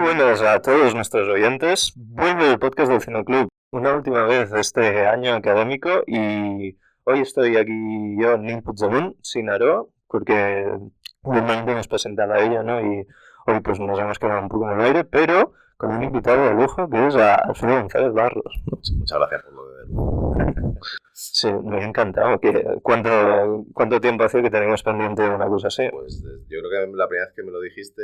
buenas a todos nuestros oyentes. Vuelve el podcast del Cineclub una última vez este año académico y hoy estoy aquí yo, Nin Puigdemont, sin Aroa, porque normalmente nos presentaba ella, ¿no? Y hoy pues nos hemos quedado un poco en el aire, pero con un invitado de lujo que es a Alfredo González Barros. Muchas gracias por lo de verlo. Sí, me ha encantado. ¿Cuánto tiempo hace que tenemos pendiente una cosa así? Pues yo creo que la primera vez que me lo dijiste,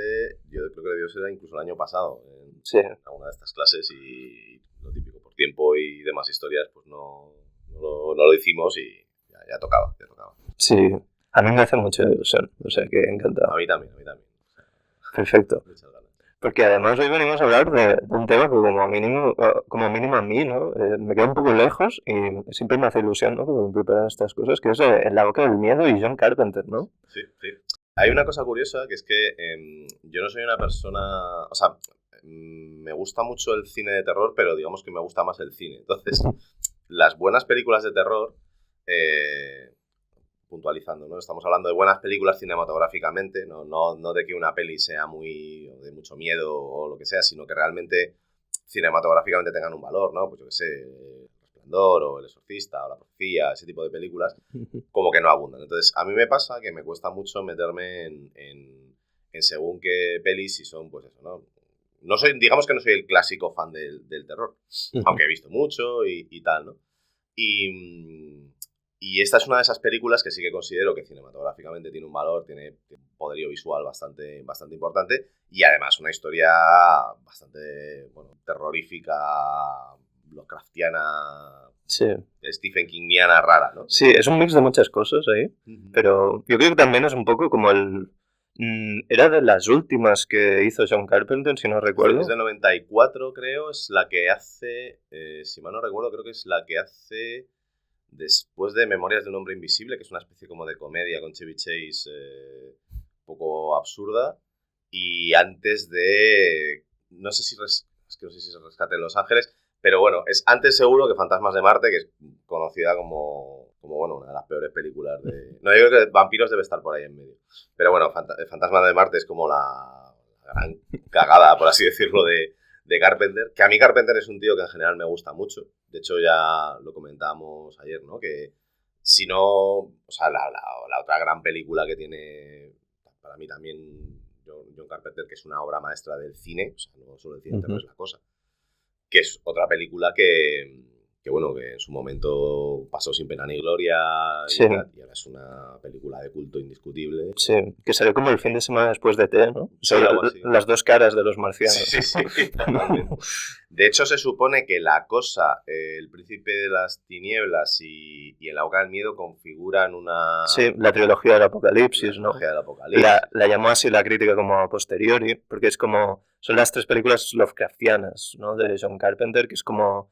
yo creo que debió ser incluso el año pasado, Sí. en alguna de estas clases, y lo típico, por tiempo y demás historias, pues no lo hicimos y ya tocaba. Sí, a mí me hace mucha ilusión, o sea que encantado. A mí también. Perfecto. Muchas ganas. Porque además hoy venimos a hablar de un tema que como mínimo a mí, ¿no? Me queda un poco lejos y siempre me hace ilusión, ¿no? Como preparar estas cosas, que es En la boca del miedo y John Carpenter, ¿no? Sí. Hay una cosa curiosa, que es que yo no soy una persona... O sea, me gusta mucho el cine de terror, pero digamos que me gusta más el cine. Entonces, las buenas películas de terror... puntualizando, ¿no? Estamos hablando de buenas películas cinematográficamente, no de que una peli sea de mucho miedo o lo que sea, sino que realmente cinematográficamente tengan un valor, ¿no? Pues yo qué sé, El Resplandor o El Exorcista o La Profecía, ese tipo de películas, como que no abundan. Entonces, a mí me pasa que me cuesta mucho meterme en según qué pelis, si son, pues eso, ¿no? Digamos que no soy el clásico fan del terror, aunque he visto mucho y tal, ¿no? Y esta es una de esas películas que sí que considero que cinematográficamente tiene un valor, tiene un poderío visual bastante importante y además una historia bastante, terrorífica, Lovecraftiana, Sí. Stephen Kingiana rara, ¿no? Sí, es un mix de muchas cosas ahí, pero yo creo que también es un poco como era de las últimas que hizo John Carpenter, si no recuerdo. Es de 94, creo, es la que hace, si mal no recuerdo, creo que es la que hace... Después de Memorias de un hombre invisible, que es una especie como de comedia con Chevy Chase un poco absurda, y antes de... No sé si se Rescate en Los Ángeles, pero bueno, es antes seguro que Fantasmas de Marte, que es conocida como una de las peores películas de... No, yo creo que Vampiros debe estar por ahí en medio. Pero bueno, Fantasmas de Marte es como la gran cagada, por así decirlo, de Carpenter, que a mí Carpenter es un tío que en general me gusta mucho. De hecho, ya lo comentábamos ayer, ¿no? Que si no... O sea, la otra gran película que tiene, para mí también, John Carpenter, que es una obra maestra del cine, o sea, no solo el cine, pero es la cosa, que es otra película que en su momento pasó sin pena ni gloria Sí. y ahora es una película de culto indiscutible. Sí, que salió como el fin de semana después de T, ¿no? Sí, algo así. Las dos caras de los marcianos. Sí, totalmente. De hecho, se supone que La Cosa, El Príncipe de las Tinieblas y En la Boca del Miedo configuran una... Sí, la trilogía del apocalipsis, ¿no? La trilogía del apocalipsis. La llamó así la crítica como a posteriori, porque es como... Son las tres películas Lovecraftianas, ¿no? De John Carpenter, que es como...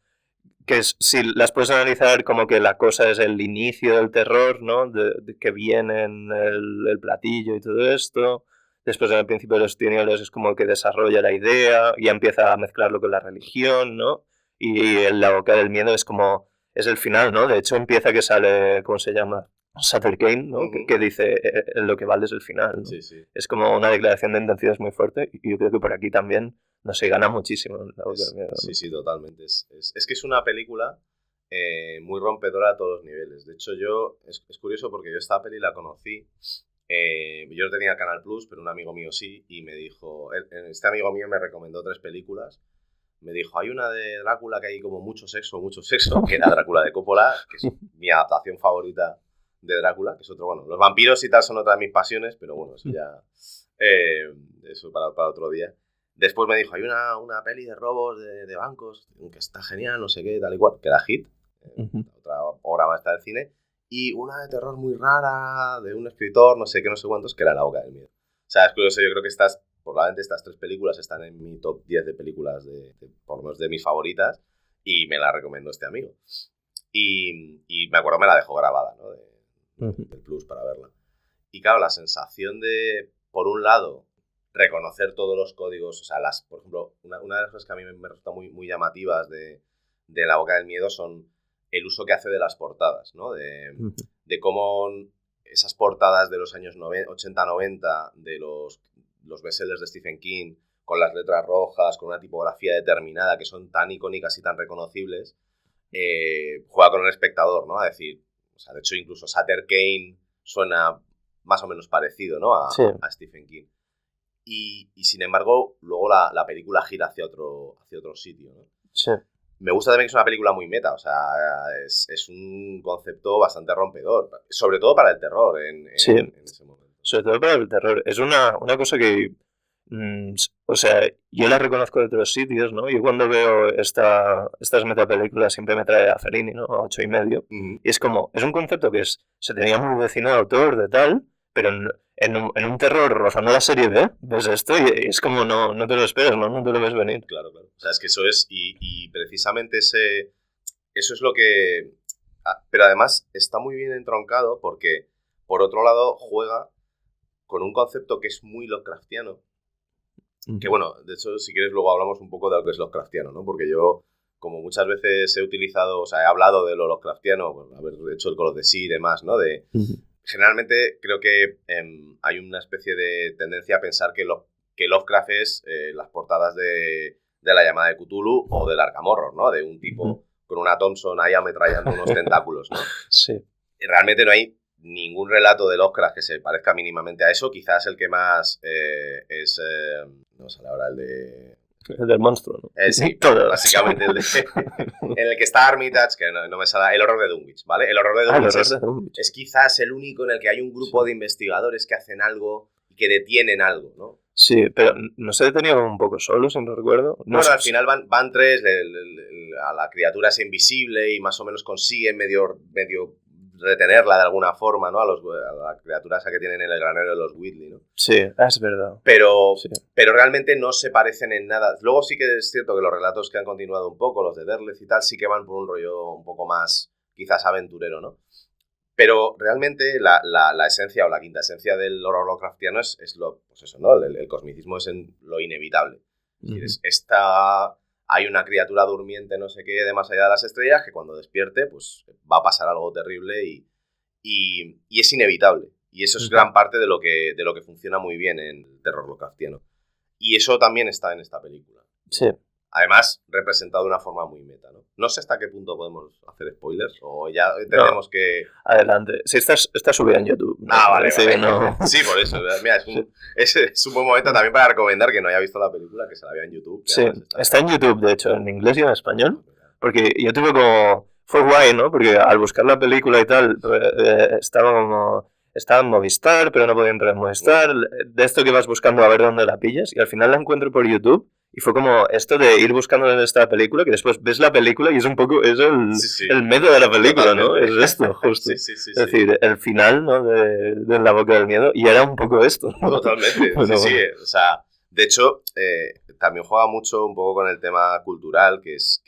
si las puedes analizar como que La Cosa es el inicio del terror, ¿no? De que viene en el platillo y todo esto. Después, en el Principio de los Tinieblas, es como que desarrolla la idea y empieza a mezclarlo con la religión, ¿no? Y en La Boca del Miedo es como... Es el final, ¿no? De hecho, empieza que sale... ¿Cómo se llama? Sutter Kane, ¿no? Que dice lo que vale es el final, ¿no? Sí. Es como una declaración de intenciones muy fuerte y yo creo que por aquí también no se gana muchísimo en La Boca del Miedo, ¿no? Sí, totalmente. Es que es una película muy rompedora a todos los niveles. De hecho, es curioso porque yo esta peli la conocí. Yo no tenía Canal Plus, pero un amigo mío sí, y me dijo... Este amigo mío me recomendó 3 películas. Me dijo, hay una de Drácula que hay como mucho sexo, que era Drácula de Coppola, que es mi adaptación favorita de Drácula, que es otro, los vampiros y tal son otra de mis pasiones, pero bueno, eso ya... eso para otro día. Después me dijo, hay una peli de robos de bancos, que está genial, no sé qué, tal y cual, que era Hit, otra obra maestra del cine, y una de terror muy rara, de un escritor, no sé qué, no sé cuántos, que era La Boca del Miedo. O sea, es curioso, yo creo que probablemente estas 3 películas están en mi top 10 de películas, por lo menos de mis favoritas, y me la recomendó este amigo. Y me acuerdo, me la dejó grabada, ¿no? Del Plus para verla. Y claro, la sensación de, por un lado, reconocer todos los códigos, o sea, por ejemplo, una de las cosas que a mí me resulta muy llamativas de La Boca del Miedo son el uso que hace de las portadas, ¿no? De cómo esas portadas de los años 80-90 de los bestsellers de Stephen King, con las letras rojas, con una tipografía determinada, que son tan icónicas y tan reconocibles, juega con el espectador, ¿no? A decir, o sea, de hecho incluso Sutter Kane suena más o menos parecido, ¿no? A Stephen King. Y sin embargo, luego la película gira hacia otro sitio, ¿no? Sí. Me gusta también que es una película muy meta, o sea, es un concepto bastante rompedor, sobre todo para el terror en ese momento. Sobre todo para el terror. Es una cosa que, o sea, yo la reconozco de otros sitios, ¿no? Yo cuando veo estas metapelículas siempre me trae a Fellini, ¿no? A 8,5. Y es como, es un concepto que se tenía muy vecino al autor de tal, pero en un terror rozando la serie B, ves esto y es como no te lo esperas, no te lo ves venir. Claro. O sea, es que eso es, y precisamente eso es lo que... Pero además está muy bien entroncado porque, por otro lado, juega con un concepto que es muy Lovecraftiano. Que bueno, de hecho, si quieres luego hablamos un poco de lo que es Lovecraftiano, ¿no? Porque yo, como muchas veces he utilizado, o sea, he hablado de lo Lovecraftiano, bueno, haber hecho el Call of the Sea y demás, ¿no? Generalmente creo que hay una especie de tendencia a pensar que Lovecraft es las portadas de la llamada de Cthulhu o del Arkham Horror, ¿no? De un tipo con una Thompson ahí ametrallando unos tentáculos, ¿no? Sí. Y realmente no hay ningún relato de Lovecraft que se parezca mínimamente a eso. Quizás el que más es... no sé ahora, el del monstruo, ¿no? Sí, básicamente en el que está Armitage, que no me sale, el horror de Dunwich, ¿vale? El horror de Dunwich es quizás el único en el que hay un grupo de investigadores que hacen algo y que detienen algo, ¿no? Sí, pero ¿no se detenía un poco solo, si no recuerdo? Bueno, al final van tres, a la criatura es invisible y más o menos consiguen medio retenerla de alguna forma, ¿no? A la criatura esa que tienen en el granero de los Whitley, ¿no? Sí, es verdad. Pero realmente no se parecen en nada. Luego sí que es cierto que los relatos que han continuado un poco, los de Derleth y tal, sí que van por un rollo un poco más, quizás aventurero, ¿no? Pero realmente la esencia o la quinta esencia del horror Lovecraftiano es lo, pues eso, ¿no? El cosmicismo es en lo inevitable. Es decir, hay una criatura durmiente, no sé qué, de más allá de las estrellas, que cuando despierte, pues va a pasar algo terrible y es inevitable. Y eso es gran parte de lo que funciona muy bien en el terror Lovecraftiano. Y eso también está en esta película. Sí. Además, representado de una forma muy meta, ¿no? No sé hasta qué punto podemos hacer spoilers o ya entendemos que... Adelante. Sí, está subida en YouTube. ¿No? Vale. No. Sí, por eso. Mira, es un buen momento también para recomendar que no haya visto la película, que se la vea en YouTube. Sí, está en YouTube, de hecho, en inglés y en español. Porque yo tuve como... Fue guay, ¿no? Porque al buscar la película y tal, estaba en Movistar, pero no podía entrar en Movistar. De esto que vas buscando a ver dónde la pillas. Y al final la encuentro por YouTube. Y fue como esto de ir buscando en esta película, que después ves la película y es un poco, es el método de la película, ¿no? Es esto, justo. Sí. Es decir, el final, ¿no? De La boca del miedo, y era un poco esto, ¿no? Totalmente, bueno. O sea, de hecho, también juega mucho un poco con el tema cultural, que es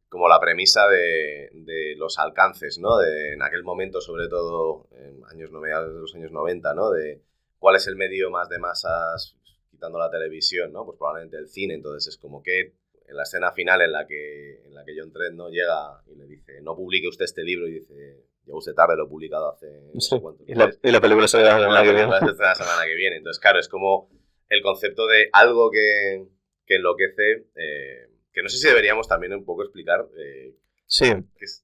como la premisa de los alcances, ¿no? En aquel momento, sobre todo, en los años 90, ¿no? De cuál es el medio más de masas, quitando la televisión, ¿no? Pues probablemente el cine. Entonces es como que en la escena final en la que John Trent, ¿no? Llega y le dice, no publique usted este libro, y dice, llega usted tarde, lo he publicado hace no sé cuánto. Y la película se ve la semana que viene. La semana que viene. Entonces, claro, es como el concepto de algo que enloquece, que no sé si deberíamos también un poco explicar. Sí,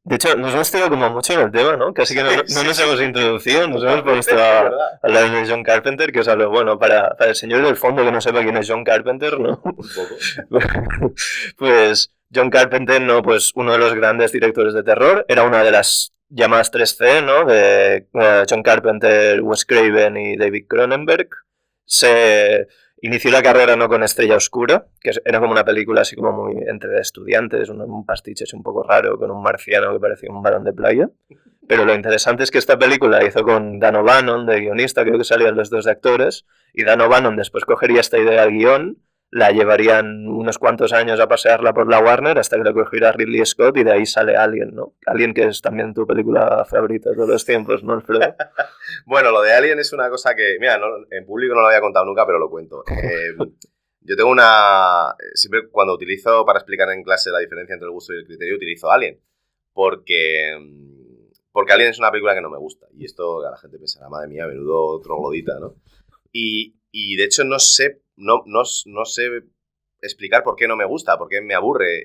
de hecho nos hemos tirado como mucho en el tema, ¿no? Casi que no nos hemos introducido, nos hemos puesto a hablar de John Carpenter, que es algo bueno para el señor del fondo que no sepa quién es John Carpenter, ¿no? Un poco. Pues John Carpenter, ¿no? Pues uno de los grandes directores de terror, era una de las llamadas 3C, ¿no? De John Carpenter, Wes Craven y David Cronenberg. Se inició la carrera, ¿no? Con Estrella Oscura, que era como una película así como muy entre estudiantes, un pastiche así un poco raro, con un marciano que parecía un balón de playa. Pero lo interesante es que esta película la hizo con Dan O'Bannon, de guionista, creo que salían los dos de actores, y Dan O'Bannon después cogería esta idea al guión, la llevarían unos cuantos años a pasearla por la Warner hasta que la cogiera Ridley Scott, y de ahí sale Alien, ¿no? Alien, que es también tu película favorita de todos los tiempos, ¿no, Alfredo? Bueno, lo de Alien es una cosa que, mira, en público no lo había contado nunca, pero lo cuento. Yo tengo siempre cuando utilizo para explicar en clase la diferencia entre el gusto y el criterio, utilizo Alien, porque Alien es una película que no me gusta, y esto a la gente pensará, madre mía, menudo troglodita, ¿no? Y de hecho no sé no sé explicar por qué no me gusta, por qué me aburre.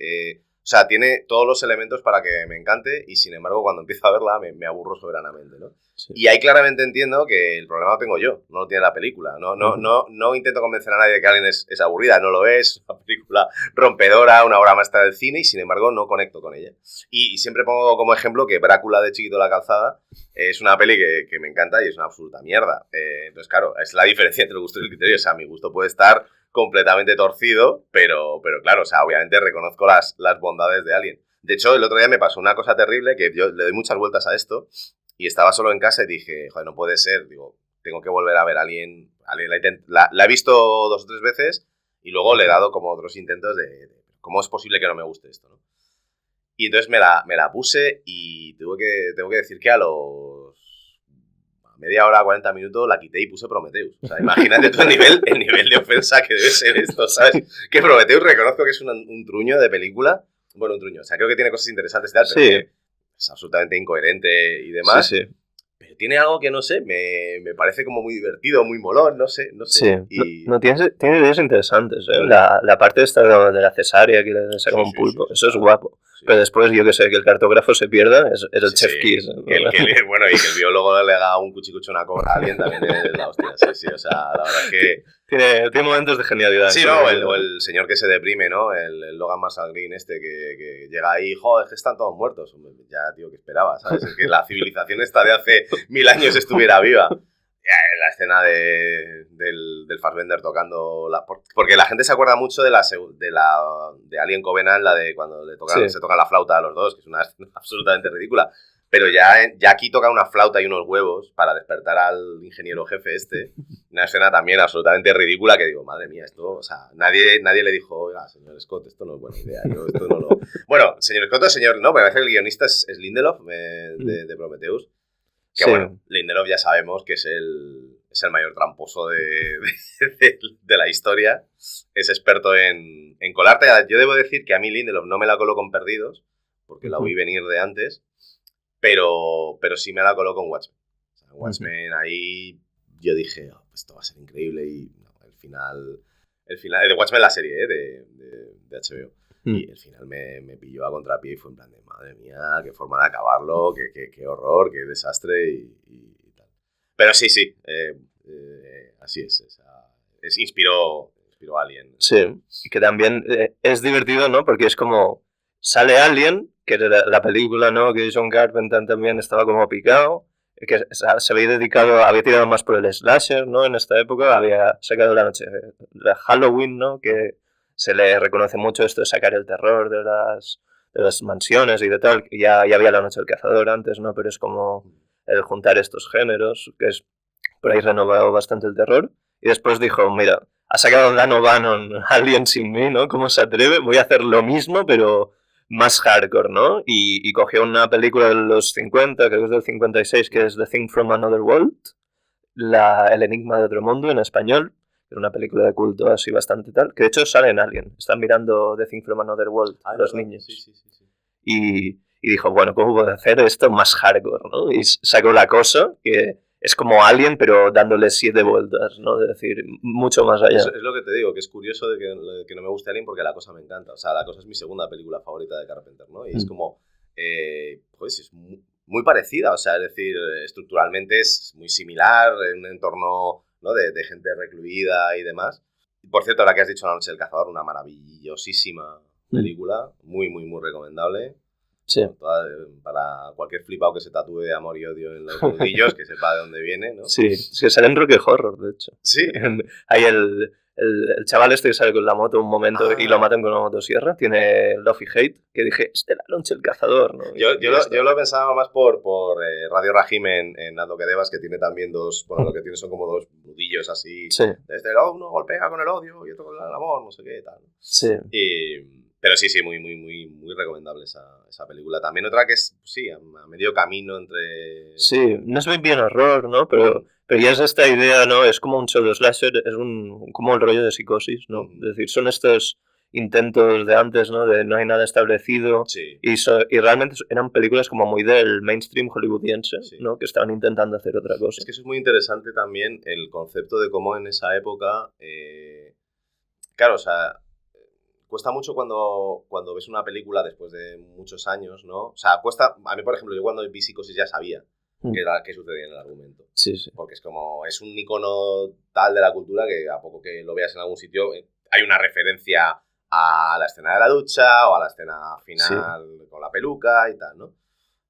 O sea, tiene todos los elementos para que me encante y, sin embargo, cuando empiezo a verla me aburro soberanamente, ¿no? Sí. Y ahí claramente entiendo que el problema lo tengo yo, no lo tiene la película. No intento convencer a nadie de que alguien es aburrida, no lo es una película rompedora, una obra maestra del cine, y sin embargo no conecto con ella. Y siempre pongo como ejemplo que Brácula de Chiquito la Calzada es una peli que me encanta y es una absoluta mierda. Entonces, claro, es la diferencia entre el gusto y el criterio. O sea, mi gusto puede estar completamente torcido, pero claro, o sea, obviamente reconozco las bondades de Alien. De hecho, el otro día me pasó una cosa terrible, que yo le doy muchas vueltas a esto, y estaba solo en casa y dije, joder, no puede ser, digo, tengo que volver a ver Alien. La he visto 2 o 3 veces y luego le he dado como otros intentos de cómo es posible que no me guste esto, ¿no? Y entonces me la puse y tengo que decir que a media hora, 40 minutos, la quité y puse Prometheus. O sea, imagínate tú el nivel de ofensa que debe ser esto, ¿sabes? Que Prometheus reconozco que es un truño de película. Bueno, un truño. O sea, creo que tiene cosas interesantes y tal, pero sí, es absolutamente incoherente y demás. Sí. Pero tiene algo que, no sé, me parece como muy divertido, muy molón, no sé. Sí, y... tiene ideas interesantes, ¿eh? La parte esta de la cesárea, que le saca un pulpo, eso es guapo. Sí. Pero después, yo que sé, que el cartógrafo se pierda, es el Chef Kiss. Bueno, y que el biólogo le haga un cuchicucho una cobra a alguien también es la hostia. Sí, o sea, la verdad es que... Tiene momentos de genialidad. Sí, ¿no? O el señor que se deprime, ¿no? El Logan Marshall Green que llega ahí, joder, es que están todos muertos. Ya, tío, ¿qué esperaba? ¿Sabes? Es que la civilización esta de hace 1000 años estuviera viva. La escena del Fassbender tocando... Porque la gente se acuerda mucho de de Alien Covenant, la de cuando se toca la flauta a los dos, que es una escena absolutamente ridícula. Pero ya aquí toca una flauta y unos huevos para despertar al ingeniero jefe este. Una escena también absolutamente ridícula que digo, madre mía, esto... O sea, nadie le dijo, oiga, señor Scott, esto no es buena idea. Esto no lo... Bueno, señor Scott o señor... No, me parece que el guionista es Lindelof de Prometheus. Que sí. Bueno, Lindelof ya sabemos que es el mayor tramposo de la historia. Es experto en colarte. Yo debo decir que a mí Lindelof no me la coló con Perdidos, porque la oí venir de antes. Pero sí me la coló con Watchmen. O sea, Watchmen ahí yo dije, oh, pues esto va a ser increíble, y no, el final de Watchmen, la serie de HBO. Y el final me pilló a contrapié y fue en plan de, madre mía, qué forma de acabarlo, qué horror, qué desastre y tal. Pero sí, así es. Inspiró Alien. Sí, y que también es divertido, ¿no? Porque es como, sale Alien, que era la película, ¿no? Que John Carpenter también estaba como picado, que se había tirado más por el slasher, ¿no? En esta época había sacado la Halloween, ¿no? Que se le reconoce mucho esto de sacar el terror de las mansiones y de tal. Ya había La Noche del Cazador antes, ¿no? Pero es como el juntar estos géneros, que es por ahí renovado bastante el terror. Y después dijo, mira, ha sacado Dan O'Bannon Alien sin mí, ¿no? ¿Cómo se atreve? Voy a hacer lo mismo, pero más hardcore, ¿no? Y cogió una película de los 50, creo que es del 56, que es The Thing from Another World, El Enigma de Otro Mundo en español. Era una película de culto así bastante tal, que de hecho sale en Alien. Están mirando The Thing from Another World, los niños. Sí. Y dijo, bueno, ¿cómo puedo hacer esto más hardcore, ¿no? Y sacó La Cosa, que es como Alien, pero dándole 7 vueltas, ¿no? Es decir, mucho más allá. Es lo que te digo, que es curioso de que no me guste Alien, porque La Cosa me encanta. O sea, La Cosa es mi segunda película favorita de Carpenter, ¿no? Y es como, pues es muy parecida. O sea, es decir, estructuralmente es muy similar, en un entorno, ¿no? de gente recluida y demás. Y por cierto, ahora que has dicho La Noche del Cazador, una maravillosísima película, muy recomendable. Sí. Para cualquier flipado que se tatúe amor y odio en los nudillos, que sepa de dónde viene, ¿no? Sí, es que sale en Rocky Horror, de hecho. Sí. Hay el chaval este que sale con la moto un momento y lo matan con una motosierra, tiene Love y Hate, que dije, La Noche del Cazador, ¿no? Yo lo pensaba más por Radio Rajim en Ando que Devas, que tiene también lo que tiene son como 2 nudillos así. Sí. Desde uno golpea con el odio y otro con el amor, no sé qué, tal. Sí. Pero sí, muy recomendable esa película. También otra que es, sí, a medio camino entre... Sí, no es bien horror, ¿no? Pero ya es esta idea, ¿no? Es como un pseudo slasher, es como el rollo de Psicosis, ¿no? Es decir, son estos intentos de antes, ¿no? De no hay nada establecido. Sí. Y realmente eran películas como muy del mainstream hollywoodiense, sí, ¿no? Que estaban intentando hacer otra cosa. Es que eso es muy interesante también, el concepto de cómo en esa época... claro, o sea, cuesta mucho cuando ves una película después de muchos años, ¿no? O sea, cuesta... A mí, por ejemplo, yo cuando vi Psicosis ya sabía qué sucedía en el argumento. Sí, sí. Porque es como... Es un icono tal de la cultura que a poco que lo veas en algún sitio hay una referencia a la escena de la ducha o a la escena final con la peluca y tal, ¿no?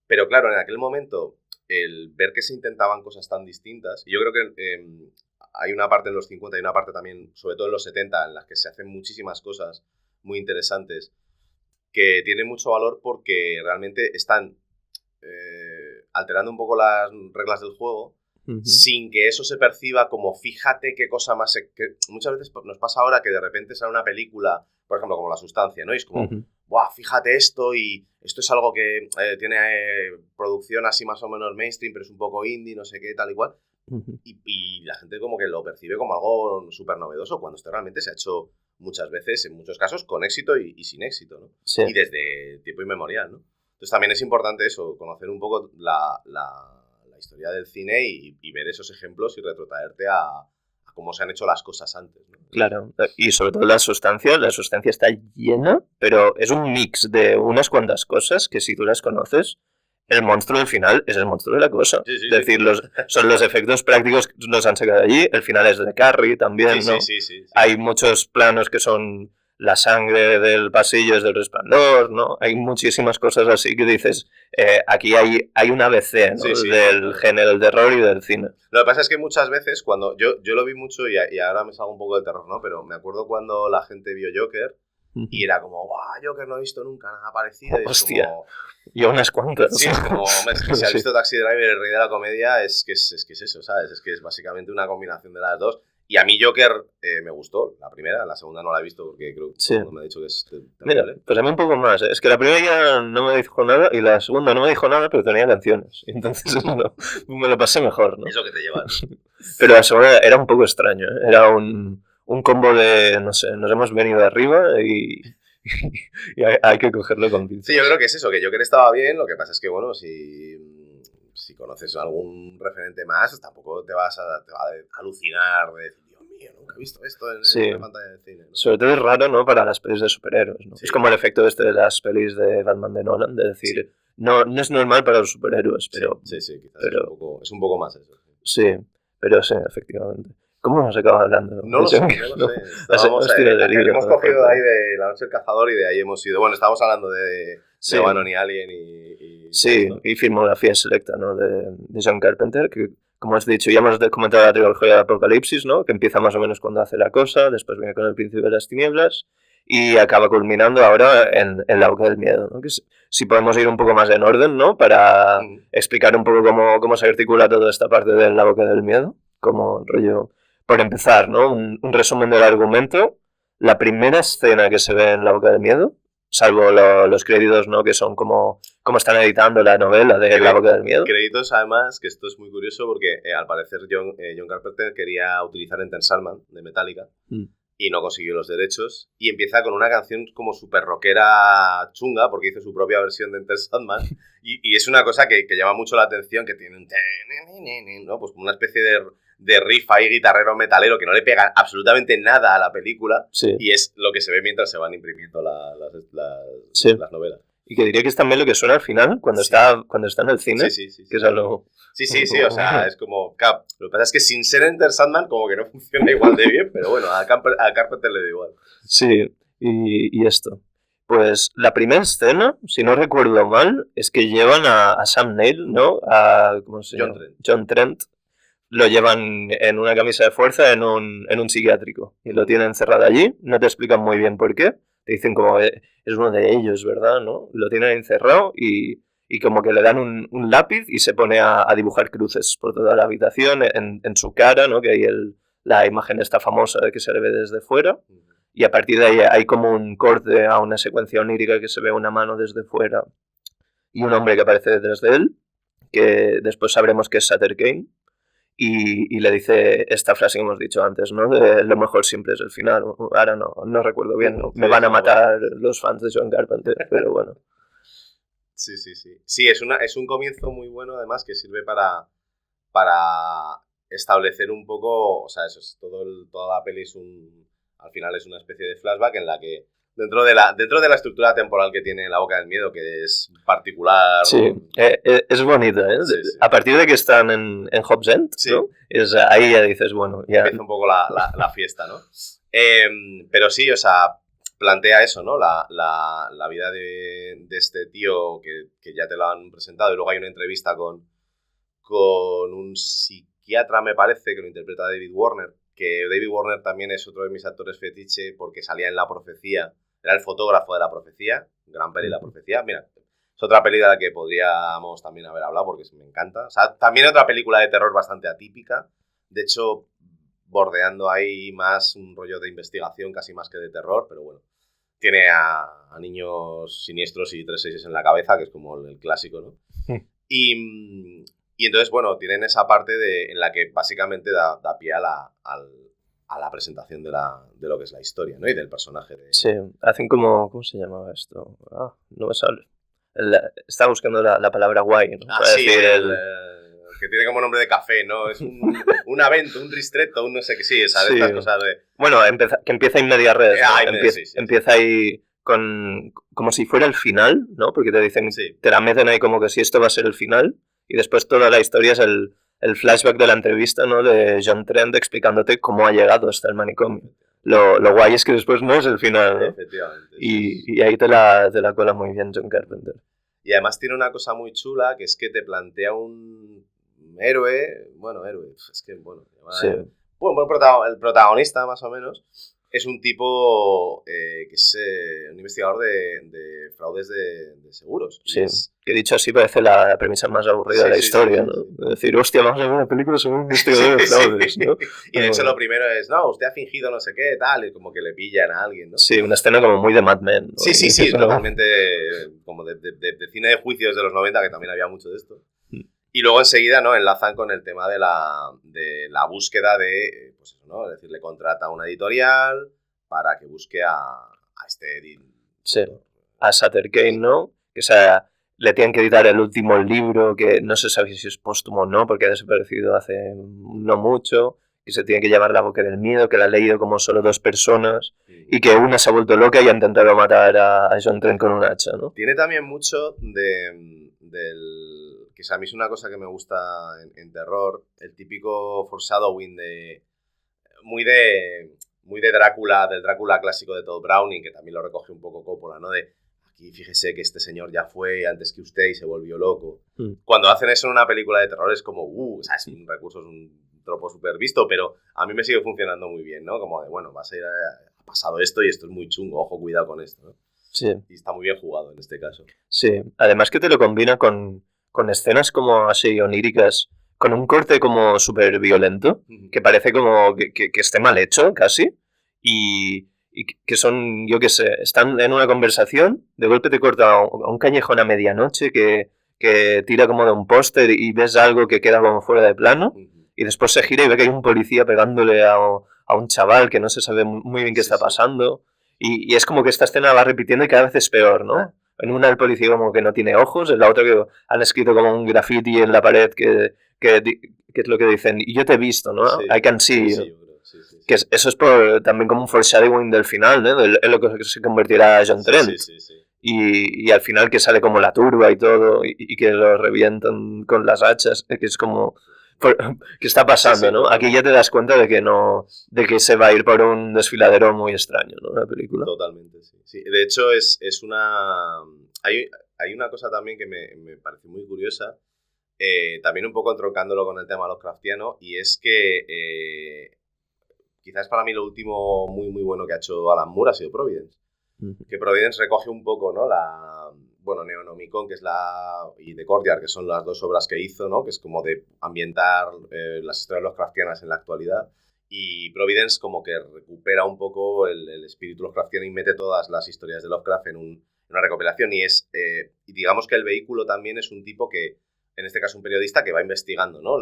Pero claro, en aquel momento, el ver que se intentaban cosas tan distintas... Y yo creo que hay una parte en los 50 y una parte también, sobre todo en los 70, en las que se hacen muchísimas cosas muy interesantes que tienen mucho valor porque realmente están alterando un poco las reglas del juego sin que eso se perciba como fíjate qué cosa más... Que muchas veces nos pasa ahora que de repente sale una película, por ejemplo, como La Sustancia, ¿no? Y es como, ¡buah, fíjate esto! Y esto es algo que tiene producción así más o menos mainstream, pero es un poco indie, no sé qué, tal y cual. Y la gente como que lo percibe como algo súper novedoso, cuando esto realmente se ha hecho muchas veces, en muchos casos, con éxito y sin éxito, ¿no? Sí. Y desde tiempo inmemorial, ¿no? Entonces también es importante eso, conocer un poco la historia del cine y ver esos ejemplos y retrotraerte a cómo se han hecho las cosas antes, ¿no? Claro, y sobre todo la sustancia está llena, pero es un mix de unas cuantas cosas que si tú las conoces, el monstruo del final es el monstruo de la cosa. Sí, es decir, son los efectos prácticos que los han sacado allí, el final es de Carrie también, ¿no? Sí. Hay muchos planos que son la sangre del pasillo es del Resplandor, ¿no? Hay muchísimas cosas así que dices, aquí hay un ABC, ¿no? Del género del terror y del cine. Lo que pasa es que muchas veces, cuando yo lo vi mucho y ahora me salgo un poco del terror, ¿no? Pero me acuerdo cuando la gente vio Joker y era como, ¡guau! Joker no he visto nunca nada parecido. Y hostia, es como... yo unas cuantas. Sí, es como, es que si has visto Taxi Driver, el rey de la comedia, es que es eso, ¿sabes? Es que es básicamente una combinación de las dos. Y a mí Joker me gustó, la primera, la segunda no la he visto porque creo que todo el mundo me ha dicho que es terrible. Mira, pues a mí un poco más, ¿eh? Es que la primera ya no me dijo nada y la segunda no me dijo nada, pero tenía canciones. Entonces me lo pasé mejor, ¿no? Eso que te lleva. Pero la segunda era un poco extraño, ¿eh? Era un combo de, no sé, nos hemos venido de arriba y hay que cogerlo con pinzas. Sí, yo creo que es eso, que Joker estaba bien, lo que pasa es que, bueno, si conoces algún referente más, tampoco te va a alucinar de decir, Dios mío, nunca he visto esto en la pantalla de cine, ¿no? Sobre todo es raro, ¿no? Para las pelis de superhéroes, ¿no? Sí. Es como el efecto de las pelis de Batman de Nolan, de decir, no es normal para los superhéroes, pero... Sí, quizás es un poco más eso. Sí, pero sí, efectivamente. ¿Cómo hemos acabado hablando? No lo sé. Hemos cogido de ahí de La Noche del Cazador y de ahí hemos ido... Bueno, estábamos hablando de Bannon y Alien y sí, ¿no? Y filmografía selecta, ¿no? De John Carpenter, que, como has dicho, ya hemos comentado la trilogía de Apocalipsis, ¿no? Que empieza más o menos cuando hace la cosa, después viene con El Príncipe de las Tinieblas y acaba culminando ahora en La Boca del Miedo, ¿no? Que si podemos ir un poco más en orden, ¿no? Para explicar un poco cómo se articula toda esta parte de La Boca del Miedo, como rollo... Por empezar, ¿no? Un resumen del argumento. La primera escena que se ve en La Boca del Miedo, salvo los créditos, ¿no? Que son como están editando la novela de La Boca del Miedo. Créditos, además, que esto es muy curioso porque al parecer John Carpenter quería utilizar Enter Sandman de Metallica y no consiguió los derechos. Y empieza con una canción como súper rockera chunga porque hizo su propia versión de Enter Sandman. y es una cosa que llama mucho la atención, que tiene un... ¿no? Pues como una especie de riff ahí guitarrero metalero que no le pega absolutamente nada a la película y es lo que se ve mientras se van imprimiendo las novelas. Y que diría que es también lo que suena al final, cuando está en el cine, que es algo... Sí, o sea, es como... Lo que pasa es que sin ser Enter Sandman como que no funciona igual de bien, pero bueno, a Carpenter le da igual. Sí, y esto. Pues la primera escena, si no recuerdo mal, es que llevan a Sam Neill, ¿no? ¿Cómo se llama? John Trent. Lo llevan en una camisa de fuerza en un psiquiátrico y lo tienen encerrado allí. No te explican muy bien por qué. Te dicen como es uno de ellos, ¿verdad? ¿No? Lo tienen encerrado y como que le dan un lápiz y se pone a dibujar cruces por toda la habitación, en su cara, ¿no? Que hay la imagen esta famosa de que se le ve desde fuera. Y a partir de ahí hay como un corte a una secuencia onírica que se ve una mano desde fuera y un hombre que aparece detrás de él, que después sabremos que es Sutter Kane. Y le dice esta frase que hemos dicho antes, ¿no? De lo mejor siempre es el final. Ahora no recuerdo bien, ¿no? Me van a matar los fans de John Carpenter, pero bueno. Sí. Sí, es un comienzo muy bueno, además, que sirve para establecer un poco... O sea, eso es toda la peli es al final es una especie de flashback en la que dentro de la estructura temporal que tiene La Boca del Miedo, que es particular... Sí, es bonito, ¿eh? Sí, sí. A partir de que están en Hobbs End, Sí. ¿no? Ahí ya dices, bueno, ya... Empieza un poco la fiesta, ¿no? Pero sí, o sea, plantea eso, ¿no? La vida de este tío que ya te lo han presentado, y luego hay una entrevista con un psiquiatra, me parece, que lo interpreta David Warner, que David Warner también es otro de mis actores fetiche porque salía en La Profecía, era el fotógrafo de La Profecía, gran peli La Profecía. Mira, es otra peli de la que podríamos también haber hablado porque me encanta. O sea, también otra película de terror bastante atípica, de hecho, bordeando ahí más un rollo de investigación casi más que de terror, pero bueno, tiene a niños siniestros y 3-6 en la cabeza, que es como el clásico, ¿no? Y entonces, bueno, tienen esa parte en la que básicamente da pie a la presentación de lo que es la historia, ¿no? Y del personaje. Sí, hacen como... ¿Cómo se llamaba esto? No me sale. Estaba buscando la palabra guay, ¿no? Para sí, decir que tiene como nombre de café, ¿no? Es un evento, un ristretto, un no sé qué, sí, ¿sabes? Estas cosas de... Bueno, que empieza en media red, ¿no? Sí. Empieza ahí como si fuera el final, ¿no? Porque te dicen, te la meten ahí como que si esto va a ser el final, y después toda la historia es el flashback de la entrevista, ¿no? De John Trent explicándote cómo ha llegado hasta el manicomio. Lo guay es que después no es el final, ¿no? Efectivamente. Y ahí te la cuela muy bien John Carpenter. Y además tiene una cosa muy chula, que es que te plantea un héroe, es que, bueno, sí. El protagonista, más o menos, es un tipo que es un investigador de fraudes de seguros. Sí, que dicho así parece la premisa más aburrida de la historia, ¿no? Sí. Es decir, hostia, vamos a ver una película sobre un investigador de fraudes, ¿no? Y de hecho lo primero es, no, usted ha fingido no sé qué, tal, y como que le pillan a alguien, ¿no? Sí, una escena como muy de Mad Men, ¿no? Sí, totalmente como de cine de juicios de los 90, que también había mucho de esto. Y luego enseguida, ¿no? Enlazan con el tema de la búsqueda de, pues eso, ¿no? Es decir, le contrata a una editorial para que busque a este... Sí, a Sutter Kane, ¿no? Que, o sea, le tienen que editar el último libro, que no se sabe si es póstumo o no, porque ha desaparecido hace no mucho, que se tiene que llamar La Boca del Miedo, que la han leído como solo 2 personas, y que una se ha vuelto loca y ha intentado matar a John Trent con un hacha, ¿no? Tiene también mucho del... que a mí es una cosa que me gusta en terror, el típico foreshadowing muy de Drácula, del Drácula clásico de Todd Browning, que también lo recoge un poco Coppola, ¿no? De aquí fíjese que este señor ya fue antes que usted y se volvió loco. Cuando hacen eso en una película de terror es como, o sea, es un recurso, es un tropo súper visto, pero a mí me sigue funcionando muy bien, ¿no? Como de, bueno, ha pasado esto y esto es muy chungo, ojo, cuidado con esto, ¿no? Sí. Y está muy bien jugado en este caso. Sí, además que te lo combina con escenas como así oníricas, con un corte como súper violento, que parece como que esté mal hecho casi, y que son, yo qué sé, están en una conversación, de golpe te corta a un callejón a medianoche que tira como de un póster y ves algo que queda como fuera de plano, y después se gira y ve que hay un policía pegándole a un chaval que no se sabe muy bien qué está pasando, y es como que esta escena va repitiendo y cada vez es peor, ¿no? En una el policía como que no tiene ojos, en la otra que han escrito como un graffiti en la pared que es lo que dicen, y yo te he visto, ¿no? Sí, I can see you. Sí. Que eso es también como un foreshadowing del final, ¿no? En lo que se convertirá John Trent. Sí. Y al final que sale como la turba y todo, y que lo revientan con las hachas, que es como... ¿Qué está pasando, no? Aquí ya te das cuenta de que se va a ir por un desfiladero muy extraño, ¿no? La película. Totalmente, sí. De hecho, es una... Hay una cosa también que me pareció muy curiosa, también un poco entroncándolo con el tema Lovecraftiano, y es que quizás para mí lo último muy, muy bueno que ha hecho Alan Moore ha sido Providence. Que Providence recoge un poco, ¿no? Neonomicon, que es y The Courtyard, que son las 2 obras que hizo, ¿no? Que es como de ambientar las historias Lovecraftianas en la actualidad. Y Providence como que recupera un poco el espíritu Lovecraftiano y mete todas las historias de Lovecraft en una recopilación. Y digamos que el vehículo también es un tipo que, en este caso un periodista, que va investigando, ¿no?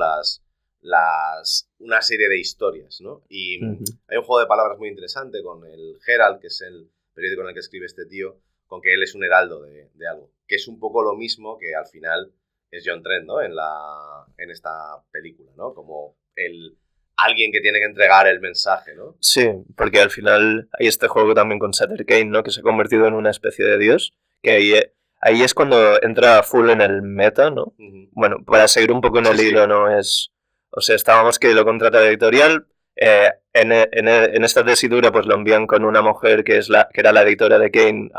Una serie de historias, ¿no? Y hay un juego de palabras muy interesante con el Herald, que es el periódico en el que escribe este tío, con que él es un heraldo de algo, que es un poco lo mismo que al final es John Trent, ¿no? En esta película, ¿no? Como él alguien que tiene que entregar el mensaje, ¿no? Sí, porque al final hay este juego también con Sutter Kane, ¿no? Que se ha convertido en una especie de dios, que ahí es cuando entra full en el meta, ¿no? Bueno, para seguir un poco en el hilo, ¿no? O sea, estábamos que lo contrata la editorial, en esta tesitura pues lo envían con una mujer que era la editora de Kane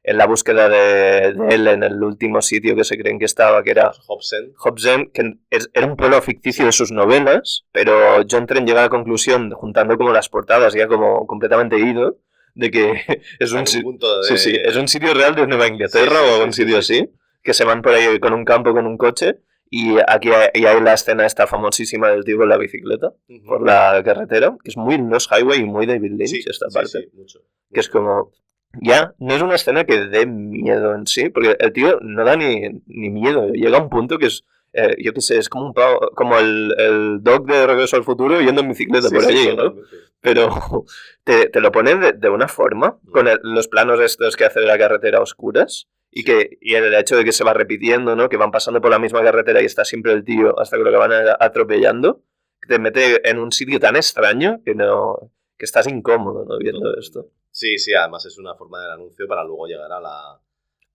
en la búsqueda de él en el último sitio que se creen que estaba, que era Hobsend, que era un pueblo ficticio de sus novelas, pero John Trent llega a la conclusión, juntando como las portadas, ya como completamente ido, de que es un sitio real de Nueva Inglaterra o un sitio así, que se van por ahí con un campo, con un coche, y aquí hay la escena esta famosísima del tío con la bicicleta por la carretera, que es muy Lost Highway y muy David Lynch esta parte, mucho. Que es como... Ya, no es una escena que dé miedo en sí, porque el tío no da ni miedo. Llega a un punto que es, yo qué sé, es como como el Doc de Regreso al Futuro yendo en bicicleta por allí, ¿no? Pero te lo ponen de una forma, con los planos estos que hace de la carretera oscuras, y el hecho de que se va repitiendo, ¿no? Que van pasando por la misma carretera y está siempre el tío hasta que lo van atropellando, que te mete en un sitio tan extraño que estás incómodo, ¿no? Viendo esto. Sí, además es una forma del anuncio para luego llegar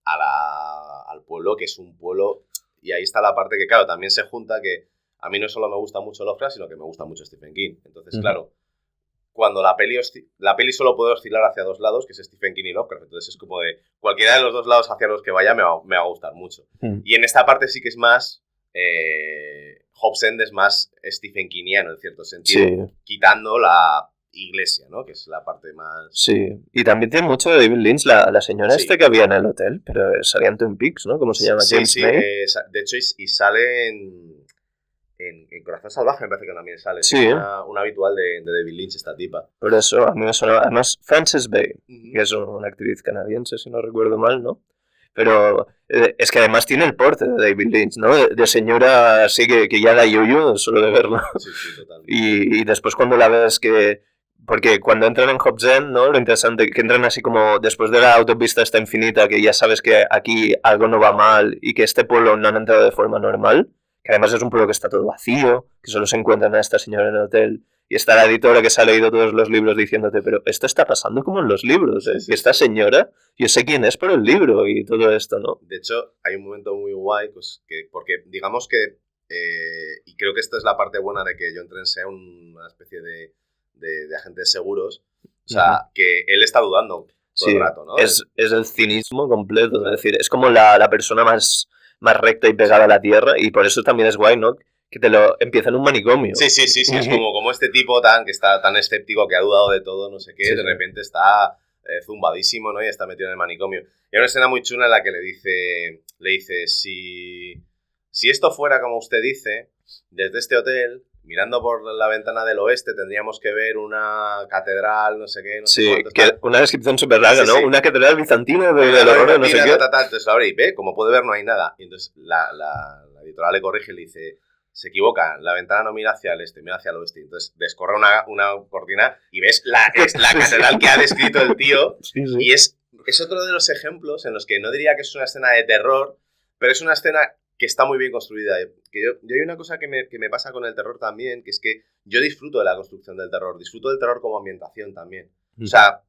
al pueblo, que es un pueblo, y ahí está la parte que, claro, también se junta que a mí no solo me gusta mucho Lovecraft, sino que me gusta mucho Stephen King. Entonces, claro, cuando la peli solo puede oscilar hacia dos lados, que es Stephen King y Lovecraft, entonces es como de cualquiera de los dos lados hacia los que vaya me va a gustar mucho. Y en esta parte sí que es más... Hobsend es más Stephen Kingiano, en cierto sentido, quitando la iglesia, ¿no? Que es la parte más... Sí, y también tiene mucho de David Lynch, la señora que había en el hotel, pero salía en Twin Peaks, ¿no? ¿Cómo se llama? James May. De hecho, y sale en Corazón Salvaje, me parece que también sale. Sí. Es una habitual de David Lynch, esta tipa. Por eso, a mí me sonaba. Además, Frances Bay, que es una actriz canadiense, si no recuerdo mal, ¿no? Pero es que además tiene el porte de David Lynch, ¿no? De señora así que ya da yuyu solo de verlo. Sí, totalmente. Y después cuando la ves que... Porque cuando entran en Hobsend, ¿no? Lo interesante es que entran así como después de la autopista esta infinita, que ya sabes que aquí algo no va mal y que este pueblo no han entrado de forma normal, que además es un pueblo que está todo vacío, que solo se encuentran a esta señora en el hotel, y está la editora que se ha leído todos los libros diciéndote, pero esto está pasando como en los libros, ¿eh? Y esta señora, yo sé quién es por el libro y todo esto, ¿no? De hecho, hay un momento muy guay, pues, porque digamos que, y creo que esta es la parte buena de que John Trent sea una especie de agente de seguros, o sea, que él está dudando todo el rato, ¿no? Es el cinismo completo, es decir, es como la persona más recta y pegada a la tierra, y por eso también es guay, ¿no? Que te lo empieza en un manicomio. Sí, es como este tipo que está tan escéptico, que ha dudado de todo, no sé qué, de repente está zumbadísimo, ¿no? Y está metido en el manicomio. Y hay una escena muy chula en la que le dice si esto fuera como usted dice, desde este hotel, mirando por la ventana del oeste, tendríamos que ver una catedral, no sé qué, no sé cuánto. Que una descripción súper larga, ¿no? Una catedral bizantina del horror, no sé qué. Entonces la abre y ve, como puede ver, no hay nada. Y entonces la editorial le corrige y le dice, se equivoca, la ventana no mira hacia el este, mira hacia el oeste. Entonces descorre una cortina y ves la catedral que ha descrito el tío. Y es otro de los ejemplos en los que no diría que es una escena de terror, pero es una escena que está muy bien construida. Que yo hay una cosa que me pasa con el terror también, que es que yo disfruto de la construcción del terror, disfruto del terror como ambientación también. O sea,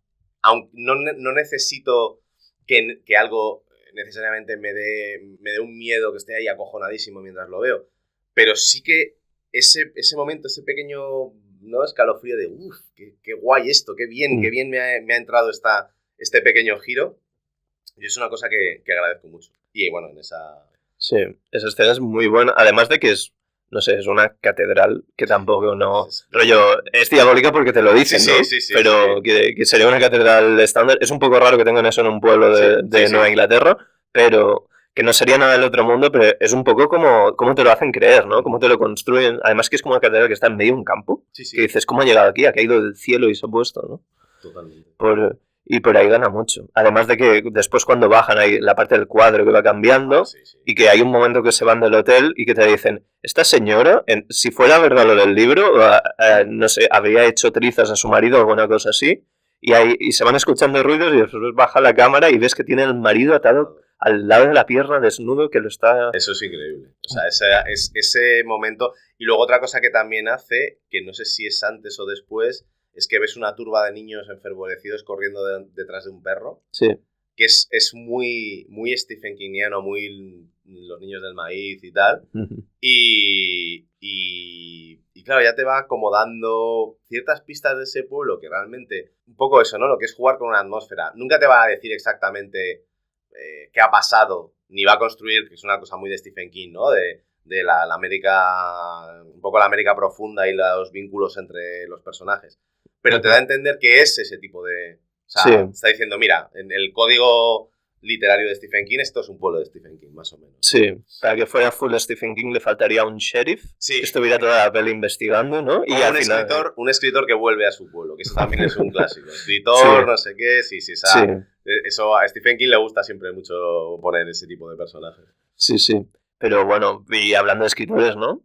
aunque no necesito que algo necesariamente me dé un miedo, que esté ahí acojonadísimo mientras lo veo, pero sí que ese momento, ese pequeño, ¿no?, escalofrío de uff, qué guay esto, qué bien me ha entrado este pequeño giro, y es una cosa que agradezco mucho. Y bueno, en esa... Sí, esa escena es muy buena, además de que es, no sé, es una catedral que tampoco es diabólica porque te lo dicen, ¿no? Sí, pero que sería una catedral estándar. Es un poco raro que tengan eso en un pueblo de Nueva Inglaterra, pero que no sería nada del otro mundo, pero es un poco como te lo hacen creer, ¿no? Cómo te lo construyen. Además que es como una catedral que está en medio de un campo, que dices, ¿cómo ha llegado aquí? Ha caído del cielo y se ha puesto, ¿no? Totalmente. Y por ahí gana mucho. Además de que después cuando bajan hay la parte del cuadro que va cambiando y que hay un momento que se van del hotel y que te dicen, esta señora, si fuera verdad lo del libro, no sé, habría hecho trizas a su marido o alguna cosa así, y se van escuchando ruidos y después baja la cámara y ves que tiene el marido atado al lado de la pierna desnudo que lo está... Eso es increíble. O sea, ese momento... Y luego otra cosa que también hace, que no sé si es antes o después, es que ves una turba de niños enfervorecidos corriendo detrás de un perro. Sí. Que es muy, muy Stephen Kingiano, muy Los niños del maíz y tal. Uh-huh. Y claro, ya te va como dando ciertas pistas de ese pueblo que realmente, un poco eso, ¿no? Lo que es jugar con una atmósfera. Nunca te va a decir exactamente qué ha pasado, ni va a construir, que es una cosa muy de Stephen King, ¿no? De la América, un poco la América profunda y los vínculos entre los personajes. Pero te da a entender que es ese tipo de... O sea, Sí. Está diciendo, mira, en el código literario de Stephen King, esto es un pueblo de Stephen King, más o menos. Sí, para que fuera full Stephen King le faltaría un sheriff que estuviera toda la peli investigando, ¿no? Y al final... un escritor que vuelve a su pueblo, que eso también es un clásico. Escritor, no sé qué, sí. Eso a Stephen King le gusta siempre mucho poner ese tipo de personajes. Sí. Pero bueno, y hablando de escritores, ¿no?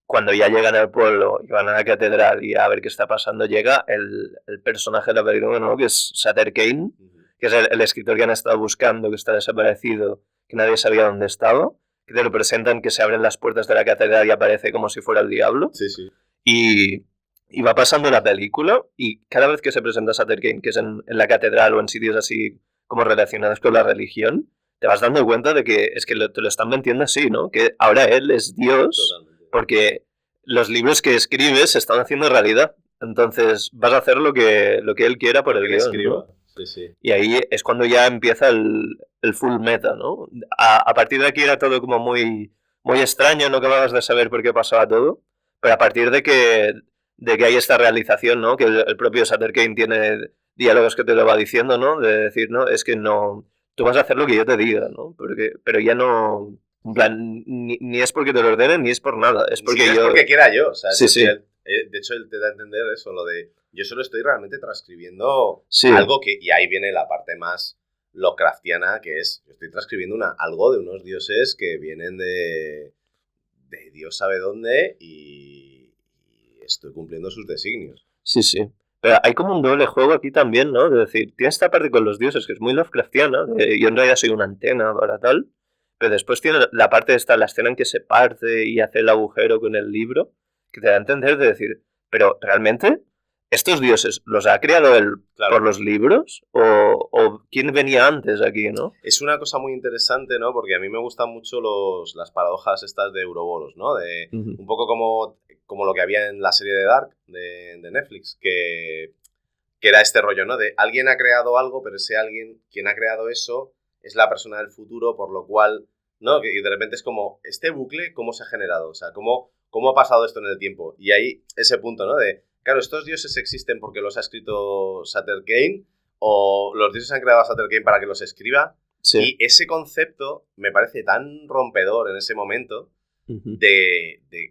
Cuando ya llegan al pueblo y van a la catedral y a ver qué está pasando, llega el personaje de la película, ¿no? Que es Sutter Kane, que es el escritor que han estado buscando, que está desaparecido, que nadie sabía dónde estaba, que te lo presentan, que se abren las puertas de la catedral y aparece como si fuera el diablo. Sí. Y va pasando la película y cada vez que se presenta Sutter Kane, que es en la catedral o en sitios así como relacionados con la religión, te vas dando cuenta de que es que te lo están vendiendo así, ¿no? Que ahora él es Dios. Totalmente. Porque los libros que escribes se están haciendo realidad. Entonces vas a hacer lo que él quiera por el guión, ¿no? Sí. Y ahí es cuando ya empieza el full meta, ¿no? A partir de aquí era todo como muy, muy extraño, no acababas de saber por qué pasaba todo. Pero a partir de que hay esta realización, ¿no? Que el propio Sutter Kane tiene diálogos que te lo va diciendo, ¿no? De decir, no, es que no... Tú vas a hacer lo que yo te diga, ¿no? Pero ya no... En plan, ni es porque te lo ordenen, ni es por nada. Es porque es porque quiera yo. O sea, sí. De hecho, él te da a entender eso, lo de... Yo solo estoy realmente transcribiendo algo que... Y ahí viene la parte más Lovecraftiana, que es... Yo estoy transcribiendo algo de unos dioses que vienen de Dios sabe dónde y estoy cumpliendo sus designios. Sí. Pero hay como un doble juego aquí también, ¿no? De decir, tiene esta parte con los dioses que es muy Lovecraftiana, yo en realidad soy una antena para tal, pero después tiene la parte esta, la escena en que se parte y hace el agujero con el libro, que te da a entender de decir, pero ¿realmente estos dioses los ha creado él por los libros? ¿O quién venía antes aquí, no? Es una cosa muy interesante, ¿no? Porque a mí me gustan mucho las paradojas estas de Ouroboros, ¿no? De un poco como lo que había en la serie de Dark de Netflix, que era este rollo, ¿no? De alguien ha creado algo, pero ese alguien, quien ha creado eso, es la persona del futuro, por lo cual, ¿no? Y de repente es como, este bucle, ¿cómo se ha generado? O sea, ¿cómo ha pasado esto en el tiempo? Y ahí ese punto, ¿no? De, claro, estos dioses existen porque los ha escrito Sutter Kane, o los dioses han creado a Sutter Kane para que los escriba. Sí. Y ese concepto me parece tan rompedor en ese momento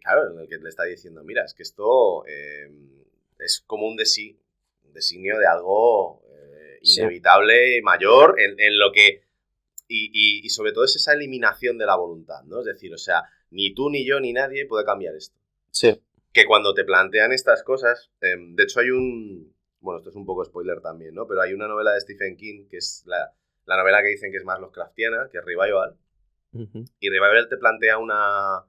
claro, en el que le está diciendo, mira, es que esto es como un designio de algo inevitable, mayor, en lo que... Y sobre todo es esa eliminación de la voluntad, ¿no? Es decir, o sea, ni tú, ni yo, ni nadie puede cambiar esto. Sí. Que cuando te plantean estas cosas... de hecho hay bueno, esto es un poco spoiler también, ¿no? Pero hay una novela de Stephen King, que es la novela que dicen que es más Lovecraftiana, que es Revival. Y Revival te plantea una...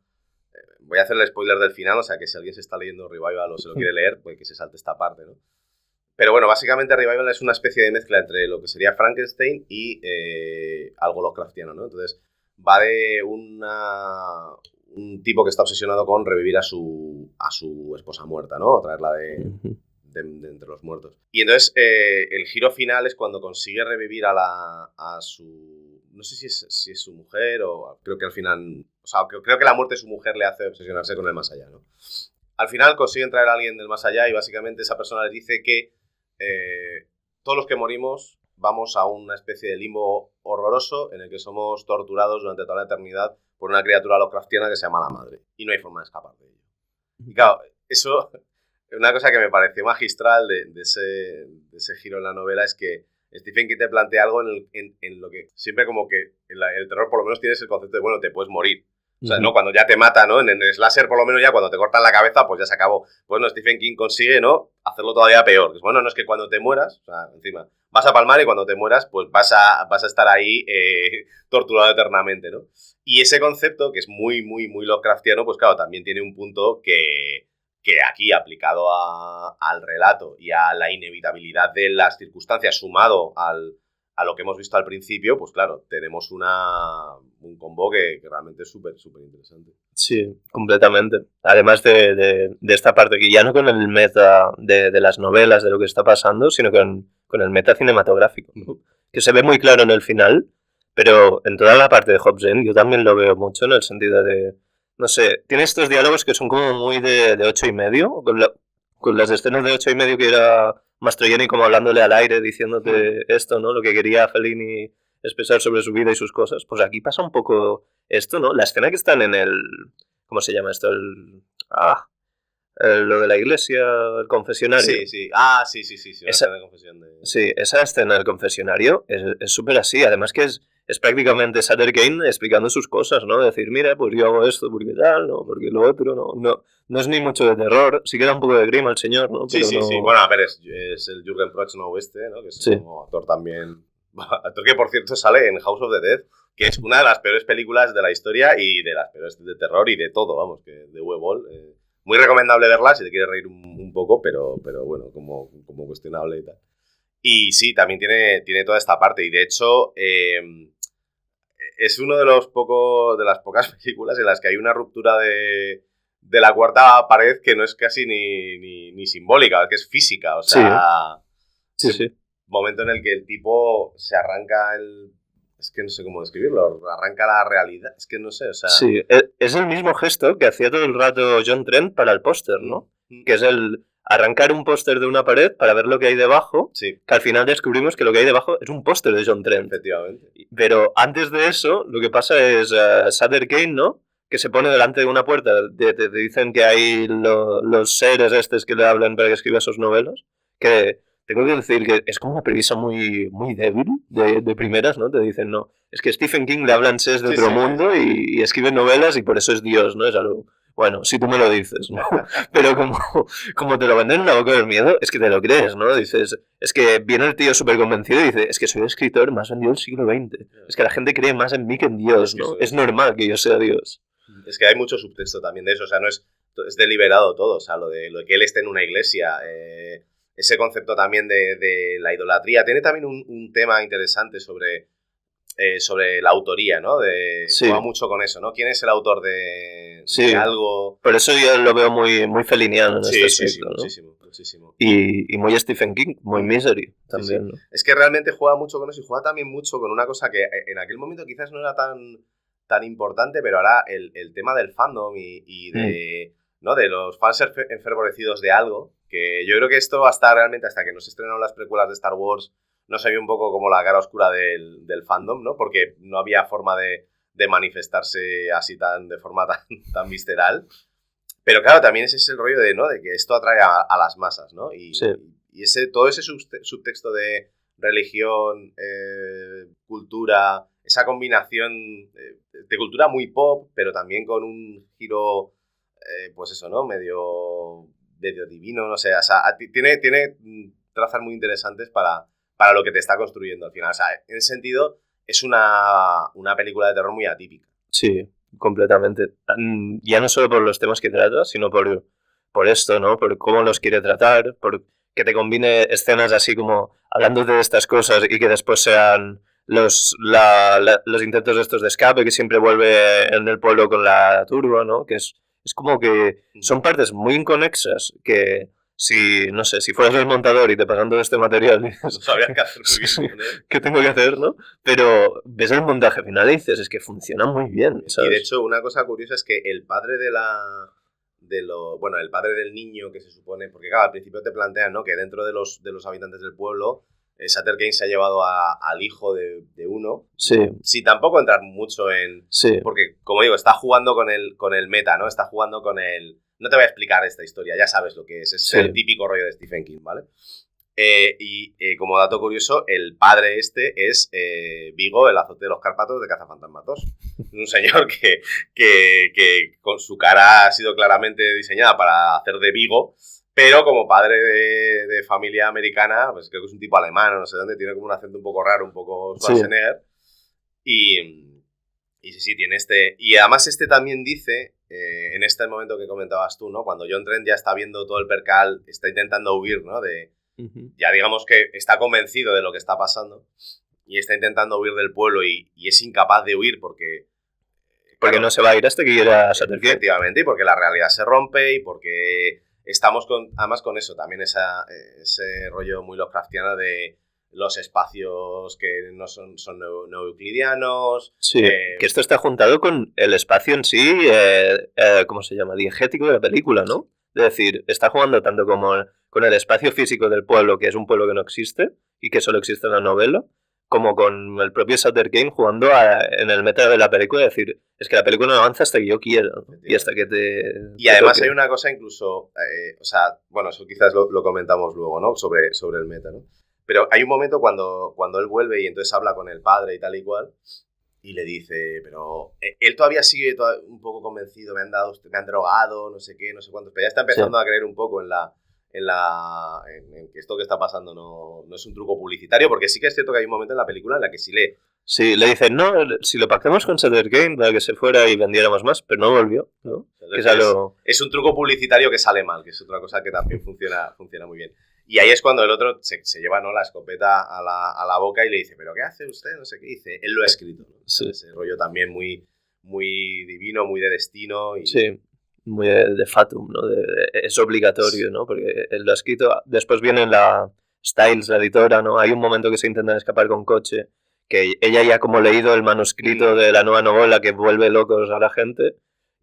voy a hacer el spoiler del final, o sea que si alguien se está leyendo Revival o se lo quiere leer, pues que se salte esta parte, ¿no? Pero bueno, básicamente Revival es una especie de mezcla entre lo que sería Frankenstein y algo Lovecraftiano, ¿no? Entonces va de un tipo que está obsesionado con revivir a su esposa muerta, ¿no? Traerla de entre los muertos. Y entonces el giro final es cuando consigue revivir a su... No sé si es su mujer o creo que al final... O sea, creo que la muerte de su mujer le hace obsesionarse con el más allá, ¿no? Al final consiguen traer a alguien del más allá y básicamente esa persona les dice que todos los que morimos vamos a una especie de limbo horroroso en el que somos torturados durante toda la eternidad por una criatura Lovecraftiana que se llama la madre. Y no hay forma de escapar de ello. Y claro, eso... Una cosa que me pareció magistral de ese giro en la novela es que Stephen King te plantea algo en lo que siempre como que el terror por lo menos tienes el concepto de, bueno, te puedes morir. O sea, ¿no? Cuando ya te mata, ¿no? En el slasher, por lo menos ya cuando te cortan la cabeza, pues ya se acabó. Pues no, Stephen King consigue, ¿no? Hacerlo todavía peor. Pues bueno, no es que cuando te mueras, o sea, encima, vas a palmar y cuando te mueras, pues vas a estar ahí torturado eternamente, ¿no? Y ese concepto, que es muy, muy, muy Lovecraftiano, pues claro, también tiene un punto que aquí, aplicado al relato y a la inevitabilidad de las circunstancias, sumado a lo que hemos visto al principio, pues claro, tenemos un combo que realmente es súper, súper interesante. Sí, completamente. Además de esta parte, que ya no con el meta de las novelas, de lo que está pasando, sino con el meta cinematográfico, ¿no? Que se ve muy claro en el final, pero en toda la parte de Hobbs End yo también lo veo mucho en el sentido de, no sé, tiene estos diálogos que son como muy de 8,5, con las escenas de 8,5 que era Mastroianni como hablándole al aire, diciéndote esto, ¿no? Lo que quería Fellini expresar sobre su vida y sus cosas. Pues aquí pasa un poco esto, ¿no? La escena que están en el... ¿Cómo se llama esto? Lo de la iglesia, el confesionario. Sí, sí. Ah, sí, sí, sí. Sí, esa, de confesión de... sí, esa escena del confesionario es súper así. Además que es prácticamente Sutter Kane explicando sus cosas, ¿no? Decir, mira, pues yo hago esto porque tal, ¿no? Porque lo otro, no es ni mucho de terror. Sí que da un poco de grima al señor, ¿no? Sí, pero sí, no... sí. Bueno, a ver, es el Jürgen Prochnow este, ¿no? Que es como actor también... Actor que, por cierto, sale en House of the Dead, que es una de las peores películas de la historia y de las peores de terror y de todo, vamos, que de Huevol. Muy recomendable verla si te quieres reír un poco, pero bueno, como cuestionable y tal. Y sí, también tiene toda esta parte. Y de hecho, es uno de las pocas películas en las que hay una ruptura de la cuarta pared que no es casi ni simbólica, que es física. O sea, sí. Momento en el que el tipo se arranca es que no sé cómo describirlo, arranca la realidad, es que no sé, o sea... Sí, es el mismo gesto que hacía todo el rato John Trent para el póster, ¿no? Que es el arrancar un póster de una pared para ver lo que hay debajo, sí. Que al final descubrimos que lo que hay debajo es un póster de John Trent. Efectivamente. Pero antes de eso, lo que pasa es Sutter Kane, ¿no? Que se pone delante de una puerta, te dicen que hay los seres estos que le hablan para que escriba sus novelas, que tengo que decir que es como una premisa muy, muy débil de primeras, ¿no? Te dicen, no, es que Stephen King le hablan seres de otro mundo y escribe novelas y por eso es Dios, ¿no? Es algo, bueno, si tú me lo dices, ¿no? Pero como te lo venden en la boca del miedo, es que te lo crees, ¿no? Dices, es que viene el tío súper convencido y dice, es que soy el escritor más vendido del siglo XX. Es que la gente cree más en mí que en Dios, ¿no? Es normal que yo sea Dios. Es que hay mucho subtexto también de eso, o sea, no es deliberado todo, o sea, lo de que él esté en una iglesia, ese concepto también de la idolatría. Tiene también un tema interesante sobre la autoría, ¿no? Juega mucho con eso, ¿no? ¿Quién es el autor de algo? Por eso yo lo veo muy, muy feliniano en este aspecto, sí, ¿no? Muchísimo. Y muy Stephen King, muy Misery también, ¿no? Es que realmente juega mucho con eso y juega también mucho con una cosa que en aquel momento quizás no era tan importante, pero ahora el tema del fandom y de... ¿no? De los fans enfervorecidos de algo, que yo creo que esto realmente hasta que no se estrenaron las precuelas de Star Wars no se vio un poco como la cara oscura del fandom, ¿no? Porque no había forma de manifestarse así de forma tan visceral. Pero claro, también ese es el rollo ¿no? De que esto atrae a las masas, ¿no? Y todo ese subtexto de religión, cultura, esa combinación de cultura muy pop, pero también con un giro, pues eso, ¿no? Medio divino, no sé, o sea, tiene trazas muy interesantes para lo que te está construyendo al final. O sea, en ese sentido, es una película de terror muy atípica. Sí, completamente. Ya no solo por los temas que trata, sino por esto, ¿no? Por cómo los quiere tratar, por que te combine escenas así como hablando de estas cosas y que después sean los intentos estos de escape, que siempre vuelve en el pueblo con la turba, ¿no? Que es como que son partes muy inconexas que no sé, si fueras el montador y te pasan todo este material, no sabrías qué hacer muy bien, ¿qué tengo que hacer, no? Pero ves el montaje final y dices, es que funciona muy bien, ¿sabes? Y de hecho, una cosa curiosa es que el padre el padre del niño que se supone, porque claro, al principio te plantean, ¿no? Que dentro de los habitantes del pueblo, Sutter Kane se ha llevado al hijo de uno. Sí. Sin tampoco entrar mucho en... Sí. Porque, como digo, está jugando con el meta, ¿no? Está jugando con el... No te voy a explicar esta historia, ya sabes lo que es el típico rollo de Stephen King, ¿vale? Como dato curioso, el padre este es Vigo, el azote de los Cárpatos de Cazafantasmas 2. Un señor que con su cara ha sido claramente diseñada para hacer de Vigo, pero como padre de familia americana, pues creo que es un tipo alemán o no sé dónde, tiene como un acento un poco raro, un poco Schwarzenegger. Sí. Y sí, tiene este... Y además también dice, en este momento que comentabas tú, ¿no? Cuando John Trent ya está viendo todo el percal, está intentando huir, ¿no? Ya digamos que está convencido de lo que está pasando y está intentando huir del pueblo y es incapaz de huir porque... Porque no se va a ir hasta que quiera Sutter Kane. Efectivamente, y porque la realidad se rompe y porque estamos además con eso, también ese rollo muy Lovecraftiano de los espacios que no son no euclidianos. Sí, que esto está juntado con el espacio en sí, ¿cómo se llama? Diegético de la película, ¿no? Es decir, está jugando tanto como con el espacio físico del pueblo, que es un pueblo que no existe y que solo existe en la novela, como con el propio Sutter Kane jugando en el meta de la película, es decir, es que la película no avanza hasta que yo quiera, ¿no? Y hasta que Y además hay una cosa incluso, o sea, bueno, eso quizás lo comentamos luego, ¿no? Sobre el meta, ¿no? Pero hay un momento cuando él vuelve y entonces habla con el padre y tal y cual, y le dice, pero él todavía sigue un poco convencido, me han drogado, no sé qué, no sé cuántos, pero ya está empezando a creer un poco en que esto que está pasando no es un truco publicitario, porque sí que es cierto que hay un momento en la película en la que sí le dicen, no, si lo pactamos con Sutter Kane para que se fuera y vendiéramos más, pero no volvió, ¿no? Es un truco publicitario que sale mal, que es otra cosa que también funciona muy bien. Y ahí es cuando el otro se lleva, ¿no?, la escopeta a la boca y le dice, ¿pero qué hace usted? No sé qué dice. Él lo ha escrito, ¿no? Sí. Ese rollo también muy, muy divino, muy de destino. Sí, muy de fatum, ¿no? Es obligatorio, ¿no? Porque él lo ha escrito. Después viene la Styles, la editora, ¿no? Hay un momento que se intentan escapar con coche, que ella ya como leído el manuscrito de la nueva novela que vuelve locos a la gente.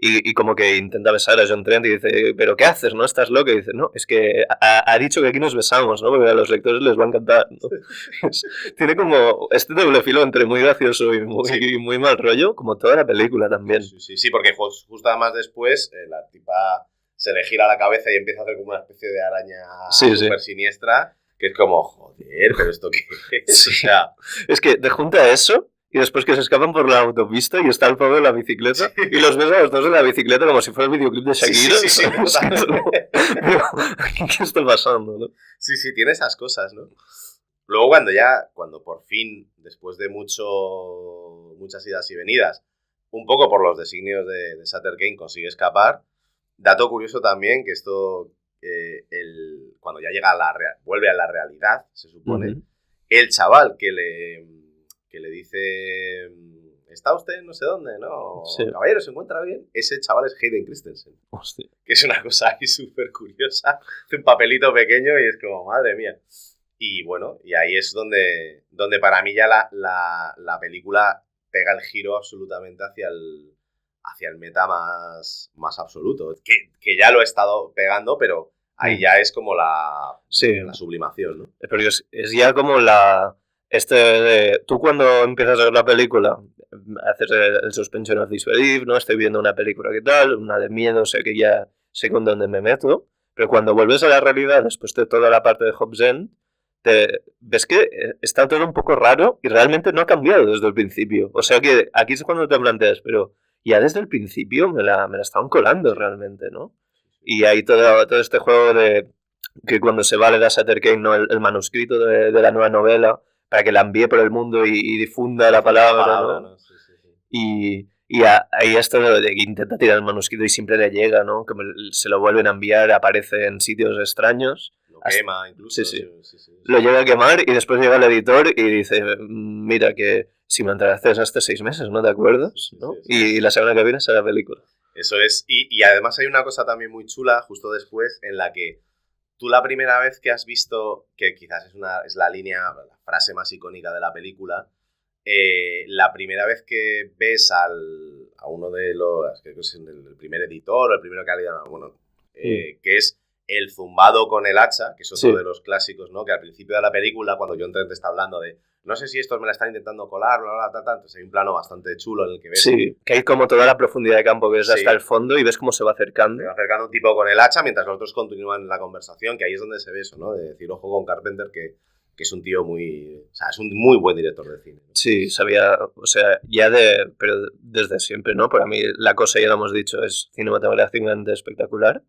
Y como que intenta besar a John Trent y dice, ¿pero qué haces? ¿No? ¿Estás loco? Y dice, no, es que ha dicho que aquí nos besamos, ¿no? Porque a los lectores les va a encantar, ¿no? Tiene como este doble filo entre muy gracioso y muy mal rollo, como toda la película también. Sí, porque justo además después la tipa se le gira la cabeza y empieza a hacer como una especie de araña súper siniestra, que es como, joder, pero ¿esto qué es? O sea, es que te junta eso... Y después que se escapan por la autopista y está el pobre en la bicicleta y los ves a los dos en la bicicleta como si fuera el videoclip de Shakira. Sí, pero, ¿qué está pasando? ¿No? Sí, tiene esas cosas, ¿no? Luego cuando por fin, después de muchas idas y venidas, un poco por los designios de Sutter Kane consigue escapar. Dato curioso también que esto, cuando ya vuelve a la realidad, se supone, el chaval que le dice, ¿está usted no sé dónde? No, sí. Caballero, ¿se encuentra bien? Ese chaval es Hayden Christensen. Hostia. Que es una cosa ahí súper curiosa. Hace un papelito pequeño y es como, madre mía. Y bueno, y ahí es donde para mí ya la película pega el giro absolutamente hacia el meta más absoluto. Que ya lo he estado pegando, pero ahí ya es como la sublimación, ¿no? Pero es ya como tú cuando empiezas a ver la película haces el suspension of disbelief, ¿no? Estoy viendo una película que tal, una de miedo, sé que ya sé con dónde me meto, pero cuando vuelves a la realidad después de toda la parte de Hobbs End, ves que está todo un poco raro y realmente no ha cambiado desde el principio. O sea que aquí es cuando te planteas, pero ya desde el principio me la estaban colando realmente, ¿no? Y hay todo este juego de que cuando se va le da a Sutter Kane, ¿no?, el manuscrito de la nueva novela para que la envíe por el mundo y difunda la palabra, ¿no? Sí. Y ahí esto de que intenta tirar el manuscrito y siempre le llega, ¿no? Como se lo vuelven a enviar, aparece en sitios extraños. Lo quema incluso. Sí. Lo llega a quemar y después llega el editor y dice, mira que si me entregaste hasta 6 meses, ¿no te acuerdas? ¿no? Y la semana que viene será la película. Eso es. Y además hay una cosa también muy chula justo después en la que tú la primera vez que has visto, que quizás es la frase más icónica de la película, la primera vez que ves a uno de los, creo que es el primer editor o el primero que ha leído, bueno, que es el zumbado con el hacha, que es otro Sí. de los clásicos, ¿no? Que al principio de la película, cuando John Trent está hablando de no sé si estos me la están intentando colar, bla, bla, bla, tal, entonces hay un plano bastante chulo en el que ves... Sí, que hay como toda la profundidad de campo que es Sí. hasta el fondo y ves cómo se va acercando. Se va acercando un tipo con el hacha mientras los otros continúan la conversación, que ahí es donde se ve eso, ¿no? De decir, ojo con Carpenter, que es un tío muy... O sea, es un muy buen director de cine. Sí, sabía, o sea, pero desde siempre, ¿no? Para mí La Cosa, ya lo hemos dicho, es cinematográficamente espectacular,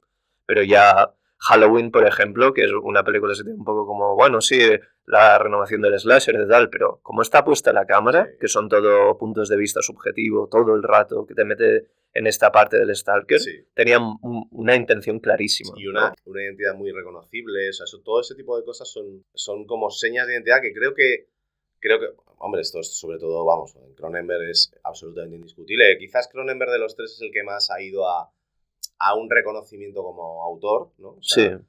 pero ya Halloween, por ejemplo, que es una película así un poco como, bueno, sí, la renovación del slasher y tal, pero como está puesta la cámara, Sí. que son todo puntos de vista subjetivo, todo el rato, que te mete en esta parte del stalker, Sí. tenía una intención clarísima. Y ¿no? una identidad muy reconocible, o sea, todo ese tipo de cosas son como señas de identidad que creo que, hombre, esto es sobre todo, vamos, Cronenberg es absolutamente indiscutible. Quizás Cronenberg de los tres es el que más ha ido a un reconocimiento como autor, ¿no? O sea, Sí.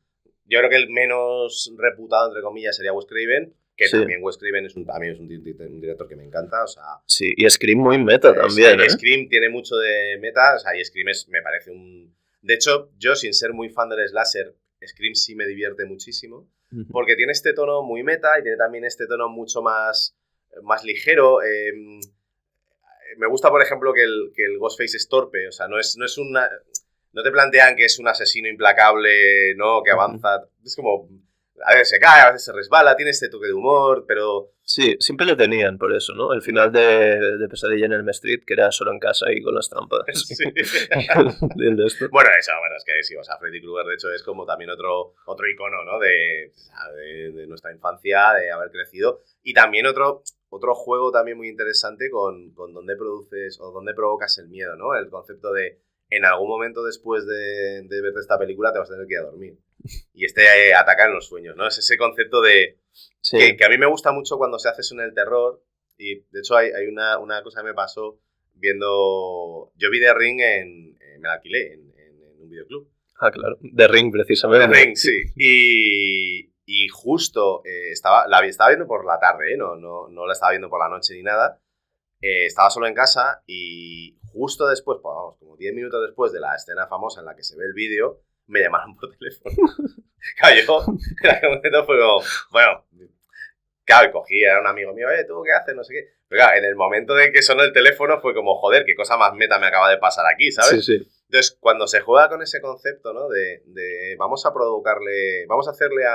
Yo creo que el menos reputado, entre comillas, sería Wes Craven, que Sí. también Wes Craven también es un director que me encanta, o sea... Sí, y Scream muy meta también, ¿eh? Scream tiene mucho de meta, o sea, y Scream me parece un... De hecho, yo, sin ser muy fan del slasher, Scream sí me divierte muchísimo, porque tiene este tono muy meta y tiene también este tono mucho más ligero. Me gusta, por ejemplo, que el Ghostface es torpe, o sea, no es una... No te plantean que es un asesino implacable, ¿no? Que avanza. Es como... A veces se cae, a veces se resbala, tiene este toque de humor, pero... Sí, siempre lo tenían por eso, ¿no? El final de Pesadilla en Elm Street, que era solo en casa y con las trampas. Sí. De esto. Bueno, es que sí, o sea, Freddy Krueger, de hecho, es como también otro icono, ¿no? De nuestra infancia, de haber crecido. Y también otro juego también muy interesante con dónde produces o dónde provocas el miedo, ¿no? El concepto de en algún momento después de verte esta película te vas a tener que ir a dormir. Y atacar en los sueños, ¿no? Es ese concepto de... Sí. Que a mí me gusta mucho cuando se hace eso en el terror. Y de hecho hay una cosa que me pasó viendo... Yo vi The Ring me la alquilé en un videoclub. Ah, claro. The Ring, precisamente. The Ring, sí. Y justo la estaba viendo por la tarde, ¿eh? No la estaba viendo por la noche ni nada. Estaba solo en casa y justo después, pues vamos, como 10 minutos después de la escena famosa en la que se ve el vídeo, me llamaron por teléfono. Claro, yo en aquel momento fue como, bueno, claro, cogí, era un amigo mío, ¿tú qué haces? No sé qué. Pero claro, en el momento de que sonó el teléfono fue como, joder, qué cosa más meta me acaba de pasar aquí, ¿sabes? Sí, sí. Entonces, cuando se juega con ese concepto, ¿no? De vamos a provocarle, vamos a hacerle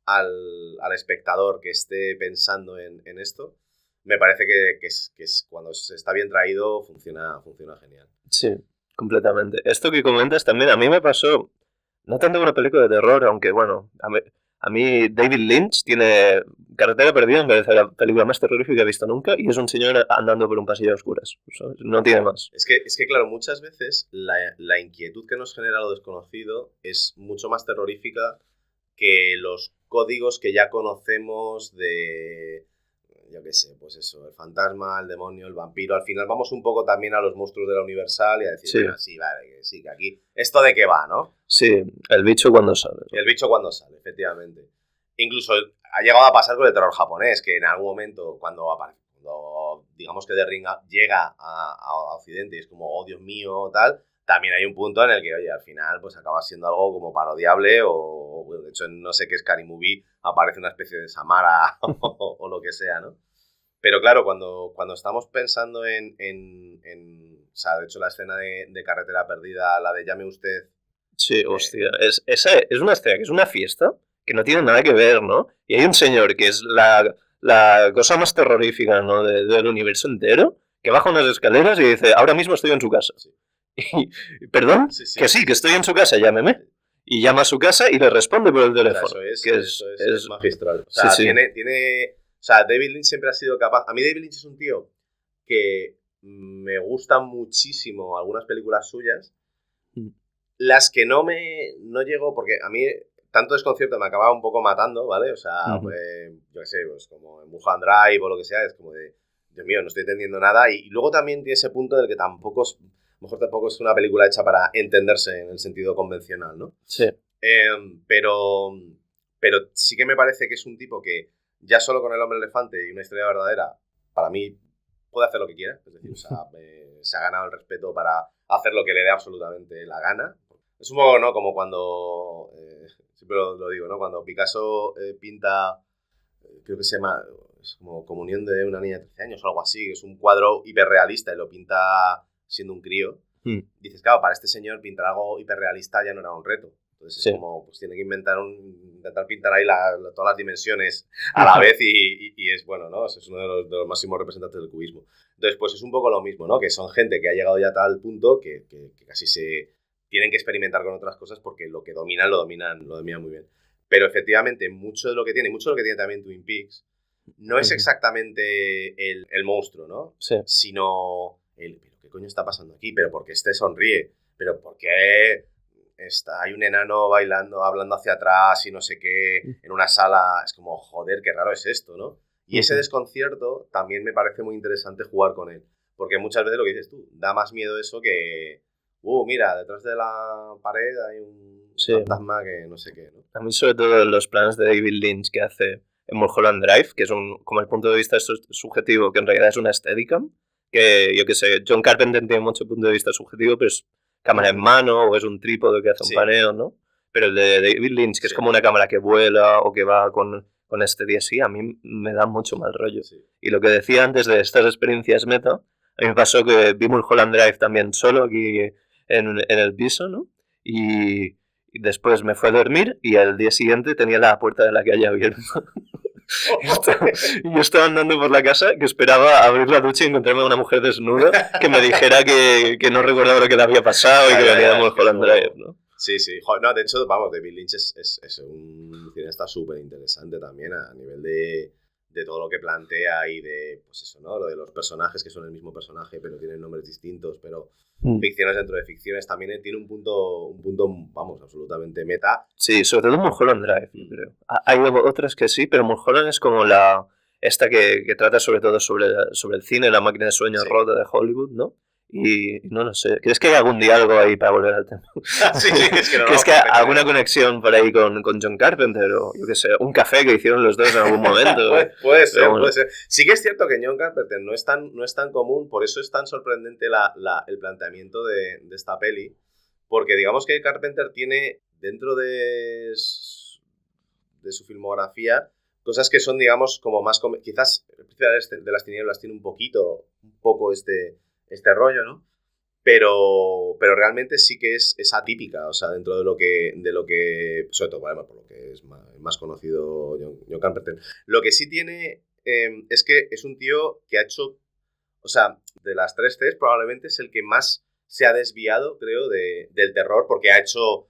al espectador que esté pensando en esto, me parece que es cuando se está bien traído funciona genial. Sí, completamente. Esto que comentas también a mí me pasó, no tanto con una película de terror, aunque bueno, a mí David Lynch tiene Carretera Perdida, me parece la película más terrorífica que he visto nunca, y es un señor andando por un pasillo a oscuras, ¿sabes? No tiene más. Es que claro, muchas veces la inquietud que nos genera lo desconocido es mucho más terrorífica que los códigos que ya conocemos de, yo qué sé, pues eso, el fantasma, el demonio, el vampiro. Al final vamos un poco también a los monstruos de la Universal y a decir, Sí. bueno, sí, vale, que sí, que aquí, ¿esto de qué va, no? Sí, el bicho cuando sale. El bicho cuando sale, efectivamente. Incluso ha llegado a pasar con el terror japonés, que en algún momento, cuando digamos que The Ring llega a Occidente y es como, oh Dios mío, tal, también hay un punto en el que, oye, al final pues acaba siendo algo como parodiable o bueno, de hecho, en no sé qué Scary Movie aparece una especie de Samara o lo que sea, ¿no? Pero claro, cuando estamos pensando en o sea, de hecho la escena de Carretera Perdida, la de Llame Usted. Sí, hostia. Es una escena que es una fiesta que no tiene nada que ver, ¿no? Y hay un señor que es la cosa más terrorífica, ¿no? Del universo entero, que baja unas escaleras y dice, ahora mismo estoy en su casa. Sí. Y, ¿perdón? Sí. Que sí, que estoy en su casa, llámeme. Y llama a su casa y le responde por el teléfono. O sea, que eso es magistral. O sea, sí, sí. tiene... O sea, David Lynch siempre ha sido capaz... A mí David Lynch es un tío que me gustan muchísimo algunas películas suyas. Las que no llego, porque a mí tanto desconcierto me acababa un poco matando, ¿vale? O sea, yo qué sé, pues como en Mulholland Drive o lo que sea, es como de, Dios mío, no estoy entendiendo nada. Y luego también tiene ese punto del que a lo mejor tampoco es una película hecha para entenderse en el sentido convencional, ¿no? Sí. Pero sí que me parece que es un tipo que ya solo con El hombre elefante y Una historia verdadera, para mí puede hacer lo que quiera. Es decir, o sea, se ha ganado el respeto para hacer lo que le dé absolutamente la gana. Es un poco, ¿no? Como cuando, siempre lo digo, ¿no? Cuando Picasso pinta, creo que se llama, es como Comunión de una niña de 13 años o algo así, es un cuadro hiperrealista y lo pinta siendo un crío. Dices, claro, para este señor pintar algo hiperrealista ya no era un reto. Entonces es como, pues tiene que intentar pintar ahí todas las dimensiones a la vez y es bueno, ¿no? Es uno de los máximos representantes del cubismo. Entonces, pues es un poco lo mismo, ¿no? Que son gente que ha llegado ya a tal punto que casi se tienen que experimentar con otras cosas porque lo que dominan, lo dominan muy bien. Pero efectivamente, mucho de lo que tiene también Twin Peaks, no es exactamente el monstruo, ¿no? Sí. Sino pero ¿qué coño está pasando aquí? ¿Pero por qué este sonríe? ¿Pero por qué hay un enano bailando, hablando hacia atrás y no sé qué, en una sala? Es como, joder, qué raro es esto, ¿no? Y ese desconcierto también me parece muy interesante jugar con él. Porque muchas veces lo que dices tú, da más miedo eso que... mira, detrás de la pared hay un fantasma que no sé qué, ¿no? A mí sobre todo los planes de David Lynch que hace en Mulholland Drive, que es como el punto de vista subjetivo, que en realidad es una Steadicam, que yo qué sé, John Carpenter tiene mucho punto de vista subjetivo, pero es cámara en mano o es un trípode que hace un paneo, ¿no? Pero el de David Lynch, que es como una cámara que vuela o que va con este día así, a mí me da mucho mal rollo. Y lo que decía antes de estas experiencias meta, a mí me pasó que vi Mulholland Drive también solo aquí en el piso, ¿no? Y después me fui a dormir y al día siguiente tenía la puerta de la calle abierta. Y yo estaba andando por la casa que esperaba abrir la ducha y encontrarme a una mujer desnuda que me dijera que no recordaba lo que le había pasado y que venía de Mulholland Drive, ¿no? Sí. No, de hecho, vamos, David Lynch es un cineasta súper interesante también a nivel de todo lo que plantea y de, pues eso, ¿no? Lo de los personajes que son el mismo personaje pero tienen nombres distintos, pero ficciones dentro de ficciones también tiene un punto, vamos, absolutamente meta. Sí, sobre todo Mulholland Drive, yo creo. Hay otras que sí, pero Mulholland es como esta que trata sobre todo sobre el cine, la máquina de sueños rota de Hollywood, ¿no? Y no lo sé. ¿Crees que hay algún diálogo ahí para volver al tema? Sí, es que no. ¿Crees que hay alguna conexión por ahí con John Carpenter o yo qué sé, un café que hicieron los dos en algún momento? puede ser. Sí que es cierto que John Carpenter no es tan común, por eso es tan sorprendente el planteamiento de esta peli, porque digamos que Carpenter tiene dentro de su filmografía cosas que son, digamos, como más... Quizás el Príncipe de las Tinieblas tiene un poco este rollo, ¿no? Pero realmente sí que es atípica, o sea, dentro de lo que sobre todo, además, por lo que es más conocido John Carpenter. Lo que sí tiene es que es un tío que ha hecho, o sea, de las 3 Cs probablemente es el que más se ha desviado, creo, del terror, porque ha hecho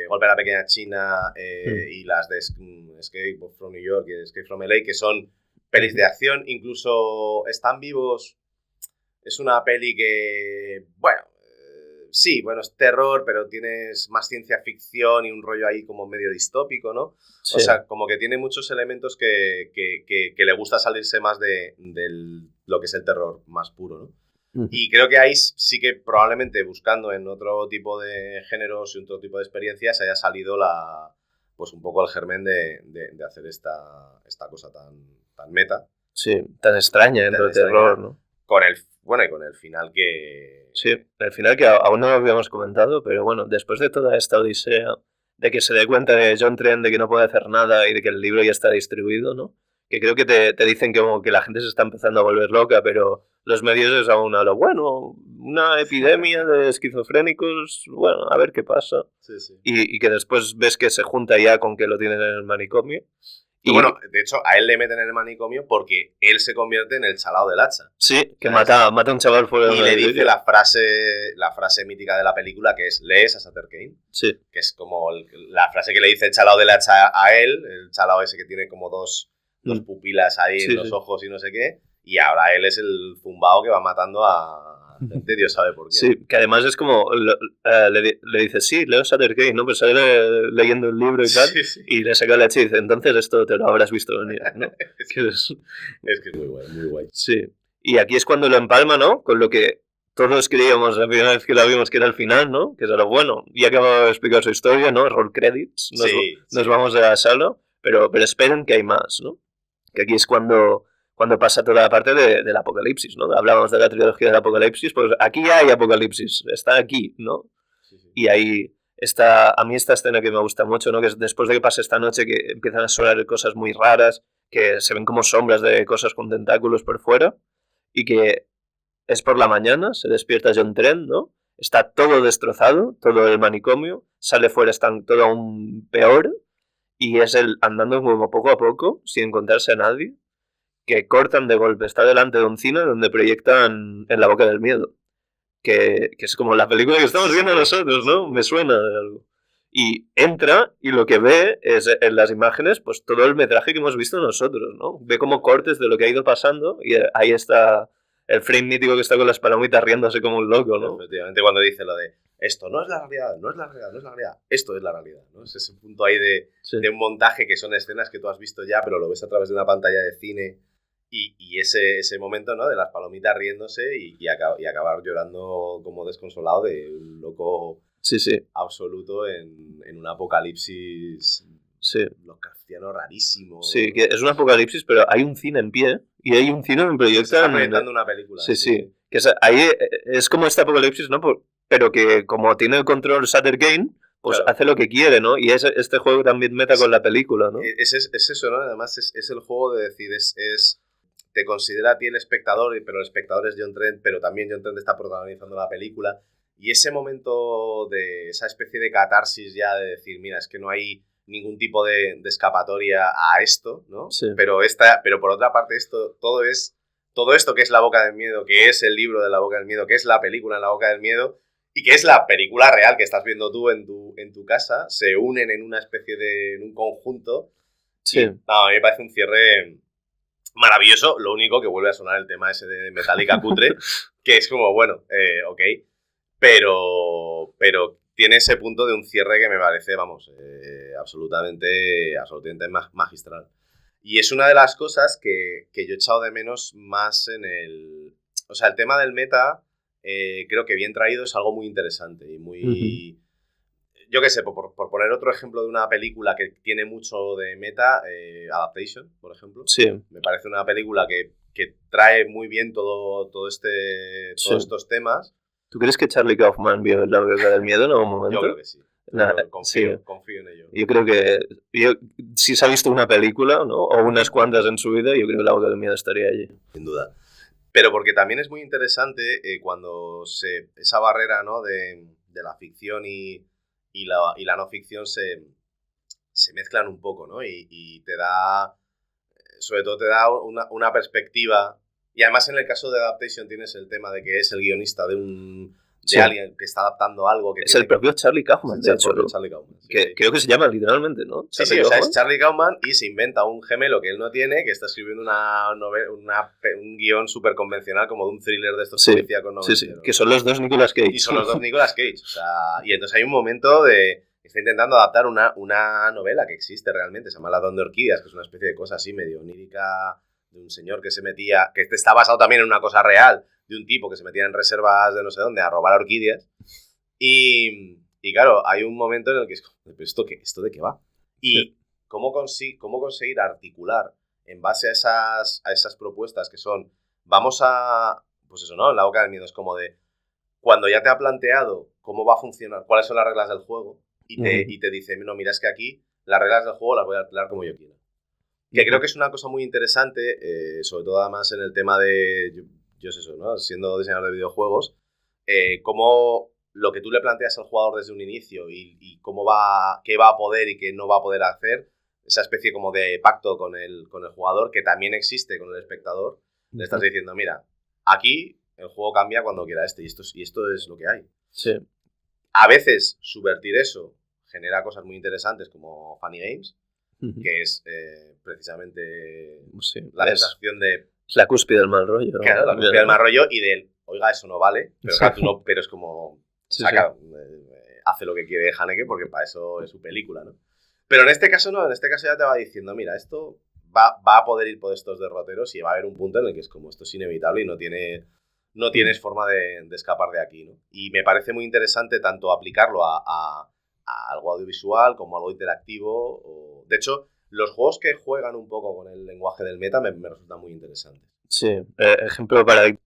Golpe a la Pequeña China y las de Escape from New York y Escape from LA, que son pelis de acción, incluso Están Vivos. Es una peli que, bueno, sí, bueno, es terror, pero tienes más ciencia ficción y un rollo ahí como medio distópico, ¿no? Sí. O sea, como que tiene muchos elementos que le gusta salirse más de lo que es el terror más puro, ¿no? Y creo que ahí sí que probablemente buscando en otro tipo de géneros y otro tipo de experiencias haya salido pues un poco el germen de hacer esta cosa tan meta. Sí, tan extraña dentro del terror, ¿no? Con el final que... Sí, el final que aún no lo habíamos comentado, pero bueno, después de toda esta odisea, de que se dé cuenta de John Trent de que no puede hacer nada y de que el libro ya está distribuido, ¿no? Que creo que te dicen que la gente se está empezando a volver loca, pero los medios es aún a lo bueno, una epidemia de esquizofrénicos, bueno, a ver qué pasa. Sí. Y que después ves que se junta ya con que lo tienen en el manicomio. Y bueno, de hecho, a él le meten en el manicomio porque él se convierte en el chalao del hacha. Sí, que mata a un chaval fuera de y le dice la frase mítica de la película, que es, ¿lees a Sutter Kane? Sí. Que es como la frase que le dice el chalao del hacha a él, el chalao ese que tiene como dos pupilas ahí en los ojos y no sé qué, y ahora él es el zumbao que va matando a gente, Dios sabe por qué. Sí, que además es como, le dice, sí, leo Sutter Kane, ¿no? Pues sale leyendo el libro y tal, y le saca la chiz, entonces esto te lo habrás visto venir, ¿no? es que es muy guay, muy guay. Sí, y aquí es cuando lo empalma, ¿no? Con lo que todos creíamos la primera vez que la vimos que era el final, ¿no? Que era lo bueno. Y acaba de explicar su historia, ¿no? Roll credits, nos vamos de la sala, pero esperen que hay más, ¿no? Que aquí es cuando pasa toda la parte del apocalipsis, ¿no? Hablábamos de la trilogía del apocalipsis, pues aquí hay apocalipsis, está aquí, ¿no? Sí. Y ahí a mí esta escena que me gusta mucho, ¿no? Que es después de que pase esta noche que empiezan a sonar cosas muy raras, que se ven como sombras de cosas con tentáculos por fuera, y que es por la mañana, se despierta John Trent, ¿no? Está todo destrozado, todo el manicomio, sale fuera, están todo aún peor, y es él andando como poco a poco, sin encontrarse a nadie, que cortan de golpe, está delante de un cine donde proyectan En la boca del miedo, que es como la película que estamos viendo nosotros, ¿no? Me suena de algo. Y entra y lo que ve es en las imágenes pues todo el metraje que hemos visto nosotros, ¿no? Ve como cortes de lo que ha ido pasando y ahí está el frame mítico que está con las palomitas riéndose como un loco, ¿no? Efectivamente, cuando dice lo de esto no es la realidad, no es la realidad, no es la realidad, esto es la realidad, ¿no? Es ese punto ahí de un montaje que son escenas que tú has visto ya, pero lo ves a través de una pantalla de cine y ese momento, ¿no? De las palomitas riéndose y acabar llorando como desconsolado de un loco absoluto en un apocalipsis lovecraftiano rarísimo. Sí, que es un apocalipsis, pero hay un cine en pie y hay un cine en proyecto. Está proyectando una película. Sí. Que ahí es como este apocalipsis, ¿no? Pero que como tiene el control Sutter-Kane, pues hace lo que quiere, ¿no? Y este juego también meta con la película, ¿no? Es eso, ¿no? Además es el juego de decir, te considera a ti el espectador, pero el espectador es John Trent, pero también John Trent está protagonizando la película. Y ese momento de esa especie de catarsis ya de decir, mira, es que no hay ningún tipo de escapatoria a esto, ¿no? Sí. Pero por otra parte, todo esto que es La Boca del Miedo, que es el libro de La Boca del Miedo, que es la película en La Boca del Miedo, y que es la película real que estás viendo tú en tu casa, se unen en una especie en un conjunto. Sí. Y, a mí me parece un cierre maravilloso. Lo único que vuelve a sonar el tema ese de Metallica cutre, que es como, bueno, ok, pero tiene ese punto de un cierre que me parece, vamos, absolutamente magistral. Y es una de las cosas que yo he echado de menos más en el... O sea, el tema del meta, creo que bien traído es algo muy interesante y muy... Yo qué sé, por poner otro ejemplo de una película que tiene mucho de meta, Adaptation, por ejemplo. Sí. Me parece una película que trae muy bien todos estos temas. ¿Tú crees que Charlie Kaufman vio La Boca del Miedo en algún momento? Yo creo que sí. Confío en ello. Yo creo que si se ha visto una película, ¿no? O unas cuantas en su vida, yo creo que La Boca del Miedo estaría allí. Sin duda. Pero porque también es muy interesante cuando esa barrera, ¿no? de la ficción y la no ficción se mezclan un poco, ¿no? Y te da, sobre todo te da una perspectiva. Y además en el caso de Adaptation tienes el tema de que es el guionista de alguien que está adaptando algo. Que es el propio Charlie Kaufman, de hecho. Charlie Kaufman, creo que se llama literalmente, ¿no? Sí, o sea, es Charlie Kaufman y se inventa un gemelo que él no tiene, que está escribiendo un guión súper convencional como de un thriller de estos policíacos noventeros. Sí, que son los dos Nicolas Cage. Y son los dos Nicolas Cage. O sea, y entonces hay un momento de... Está intentando adaptar una novela que existe realmente, se llama La Don de Orquídeas, que es una especie de cosa así medio onírica de un señor que se metía, que está basado también en una cosa real, de un tipo que se metía en reservas de no sé dónde a robar orquídeas. Y claro, hay un momento en el que es como, ¿pero esto de qué va? Y cómo conseguir articular en base a esas propuestas que son, vamos a, pues eso, ¿no? En La Boca del Miedo es como de, cuando ya te ha planteado cómo va a funcionar, cuáles son las reglas del juego, y te dice, no, mira, es que aquí las reglas del juego las voy a articular como yo quiera. Que creo que es una cosa muy interesante, sobre todo además en el tema de, yo sé eso, ¿no? Siendo diseñador de videojuegos, cómo lo que tú le planteas al jugador desde un inicio y qué va a poder y qué no va a poder hacer, esa especie como de pacto con el jugador que también existe con el espectador, le estás diciendo, mira, aquí el juego cambia cuando quiera y esto es lo que hay. Sí. A veces subvertir eso genera cosas muy interesantes como Funny Games, que es precisamente la sensación de... Es la cúspide del mal rollo. Claro, la cúspide del mal rollo y del, oiga, eso no vale, pero, claro, tú no, pero es como... hace lo que quiere Haneke porque para eso es su película, ¿no? Pero en este caso no, en este caso ya te va diciendo, mira, esto va a poder ir por estos derroteros y va a haber un punto en el que es como esto es inevitable y no tienes forma de escapar de aquí, ¿no? Y me parece muy interesante tanto aplicarlo a algo audiovisual como algo interactivo. De hecho, los juegos que juegan un poco con el lenguaje del meta me resultan muy interesantes. Sí, ejemplo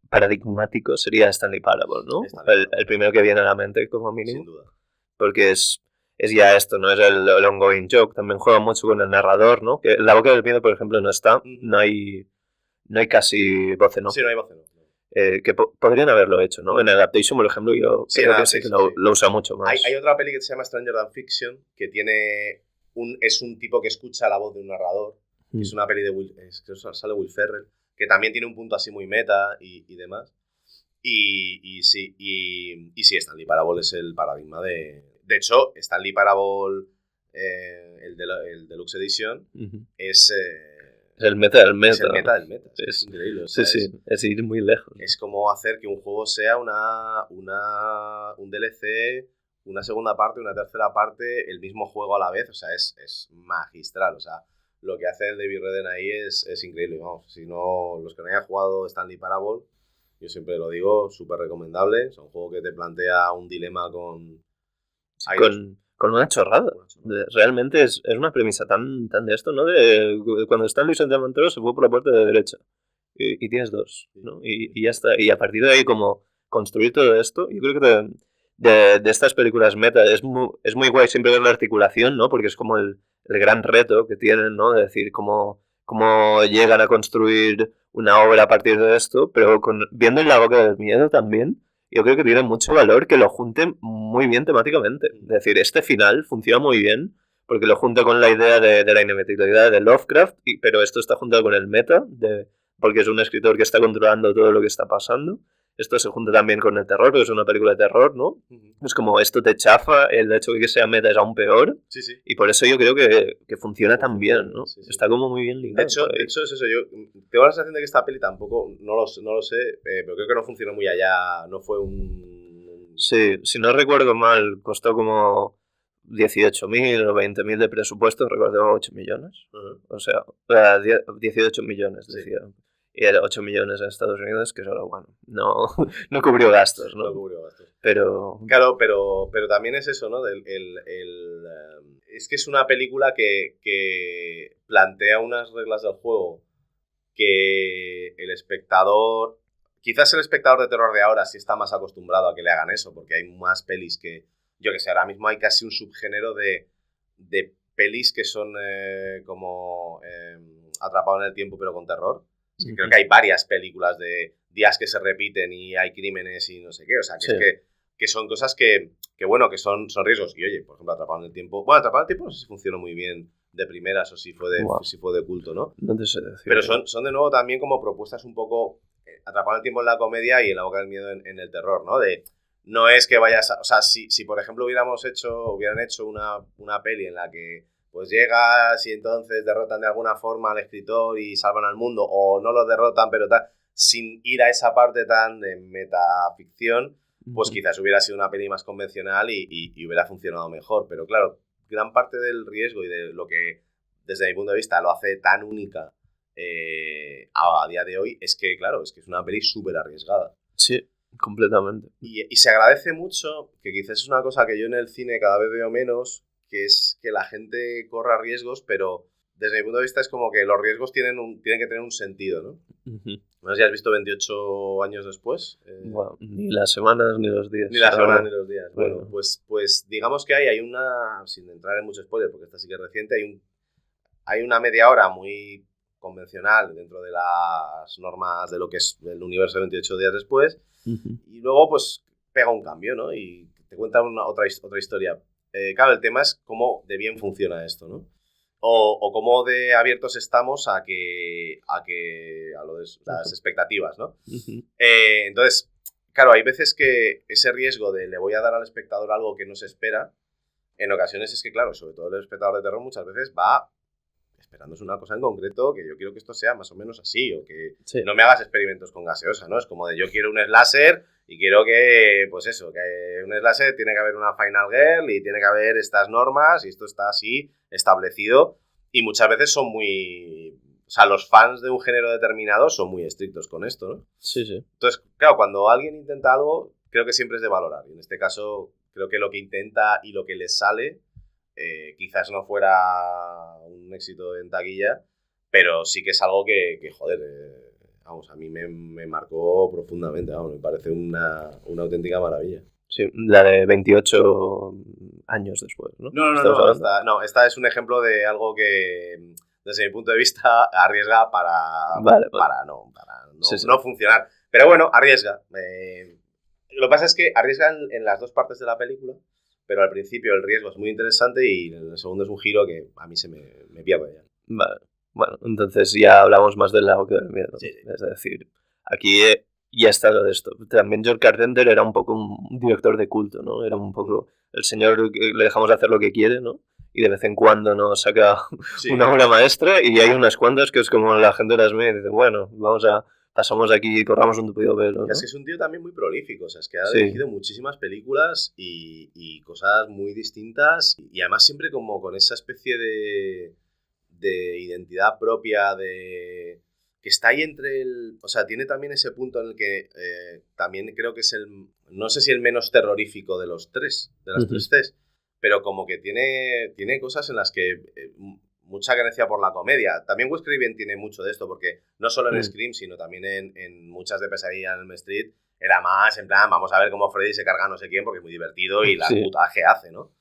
paradigmático sería Stanley Parable, ¿no? El primero que viene a la mente como mínimo. Sin duda. porque es ya esto, no es el ongoing joke. También juega mucho con el narrador, ¿no? Que en La boca del miedo, por ejemplo, no está, no hay casi voz en off. Sí, no hay voz en off. Que podrían haberlo hecho, ¿no? En Adaptation, por ejemplo, yo creo que sí que lo usa mucho más. Hay otra peli que se llama Stranger Than Fiction, que es un tipo que escucha la voz de un narrador, que es una peli de que sale Will Ferrell, que también tiene un punto así muy meta y demás. Y sí, Stanley Parable es el paradigma de... De hecho, Stanley Parable, el Deluxe Edition, es... Es el meta del meta. Es el meta del meta. Es increíble. O sea, es ir muy lejos. Es como hacer que un juego sea un DLC, una segunda parte, una tercera parte, el mismo juego a la vez. O sea, es magistral. O sea, lo que hace el David Redden ahí es increíble. Vamos, si no, los que no hayan jugado Stanley Parable, yo siempre lo digo, súper recomendable. Es un juego que te plantea un dilema con una chorrada. Realmente es una premisa tan de esto, ¿no? De cuando Stanley Montero se fue por la puerta de derecha y tienes dos, ¿no? Y ya está. Y a partir de ahí, como construir todo esto, yo creo que de estas películas meta es muy guay siempre ver la articulación, ¿no? Porque es como el gran reto que tienen, ¿no? De decir cómo llegan a construir una obra a partir de esto, pero viendo En la boca del miedo también, yo creo que tiene mucho valor que lo junten muy bien temáticamente. Es decir, este final funciona muy bien porque lo junta con la idea de la inevitabilidad de Lovecraft, pero esto está juntado con el meta, porque es un escritor que está controlando todo lo que está pasando. Esto se junta también con el terror, porque es una película de terror, ¿no? Es como esto te chafa, el hecho de que sea meta es aún peor. Sí. Y por eso yo creo que funciona tan bien, ¿no? Sí. Está como muy bien ligado. De hecho, es eso. Yo tengo la sensación de que esta peli tampoco, no lo sé, pero creo que no funcionó muy allá. No fue un... Sí, si no recuerdo mal, costó como 18.000 o 20.000 de presupuesto, recuerdo 8 millones. O sea, 18 millones, decía. Y era 8 millones en Estados Unidos, que solo, bueno, no cubrió gastos, ¿no? No cubrió gastos. Pero... Claro, pero también es eso, ¿no? Es que es una película que plantea unas reglas del juego que el espectador... Quizás el espectador de terror de ahora sí está más acostumbrado a que le hagan eso, porque hay más pelis que... Yo que sé, ahora mismo hay casi un subgénero de pelis que son como atrapado en el tiempo pero con terror. Es que creo que hay varias películas de días que se repiten y hay crímenes y no sé qué. O sea, que sí. Es que son cosas que bueno, que son riesgos. Y oye, por ejemplo, Atrapado en el tiempo... Bueno, Atrapado en el tiempo no sé si funcionó muy bien de primeras o si fue de culto, ¿no? No te sé decir. Pero son de nuevo también como propuestas un poco... Atrapado en el tiempo en la comedia y En la boca del miedo en el terror, ¿no? No es que vayas a... O sea, si por ejemplo hubieran hecho una peli en la que pues llegas y entonces derrotan de alguna forma al escritor y salvan al mundo, o no lo derrotan, pero tal, sin ir a esa parte tan de metaficción, pues quizás hubiera sido una peli más convencional y hubiera funcionado mejor. Pero claro, gran parte del riesgo y de lo que, desde mi punto de vista, lo hace tan única a día de hoy, es que, claro, es una peli súper arriesgada. Sí, completamente. Y se agradece mucho, que quizás es una cosa que yo en el cine cada vez veo menos, que es que la gente corra riesgos, pero desde mi punto de vista es como que los riesgos tienen que tener un sentido, ¿no? No sé si has visto 28 años después. Bueno, ni las semanas ni los días. Ni las semanas ni los días. Bueno, pues digamos que hay una, sin entrar en mucho spoiler, porque esta sí que es reciente, hay una media hora muy convencional dentro de las normas de lo que es el universo de 28 días después, y luego pues pega un cambio, ¿no? Y te cuenta otra historia. Claro, el tema es cómo de bien funciona esto, ¿no? O cómo de abiertos estamos a lo de las expectativas, ¿no? Entonces, claro, hay veces que ese riesgo de le voy a dar al espectador algo que no se espera, en ocasiones es que, claro, sobre todo el espectador de terror muchas veces va esperándose una cosa en concreto, que yo quiero que esto sea más o menos así, o que no me hagas experimentos con gaseosa, ¿no? Es como de yo quiero un slasher y quiero que, pues eso, que un slasher tiene que haber una final girl y tiene que haber estas normas y esto está así establecido, y muchas veces son muy... O sea, los fans de un género determinado son muy estrictos con esto, ¿no? Sí. Entonces, claro, cuando alguien intenta algo, creo que siempre es de valorar, y en este caso creo que lo que intenta y lo que le sale quizás no fuera un éxito en taquilla, pero sí que es algo que joder, vamos, a mí me marcó profundamente, vamos, me parece una auténtica maravilla. Sí, la de 28 años después, ¿no? Esta es un ejemplo de algo que, desde mi punto de vista, arriesga Vale. para no Sí. funcionar. Pero bueno, arriesga. Lo que pasa es que arriesga en las dos partes de la película, pero al principio el riesgo es muy interesante y en el segundo es un giro que a mí se me pierde ya. Vale. Bueno, entonces ya hablamos más del lado que del miedo. Sí. Es decir, aquí ya está lo de esto. También John Carpenter era un poco un director de culto, ¿no? Era un poco el señor que le dejamos hacer lo que quiere, ¿no? Y de vez en cuando nos saca una obra maestra y hay unas cuantas que es como la gente las ve y dice, bueno, pasamos aquí y corramos un tupido pelo, ¿no? Es que es un tío también muy prolífico, o sea, es que ha dirigido muchísimas películas y cosas muy distintas y además siempre como con esa especie de identidad propia, que está ahí entre o sea, tiene también ese punto en el que también creo que es no sé si el menos terrorífico de los tres, de las tres Cs, pero como que tiene cosas en las que mucha carencia por la comedia. También Wes Craven tiene mucho de esto, porque no solo en Scream, sino también en muchas de Pesadilla en Elm Street, era más en plan, vamos a ver cómo Freddy se carga a no sé quién, porque es muy divertido y la putaje hace, ¿no?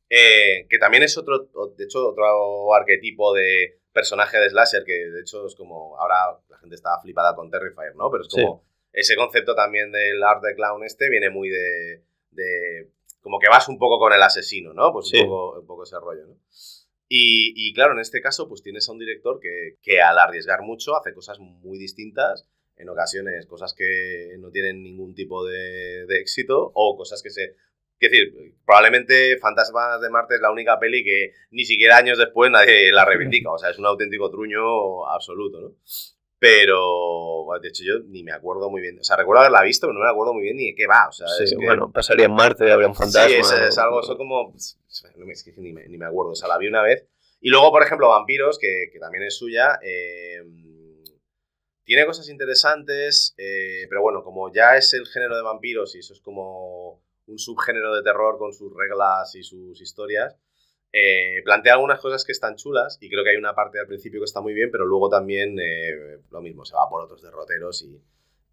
Que también es otro arquetipo de personaje de slasher, que de hecho es como, ahora la gente está flipada con Terrifier, ¿no? Pero es como, ese concepto también del art de clown viene muy de como que vas un poco con el asesino, ¿no? Pues un poco ese rollo, ¿no? Y claro, en este caso, pues tienes a un director que al arriesgar mucho hace cosas muy distintas, en ocasiones cosas que no tienen ningún tipo de éxito o cosas que es decir, probablemente Fantasmas de Marte es la única peli que ni siquiera años después nadie la reivindica, o sea, es un auténtico truño absoluto, ¿no? Pero, de hecho, yo ni me acuerdo muy bien. O sea, recuerdo haberla visto, pero no me acuerdo muy bien ni de qué va. O sea, es que, bueno, pasaría en Marte, habría un fantasma. Sí, es algo, eso como... Es que ni me acuerdo. O sea, la vi una vez. Y luego, por ejemplo, Vampiros, que también es suya. Tiene cosas interesantes, pero bueno, como ya es el género de vampiros y eso es como un subgénero de terror con sus reglas y sus historias, plantea algunas cosas que están chulas y creo que hay una parte al principio que está muy bien, pero luego también lo mismo, se va por otros derroteros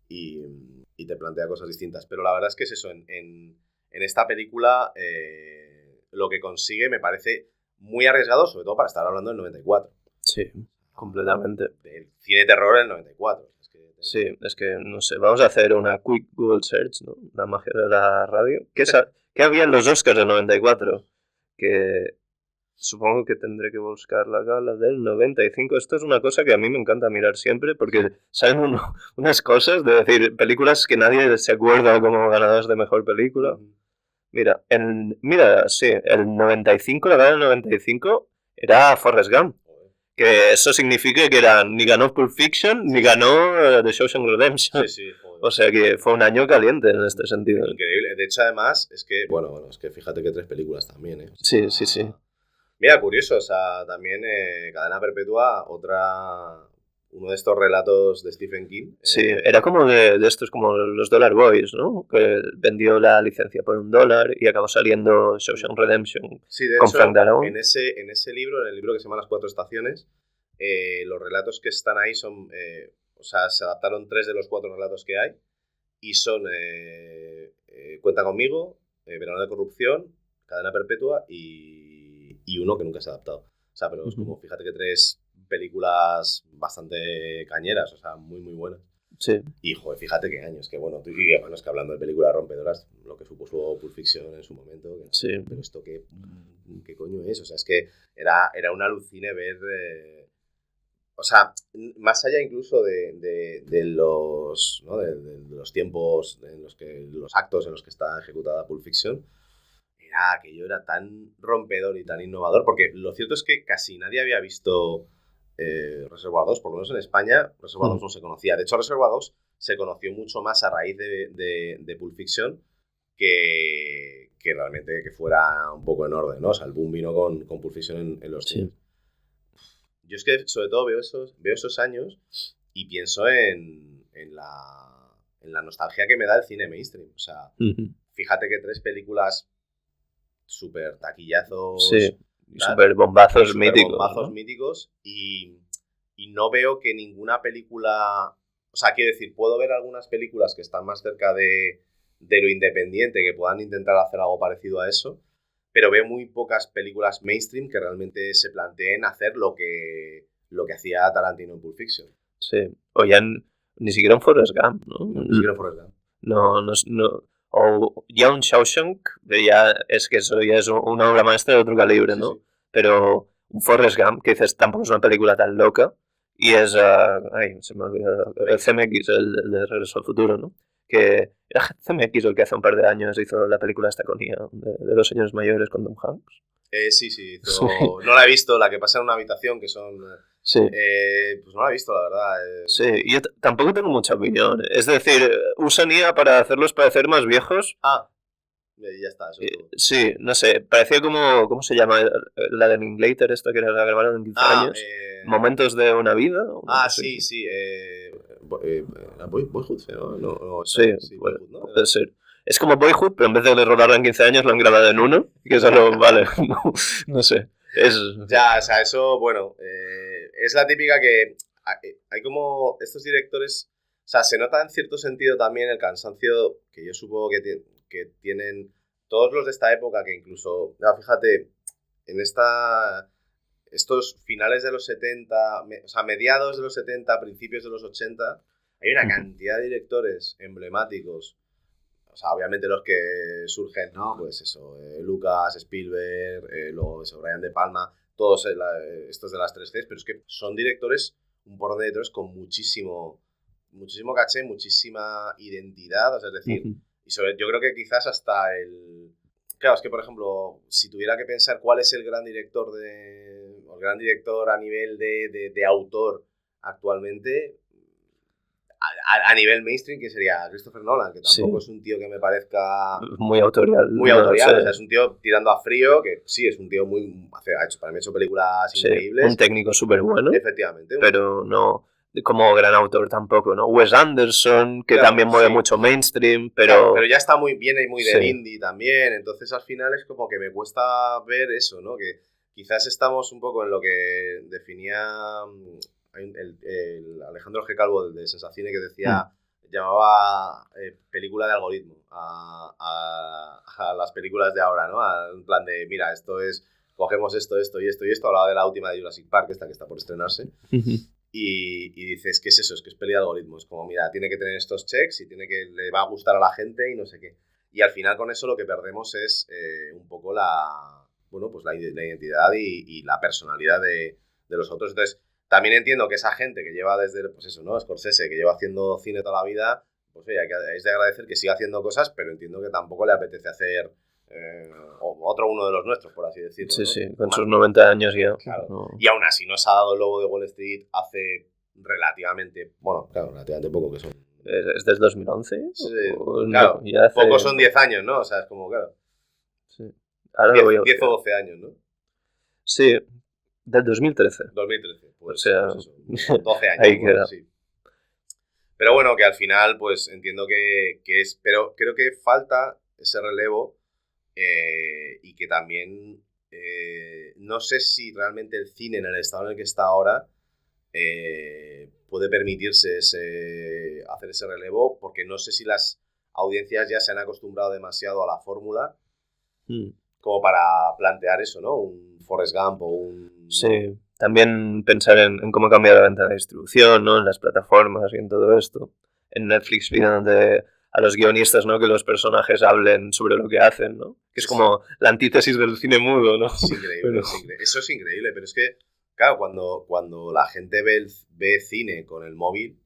y te plantea cosas distintas. Pero la verdad es que es eso, en esta película lo que consigue me parece muy arriesgado, sobre todo para estar hablando del 94. Sí, completamente. Del cine de terror en el 94. Sí, es que, no sé, vamos a hacer una quick Google search, ¿no? La magia de la radio. ¿Qué había en los Oscars del 94? Que supongo que tendré que buscar la gala del 95. Esto es una cosa que a mí me encanta mirar siempre porque salen unas cosas de decir películas que nadie se acuerda como ganadoras de mejor película. Mira, sí, el 95, la gala del 95 era Forrest Gump. Que eso significa que ni ganó Pulp Fiction ni ganó The Shawshank Redemption. Sí, joder. O sea que fue un año caliente en este sentido. Increíble. De hecho, además, es que, bueno, es que fíjate que 3 películas también, ¿eh? O sea, sí. Mira, curioso, o sea, también Cadena Perpetua, uno de estos relatos de Stephen King. Sí, era como de estos, como los Dollar Boys, ¿no? Que vendió la licencia por $1 y acabó saliendo Shawshank Redemption con Frank Darabont. En ese libro, en el libro que se llama Las 4 estaciones, los relatos que están ahí son, o sea, se adaptaron 3 de los 4 relatos que hay y son Cuenta conmigo, Verano de corrupción, Cadena Perpetua y uno que nunca se ha adaptado. O sea, pero es como, fíjate que 3 películas bastante cañeras, o sea, muy, muy buenas. Sí. Y, joder, fíjate qué años, que bueno, es que hablando de películas rompedoras, lo que supuso Pulp Fiction en su momento, sí. Pero esto qué coño es, o sea, es que era un alucine ver, o sea, más allá incluso de los, ¿no? de los tiempos en los actos en los que está ejecutada Pulp Fiction, aquello era tan rompedor y tan innovador, porque lo cierto es que casi nadie había visto Reservoir Dogs, por lo menos en España Reservoir Dogs no se conocía. De hecho, Reservoir Dogs se conoció mucho más a raíz de Pulp Fiction que realmente que fuera un poco en orden, ¿no? O sea, el boom vino con Pulp Fiction en los cines. Yo es que sobre todo veo esos años y pienso en la nostalgia que me da el cine mainstream. O sea, fíjate que 3 películas súper taquillazos, súper bombazos míticos. Bombazos míticos y no veo que ninguna película... O sea, quiero decir, puedo ver algunas películas que están más cerca de de lo independiente que puedan intentar hacer algo parecido a eso, pero veo muy pocas películas mainstream que realmente se planteen hacer lo que hacía Tarantino en Pulp Fiction. Sí. O ya ni siquiera un Forrest Gump, ¿no? Ni siquiera Forrest Gump. No. O ya un Shawshank, es que eso ya es una obra maestra de otro calibre, ¿no? Sí. Pero un Forrest Gump, que dices, tampoco es una película tan loca, y es, se me ha olvidado, el CMX, el de Regreso al Futuro, ¿no? Que era CMX el que hace un par de años hizo la película esta con IA, de los señores mayores con Tom Hanks. Sí, hizo... No la he visto, la que pasa en una habitación, que son... Sí. Pues no la he visto, la verdad. Sí, yo tampoco tengo mucha opinión. Es decir, usan IA para hacerlos parecer más viejos. Ya está, eso es todo. Sí, no sé, parecía como... ¿Cómo se llama? La de Linklater, esta que era la grabaron en 15 años. Momentos de una vida. Sí. Boyhood, ¿no? Sí, Boyhood, ¿no? Puede ser. Es como Boyhood, pero en vez de rodarla en 15 años lo han grabado en uno. Que solo vale, no sé. Ya, o sea, eso, bueno, es la típica que hay como estos directores, o sea, se nota en cierto sentido también el cansancio que yo supongo que tienen todos los de esta época, que incluso, fíjate, en estos finales de los 70, o sea, mediados de los 70, principios de los 80, hay una cantidad de directores emblemáticos. O sea, obviamente los que surgen, ¿no? Pues eso, Lucas, Spielberg, luego eso, Brian De Palma, todos estos de las 3Cs, pero es que son directores, un porrón de directores con muchísimo caché, muchísima identidad, o sea, es decir, y yo creo que quizás hasta el... Claro, es que, por ejemplo, si tuviera que pensar cuál es el gran director o el gran director a nivel de autor actualmente... A nivel mainstream, que sería Christopher Nolan, que tampoco es un tío que me parezca... Muy autorial. Muy autorial, o sea, es un tío tirando a frío, que sí, es un tío para mí ha hecho películas increíbles. Un técnico súper bueno. Efectivamente. Pero no como gran autor tampoco, ¿no? Wes Anderson, que también mueve mucho mainstream, pero... Claro, pero ya está muy bien y muy del indie también, entonces al final es como que me cuesta ver eso, ¿no? Que quizás estamos un poco en lo que definía... el Alejandro G. Calvo de Sensacine, que decía, llamaba película de algoritmo a las películas de ahora, ¿no? En plan de, mira, cogemos esto y esto, hablaba de la última de Jurassic Park, esta que está por estrenarse, y dices, ¿qué es eso? Es que es peli de algoritmo, es como, mira, tiene que tener estos checks y le va a gustar a la gente y no sé qué. Y al final con eso lo que perdemos es un poco la identidad y la personalidad de los otros. Entonces, también entiendo que esa gente que lleva desde, pues eso, ¿no? Scorsese, que lleva haciendo cine toda la vida, pues oye, es de agradecer que siga haciendo cosas, pero entiendo que tampoco le apetece hacer otro uno de los nuestros, por así decirlo. Sí, ¿no? sí, con sus 90 años ya. Claro. No. Y aún así nos ha dado el Lobo de Wall Street hace relativamente poco, que son... ¿Es desde 2011? Sí, claro, ya hace... poco son 10 años, ¿no? O sea, es como, claro. Sí. Ahora 10 o 12 años, ¿no? Sí, del 2013. 2013, pues, o sea, pues eso, 12 años. Ahí bueno, sí. Pero bueno, que al final, pues entiendo que es... Pero creo que falta ese relevo y que también... no sé si realmente el cine en el estado en el que está ahora puede permitirse hacer ese relevo, porque no sé si las audiencias ya se han acostumbrado demasiado a la fórmula como para plantear eso, ¿no? Un Forrest Gump o un... Sí, también pensar en cómo cambiar la venta de distribución, ¿no? En las plataformas y en todo esto. En Netflix piden a los guionistas, ¿no? Que los personajes hablen sobre lo que hacen, ¿no? Que es como la antítesis del cine mudo, ¿no? Es increíble, Eso es increíble, pero es que, claro, cuando la gente ve cine con el móvil,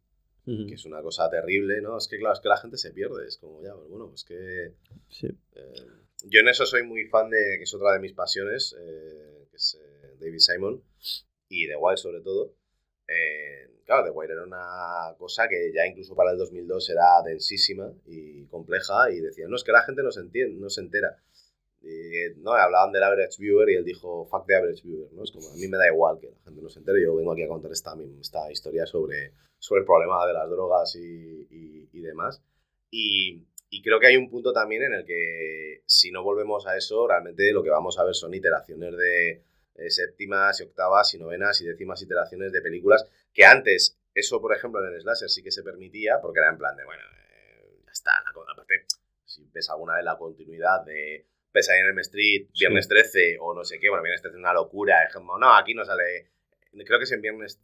que es una cosa terrible, ¿no? Es que, claro, es que la gente se pierde. Es como, ya, pues bueno, es que... Sí. Yo en eso soy muy fan que es otra de mis pasiones, que es David Simon, y The Wire sobre todo. Claro, The Wire era una cosa que ya incluso para el 2002 era densísima y compleja, y decían, no, es que la gente no se entera. Y, no, hablaban del average viewer y él dijo, fuck the average viewer, ¿no? Es como, a mí me da igual que la gente no se entere, yo vengo aquí a contar esta historia sobre el problema de las drogas y demás. Y creo que hay un punto también en el que si no volvemos a eso, realmente lo que vamos a ver son iteraciones de séptimas y octavas y novenas y décimas iteraciones de películas que antes, eso por ejemplo en el slasher sí que se permitía, porque era en plan de, bueno, ya está, aparte, si ves alguna de la continuidad de Pesadilla en Elm Street, Viernes 13 o no sé qué, bueno, Viernes 13 es una locura, es como, no, aquí no sale, creo que es en Viernes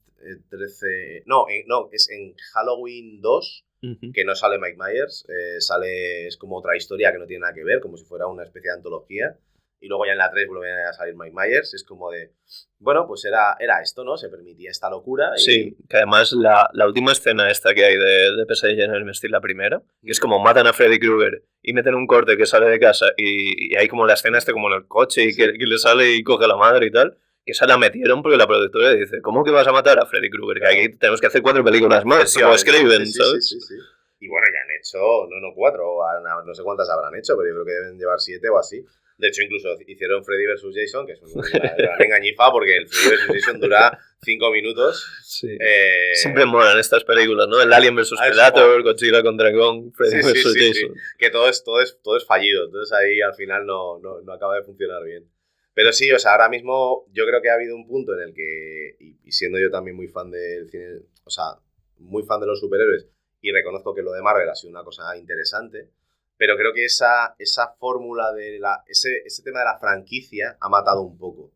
13, no, es en Halloween 2, que no sale Mike Myers, es como otra historia que no tiene nada que ver, como si fuera una especie de antología. Y luego ya en la 3 vuelve a salir Mike Myers. Es como de... Bueno, pues era esto, ¿no? Se permitía esta locura. Y... Sí, que además la última escena esta que hay de Pesadilla en Elm Street, la primera, que es como matan a Freddy Krueger y meten un corte que sale de casa y hay como la escena como en el coche y que le sale y coge a la madre y tal, que esa la metieron porque la productora dice, ¿cómo que vas a matar a Freddy Krueger? Claro. Que aquí tenemos que hacer 4 películas más, como escriben, ¿sabes? Sí. Y bueno, ya han hecho, no 4, no sé cuántas habrán hecho, pero yo creo que deben llevar 7 o así. De hecho, incluso hicieron Freddy vs. Jason, que es una engañifa, porque el Freddy vs. Jason dura 5 minutos. Sí. Siempre molan estas películas, ¿no? El Alien vs. Predator, Godzilla contra Kong, Freddy vs. Jason. Sí. Que todo es fallido, entonces ahí al final no acaba de funcionar bien. Pero sí, o sea, ahora mismo yo creo que ha habido un punto en el que, y siendo yo también muy fan del cine, o sea, muy fan de los superhéroes, y reconozco que lo de Marvel ha sido una cosa interesante, pero creo que esa fórmula de ese tema de la franquicia ha matado un poco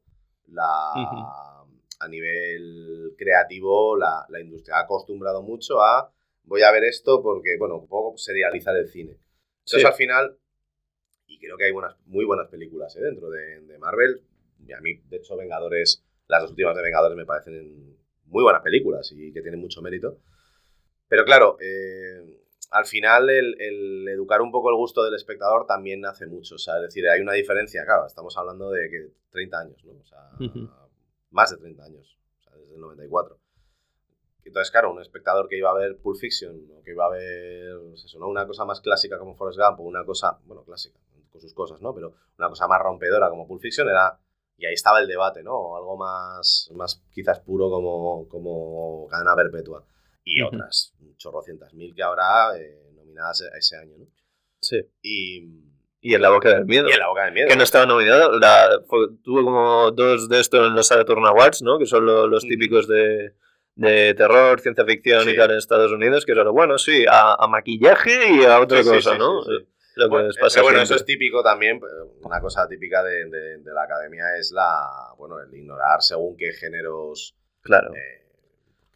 a nivel creativo la industria. Ha acostumbrado mucho a voy a ver esto porque, bueno, un poco serializar el cine. Entonces al final, y creo que hay muy buenas películas dentro de Marvel, y a mí, de hecho, las 2 últimas de Vengadores me parecen muy buenas películas y que tienen mucho mérito. Pero claro, al final el educar un poco el gusto del espectador también hace mucho. O sea, es decir, hay una diferencia, claro, estamos hablando de que 30 años, ¿no? O sea, más de 30 años, o sea, desde el 94. Entonces, claro, un espectador que iba a ver Pulp Fiction, o que iba a ver, pues eso, ¿no? Una cosa más clásica como Forrest Gump, o una cosa, bueno, clásica, con sus cosas, ¿no? Pero una cosa más rompedora como Pulp Fiction era... Y ahí estaba el debate, ¿no? O algo más quizás puro como Cadena Perpetua. Y otras chorrocientas mil que habrá nominadas a ese año, ¿no? Sí. Y En la boca del miedo. Y En la boca del miedo. Que no estaba nominado. Tuvo como 2 de estos en los Saturn Awards, ¿no? Que son los típicos de terror, ciencia ficción y tal en Estados Unidos. Que era bueno, sí, a maquillaje y a otra cosa, ¿no? Sí. Lo que les pasa bueno, eso es típico también. Una cosa típica de la academia es el ignorar según qué géneros... Claro.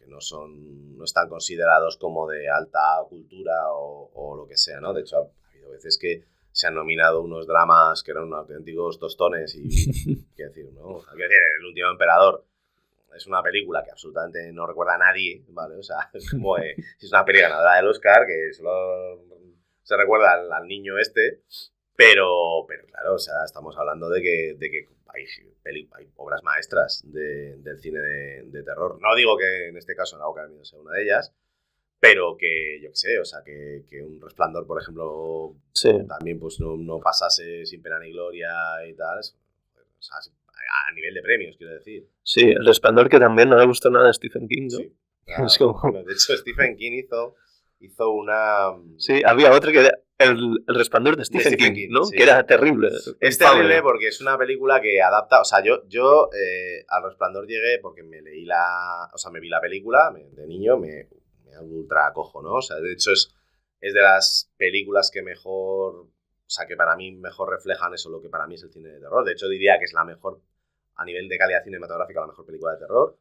No están considerados como de alta cultura o lo que sea, ¿no? De hecho, ha habido veces que se han nominado unos dramas que eran unos auténticos tostones y, qué decir, ¿no? El último emperador es una película que absolutamente no recuerda a nadie, ¿vale? O sea, es como si es una peli ganadora del Oscar que solo se recuerda al niño pero claro, o sea, estamos hablando de que hay obras maestras del cine de terror. No digo que en este caso En la boca del miedo sea una de ellas, pero que, yo qué sé, o sea, que Un Resplandor, por ejemplo, también pues no pasase sin pena ni gloria y tal. O sea, a nivel de premios, quiero decir. Sí, El Resplandor, que también no le gustó nada a Stephen King, ¿no? Sí, claro. Es como... Bueno, de hecho, Stephen King hizo una... Sí, había otra que era el Resplandor de Stephen King, ¿no? Sí. Que era terrible. Es terrible porque es una película que adapta... O sea, yo al Resplandor llegué porque me vi la película de niño, me ultra acojo, ¿no? O sea, de hecho es de las películas que mejor... O sea, que para mí mejor reflejan eso, lo que para mí es el cine de terror. De hecho, diría que es la mejor, a nivel de calidad cinematográfica, la mejor película de terror.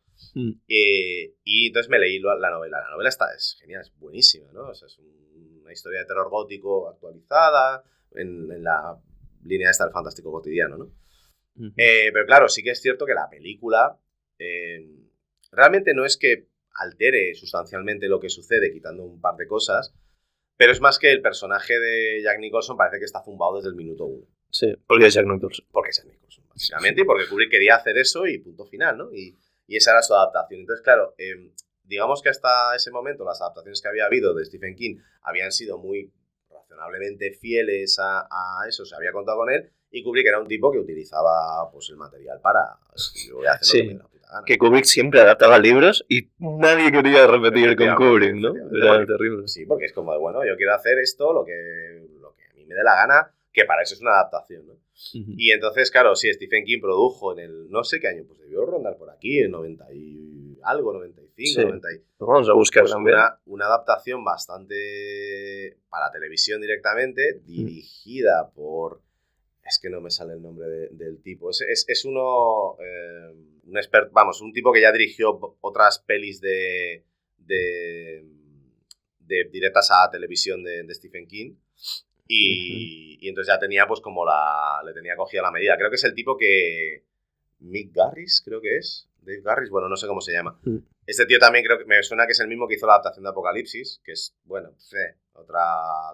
Y entonces me leí la novela. La novela es genial, es buenísima, ¿no? O sea, es una historia de terror gótico actualizada en la línea esta del fantástico cotidiano, ¿no? Pero claro, sí que es cierto que la película realmente no es que altere sustancialmente lo que sucede, quitando un par de cosas, pero es más que el personaje de Jack Nicholson parece que está zumbado desde el minuto 1. Sí, porque es Jack Nicholson. Porque es Jack Nicholson, básicamente, y porque Kubrick quería hacer eso y punto final, ¿no? Y esa era su adaptación. Entonces, claro, digamos que hasta ese momento las adaptaciones que había habido de Stephen King habían sido muy razonablemente fieles a eso, se había contado con él, y Kubrick era un tipo que utilizaba pues el material para... Yo voy a hacer lo que me da la puta gana. Que Kubrick siempre adaptaba libros y nadie quería repetir con Kubrick, ¿no? Era terrible. Sí, porque es como de, bueno, yo quiero hacer esto, lo que a mí me dé la gana, que para eso es una adaptación, ¿no? Y entonces, claro, sí, Stephen King produjo en el, no sé qué año, pues debió rondar por aquí, en 90 y algo, 95, 90 y... Vamos a buscar pues también. Una adaptación bastante para televisión directamente, dirigida por... Es que no me sale el nombre del tipo. Es uno... un experto, vamos, un tipo que ya dirigió otras pelis de directas a televisión de Stephen King. Y entonces ya tenía pues como le tenía cogida la medida. Creo que es el tipo que... Mick Garris, creo que es. Dave Garris, bueno, no sé cómo se llama. Este tío también creo que me suena que es el mismo que hizo la adaptación de Apocalipsis, que es, bueno, otra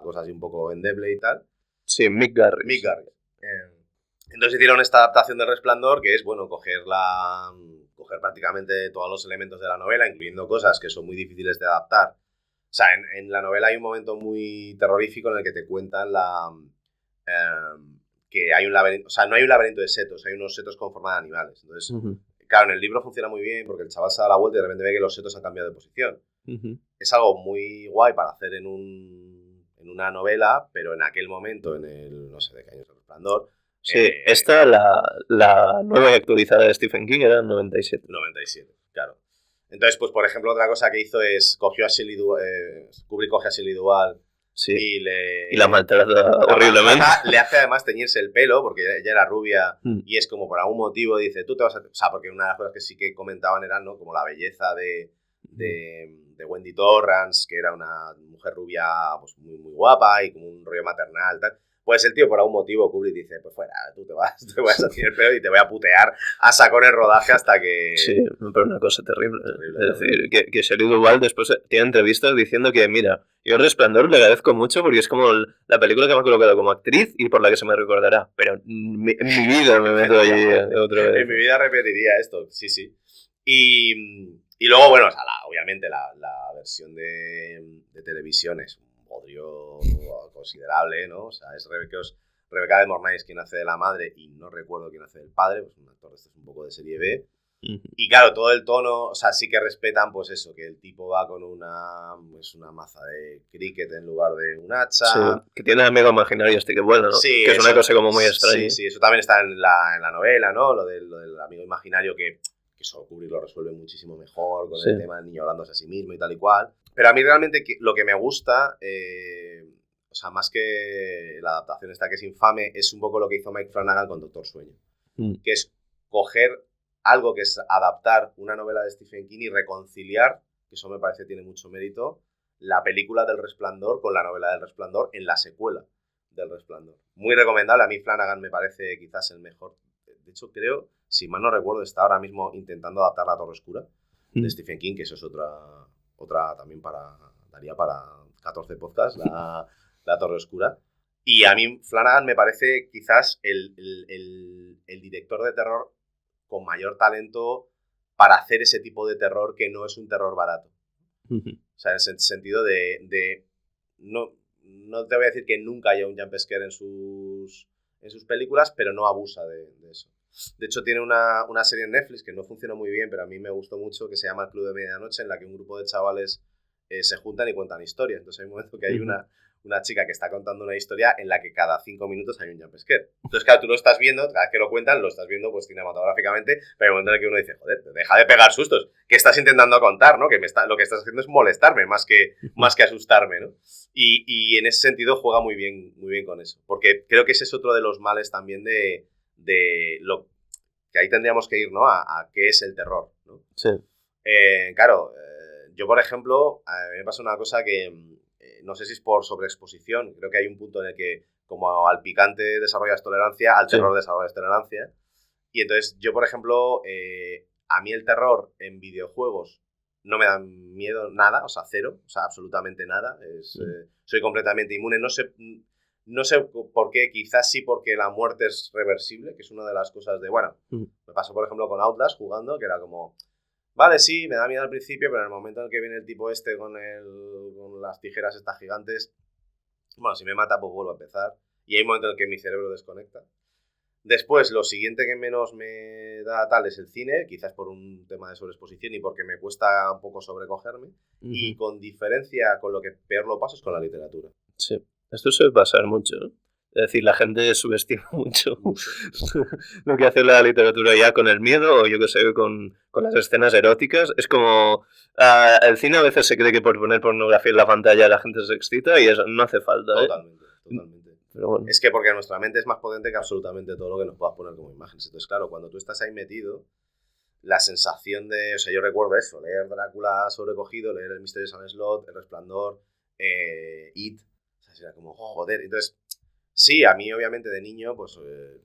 cosa así un poco endeble y tal. Sí, Mick Garris. Mick Garris. Entonces hicieron esta adaptación de Resplandor, que es, bueno, coger prácticamente todos los elementos de la novela, incluyendo cosas que son muy difíciles de adaptar. O sea, en la novela hay un momento muy terrorífico en el que te cuentan que hay un laberinto, o sea, no hay un laberinto de setos, hay unos setos con forma de animales. Entonces, claro, en el libro funciona muy bien porque el chaval se da la vuelta y de repente ve que los setos han cambiado de posición. Es algo muy guay para hacer en una novela, pero en aquel momento, en el, no sé de qué año es el Resplandor. Sí, esta, la nueva y actualizada de Stephen King, era en 97. 97, claro. Entonces, pues por ejemplo, otra cosa que hizo es, Kubrick coge a Shelley Duvall. Sí. Y la maltrata horriblemente. Le hace además teñirse el pelo, porque ella era rubia, y es como por algún motivo dice, tú te vas a... O sea, porque una de las cosas que sí que comentaban eran, ¿no?, como la belleza de Wendy Torrance, que era una mujer rubia pues muy, muy guapa y como un rollo maternal, tal. Pues el tío, por algún motivo, Kubrick dice, pues fuera, tú te vas a tirar el pelo y te voy a putear a saco en el rodaje hasta que... Sí, pero una cosa terrible. Es decir, que Shelley Duvall después tiene entrevistas diciendo que, mira, yo Resplandor le agradezco mucho porque es como la película que me ha colocado como actriz y por la que se me recordará. Pero en mi vida me meto allí otra vez. En mi vida repetiría esto, sí, sí. Y luego, bueno, o sea, obviamente la versión de televisión es un bodrio considerable, ¿no? O sea, es Rebeca de Mornay quien hace de la madre y no recuerdo quién hace del padre, pues un actor este es un poco de serie B. Y claro, todo el tono, o sea, sí que respetan, pues eso, que el tipo va con una maza de cricket en lugar de un hacha. Sí, que tiene amigos imaginarios, que bueno, ¿no? Sí, que es una cosa como muy extraña. Sí, sí, eso también está en la novela, ¿no? Lo del amigo imaginario que eso Kubrick lo resuelve muchísimo mejor con el tema del niño hablándose a sí mismo y tal y cual. Pero a mí realmente lo que me gusta, o sea, más que la adaptación esta que es infame, es un poco lo que hizo Mike Flanagan con Doctor Sueño. Que es coger algo que es adaptar una novela de Stephen King y reconciliar, que eso me parece tiene mucho mérito, la película del Resplandor con la novela del Resplandor en la secuela del Resplandor. Muy recomendable, a mí Flanagan me parece quizás el mejor. De hecho, creo, si mal no recuerdo, está ahora mismo intentando adaptar La Torre Oscura de Stephen King, que eso es otra también daría para 14 podcasts, la Torre Oscura. Y a mí Flanagan me parece quizás el director de terror con mayor talento para hacer ese tipo de terror que no es un terror barato. O sea, en el sentido de no te voy a decir que nunca haya un jump scare en sus películas, pero no abusa de eso. De hecho, tiene una serie en Netflix que no funciona muy bien, pero a mí me gustó mucho, que se llama El Club de Medianoche, en la que un grupo de chavales se juntan y cuentan historias. Entonces hay un momento que hay una chica que está contando una historia en la que cada 5 minutos hay un jump scare. Entonces, claro, tú lo estás viendo, cada vez que lo cuentan, lo estás viendo pues cinematográficamente, pero hay un momento en el que uno dice, joder, deja de pegar sustos, ¿qué estás intentando contar, no? Que lo que estás haciendo es molestarme más que asustarme, ¿no? Y en ese sentido juega muy bien con eso, porque creo que ese es otro de los males también de lo que ahí tendríamos que ir, ¿no? A qué es el terror, ¿no? Sí. Claro, yo, por ejemplo, a mí me pasa una cosa que no sé si es por sobreexposición, creo que hay un punto en el que como al picante desarrollas tolerancia, al terror desarrollas tolerancia. Y entonces yo, por ejemplo, a mí el terror en videojuegos no me da miedo nada, o sea, cero, o sea, absolutamente nada. Soy completamente inmune. No sé por qué, quizás sí porque la muerte es reversible, que es una de las cosas de, bueno, me pasó, por ejemplo, con Outlast jugando, que era como... Vale, sí, me da miedo al principio, pero en el momento en el que viene el tipo este con las tijeras estas gigantes, bueno, si me mata, pues vuelvo a empezar. Y hay un momento en el que mi cerebro desconecta. Después, lo siguiente que menos me da tal es el cine, quizás por un tema de sobreexposición y porque me cuesta un poco sobrecogerme. Y con diferencia, con lo que peor lo paso es con la literatura. Sí, esto suele pasar mucho, ¿no? Es decir, la gente subestima mucho lo que hace la literatura ya con el miedo o yo que sé, con las escenas eróticas. Es como... el cine a veces se cree que por poner pornografía en la pantalla la gente se excita y eso no hace falta, ¿eh? Totalmente. Pero bueno. Es que porque nuestra mente es más potente que absolutamente todo lo que nos puedas poner como imágenes. Entonces, claro, cuando tú estás ahí metido, la sensación de... O sea, yo recuerdo eso, leer Drácula sobrecogido, leer El misterio de San Slot, El Resplandor, It. O sea, era como, joder. Entonces... Sí, a mí obviamente de niño, pues,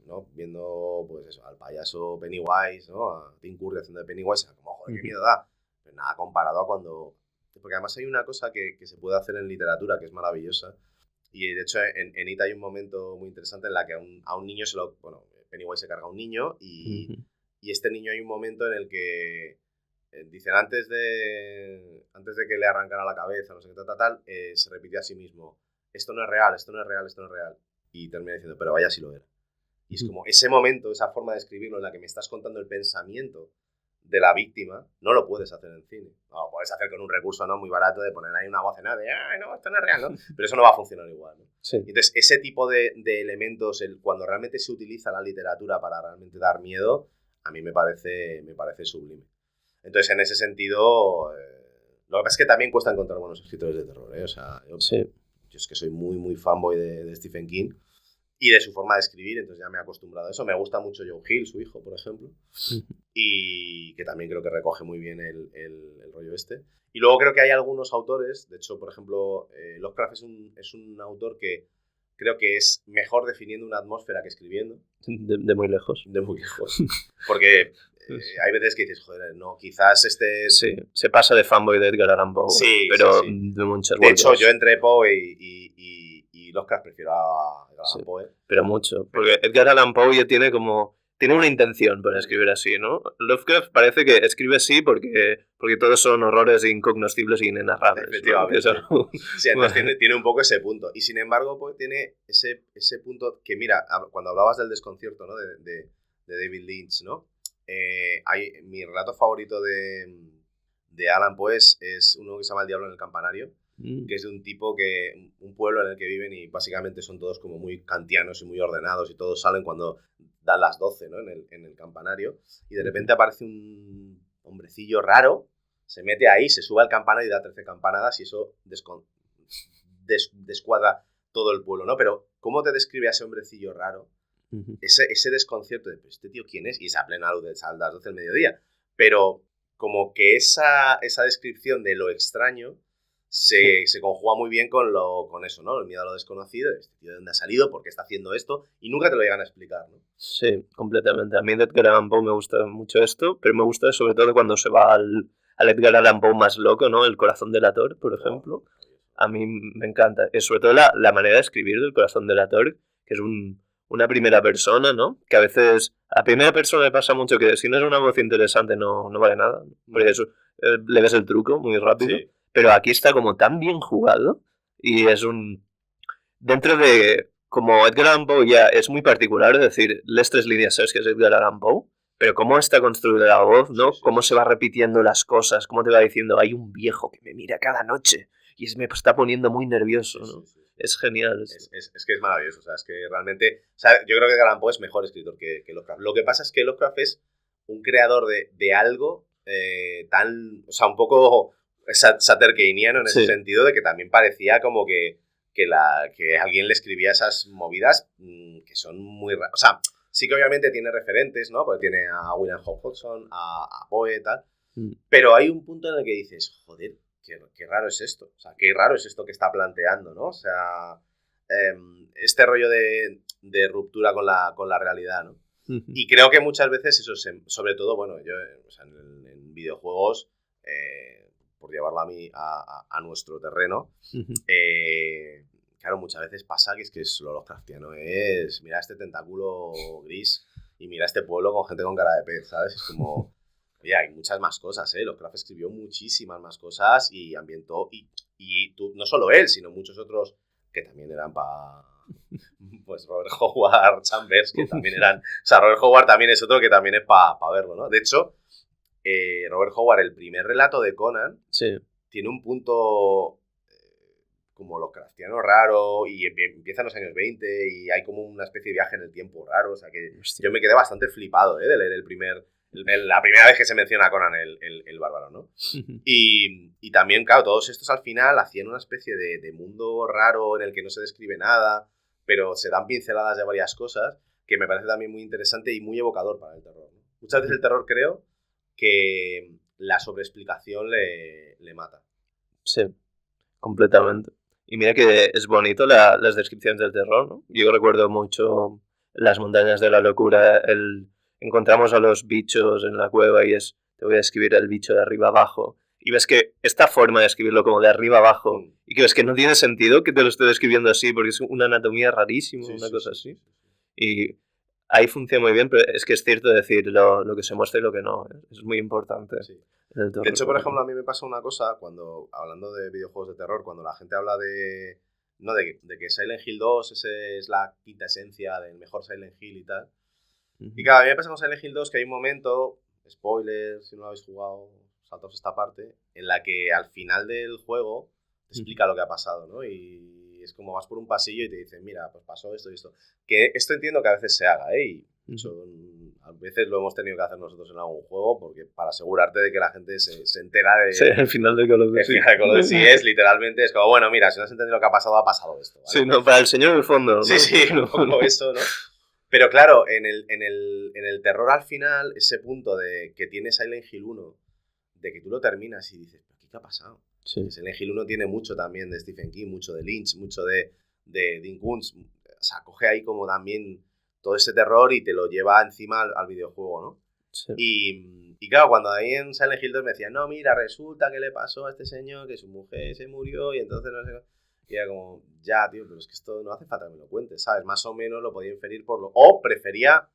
¿no? Viendo pues eso, al payaso Pennywise, ¿no? A Tim Curry haciendo de Pennywise, era como, joder, qué miedo da. Pero nada comparado a cuando... Porque además hay una cosa que se puede hacer en literatura que es maravillosa. Y de hecho en It hay un momento muy interesante en la que a un niño se lo... Bueno, Pennywise se carga a un niño y este niño hay un momento en el que dicen antes de que le arrancara la cabeza, no sé qué tal, se repitió a sí mismo, esto no es real, esto no es real, esto no es real. Y termina diciendo, pero vaya si lo era. Y es como ese momento, esa forma de escribirlo en la que me estás contando el pensamiento de la víctima, no lo puedes hacer en cine. No, lo puedes hacer con un recurso no muy barato de poner ahí una voz en de, ay, no, esto no es real, ¿no? Pero eso no va a funcionar igual, ¿no? Sí. Entonces, ese tipo de elementos, cuando realmente se utiliza la literatura para realmente dar miedo, a mí me parece sublime. Entonces, en ese sentido, lo que pasa es que también cuesta encontrar buenos escritores de terror, ¿eh? O sea, yo es que soy muy, muy fanboy de Stephen King y de su forma de escribir, entonces ya me he acostumbrado a eso. Me gusta mucho Joe Hill, su hijo, por ejemplo, y que también creo que recoge muy bien el rollo este. Y luego creo que hay algunos autores, de hecho, por ejemplo, Lovecraft es un autor que creo que es mejor definiendo una atmósfera que escribiendo. De muy lejos. De muy lejos. Porque hay veces que dices, joder, no, quizás este... Sí, se pasa de fanboy de Edgar Allan Poe, sí, pero sí. de muchas vueltas. De hecho, vueltas. yo entre Poe y Lovecraft prefiero a Edgar Allan Poe. Pero mucho, porque Edgar Allan Poe ya tiene una intención para escribir así, ¿no? Lovecraft parece que escribe así porque todos son horrores incognoscibles e inenarrables. Efectivamente. ¿No? Sí, entonces tiene un poco ese punto. Y sin embargo, pues tiene ese punto que, mira, cuando hablabas del desconcierto, ¿no? de David Lynch, ¿no? Mi relato favorito de Allan Poe es uno que se llama El diablo en el campanario, que es de un tipo un pueblo en el que viven y básicamente son todos como muy kantianos y muy ordenados y todos salen cuando dan las 12, ¿no? en el campanario, y de repente aparece un hombrecillo raro, se mete ahí, se sube al campanario y da 13 campanadas y eso descuadra todo el pueblo, ¿no? Pero ¿cómo te describe a ese hombrecillo raro? Ese desconcierto de, ¿pero este tío quién es? Y es a plena luz de las 12 del mediodía. Pero como que esa descripción de lo extraño se conjuga muy bien con eso, ¿no? El miedo a lo desconocido, este tío de dónde ha salido, por qué está haciendo esto, y nunca te lo llegan a explicar, ¿no? Sí, completamente. A mí de Edgar Allan Poe me gusta mucho esto, pero me gusta sobre todo cuando se va al Edgar Allan Poe más loco, ¿no? El corazón delator, por ejemplo. A mí me encanta. Es sobre todo la manera de escribir del corazón delator, que es una primera persona, ¿no? Que a veces a primera persona le pasa mucho que si no es una voz interesante no vale nada. Porque eso, le ves el truco muy rápido. Sí. Pero aquí está como tan bien jugado y es dentro de... Como Edgar Allan Poe ya es muy particular, es decir, lees 3 líneas, sabes que es Edgar Allan Poe, pero cómo está construida la voz, ¿no? Sí. Cómo se va repitiendo las cosas, cómo te va diciendo, hay un viejo que me mira cada noche y me está poniendo muy nervioso, ¿no? Sí. Es genial. Es que es maravilloso, o sea, es que realmente... O sea, yo creo que Edgar Allan Poe es mejor escritor que Lovecraft. Lo que pasa es que Lovecraft es un creador de algo tan... O sea, un poco satterkeiniano en ese sentido, de que también parecía como que alguien le escribía esas movidas que son muy raras. O sea, sí que obviamente tiene referentes, ¿no? Porque tiene a William Hope Hodgson, a Poe y tal. Pero hay un punto en el que dices, joder, qué raro es esto. O sea, qué raro es esto que está planteando, ¿no? O sea, este rollo de ruptura con la realidad, ¿no? Y creo que muchas veces eso, sobre todo, bueno, yo o sea, en videojuegos... por llevarlo a nuestro terreno, claro, muchas veces pasa que es lo Lovecraftiano es, mira este tentáculo gris y mira este pueblo con gente con cara de pez, ¿sabes? Es como, oye, hay muchas más cosas, ¿eh? Lovecraft escribió muchísimas más cosas y ambientó, y tú, no solo él, sino muchos otros que también eran pues Robert Howard, Chambers, que también eran, o sea, Robert Howard también es otro que también es para verlo, ¿no? De hecho, Robert Howard, el primer relato de Conan, tiene un punto como como Lovecraftiano raro y empieza en los años 20 y hay como una especie de viaje en el tiempo raro. O sea que yo me quedé bastante flipado de leer la primera vez que se menciona a Conan el Bárbaro, ¿no? Y también, claro, todos estos al final hacían una especie de mundo raro en el que no se describe nada, pero se dan pinceladas de varias cosas, que me parece también muy interesante y muy evocador para el terror, ¿no? Muchas veces el terror creo que la sobreexplicación le mata. Sí, completamente. Y mira que es bonito las descripciones del terror, ¿no? Yo recuerdo mucho Las montañas de la locura, encontramos a los bichos en la cueva y te voy a escribir el bicho de arriba abajo. Y ves que esta forma de escribirlo como de arriba abajo, y que ves que no tiene sentido que te lo esté describiendo así, porque es una anatomía rarísima, una cosa así. Y ahí funciona muy bien, pero es que es cierto decir lo que se muestra y lo que no. Es muy importante. Sí. De hecho, por ejemplo, a mí me pasa una cosa cuando, hablando de videojuegos de terror, cuando la gente habla de que Silent Hill 2 es la quinta esencia del mejor Silent Hill y tal. Y claro, a mí me pasa con Silent Hill 2 que hay un momento, spoiler, si no lo habéis jugado, saltaos esta parte, en la que al final del juego te explica lo que ha pasado, ¿no? Y es como vas por un pasillo y te dicen, mira, pues pasó esto y esto. Que esto entiendo que a veces se haga, ¿eh? Y a veces lo hemos tenido que hacer nosotros en algún juego porque para asegurarte de que la gente se entera de... Sí, el final de Call of Duty. El final de Call of Duty es literalmente, es como, bueno, mira, si no has entendido lo que ha pasado esto, ¿vale? Sí, no, para el señor del fondo, ¿no? Sí, un poco eso, ¿no? Pero claro, en el terror al final, ese punto de que tiene Silent Hill 1, de que tú lo terminas y dices, ¿pero qué ha pasado? Sí. Silent Hill 1 tiene mucho también de Stephen King, mucho de Lynch, mucho de Dean Koontz. O sea, coge ahí como también todo ese terror y te lo lleva encima al videojuego, ¿no? Sí. Y claro, cuando ahí en Silent Hill 2 me decían, no, mira, resulta que le pasó a este señor que su mujer se murió y entonces no sé... Y era como, ya, tío, pero es que esto no hace falta que me lo cuentes, ¿sabes? Más o menos lo podía inferir por lo... O prefería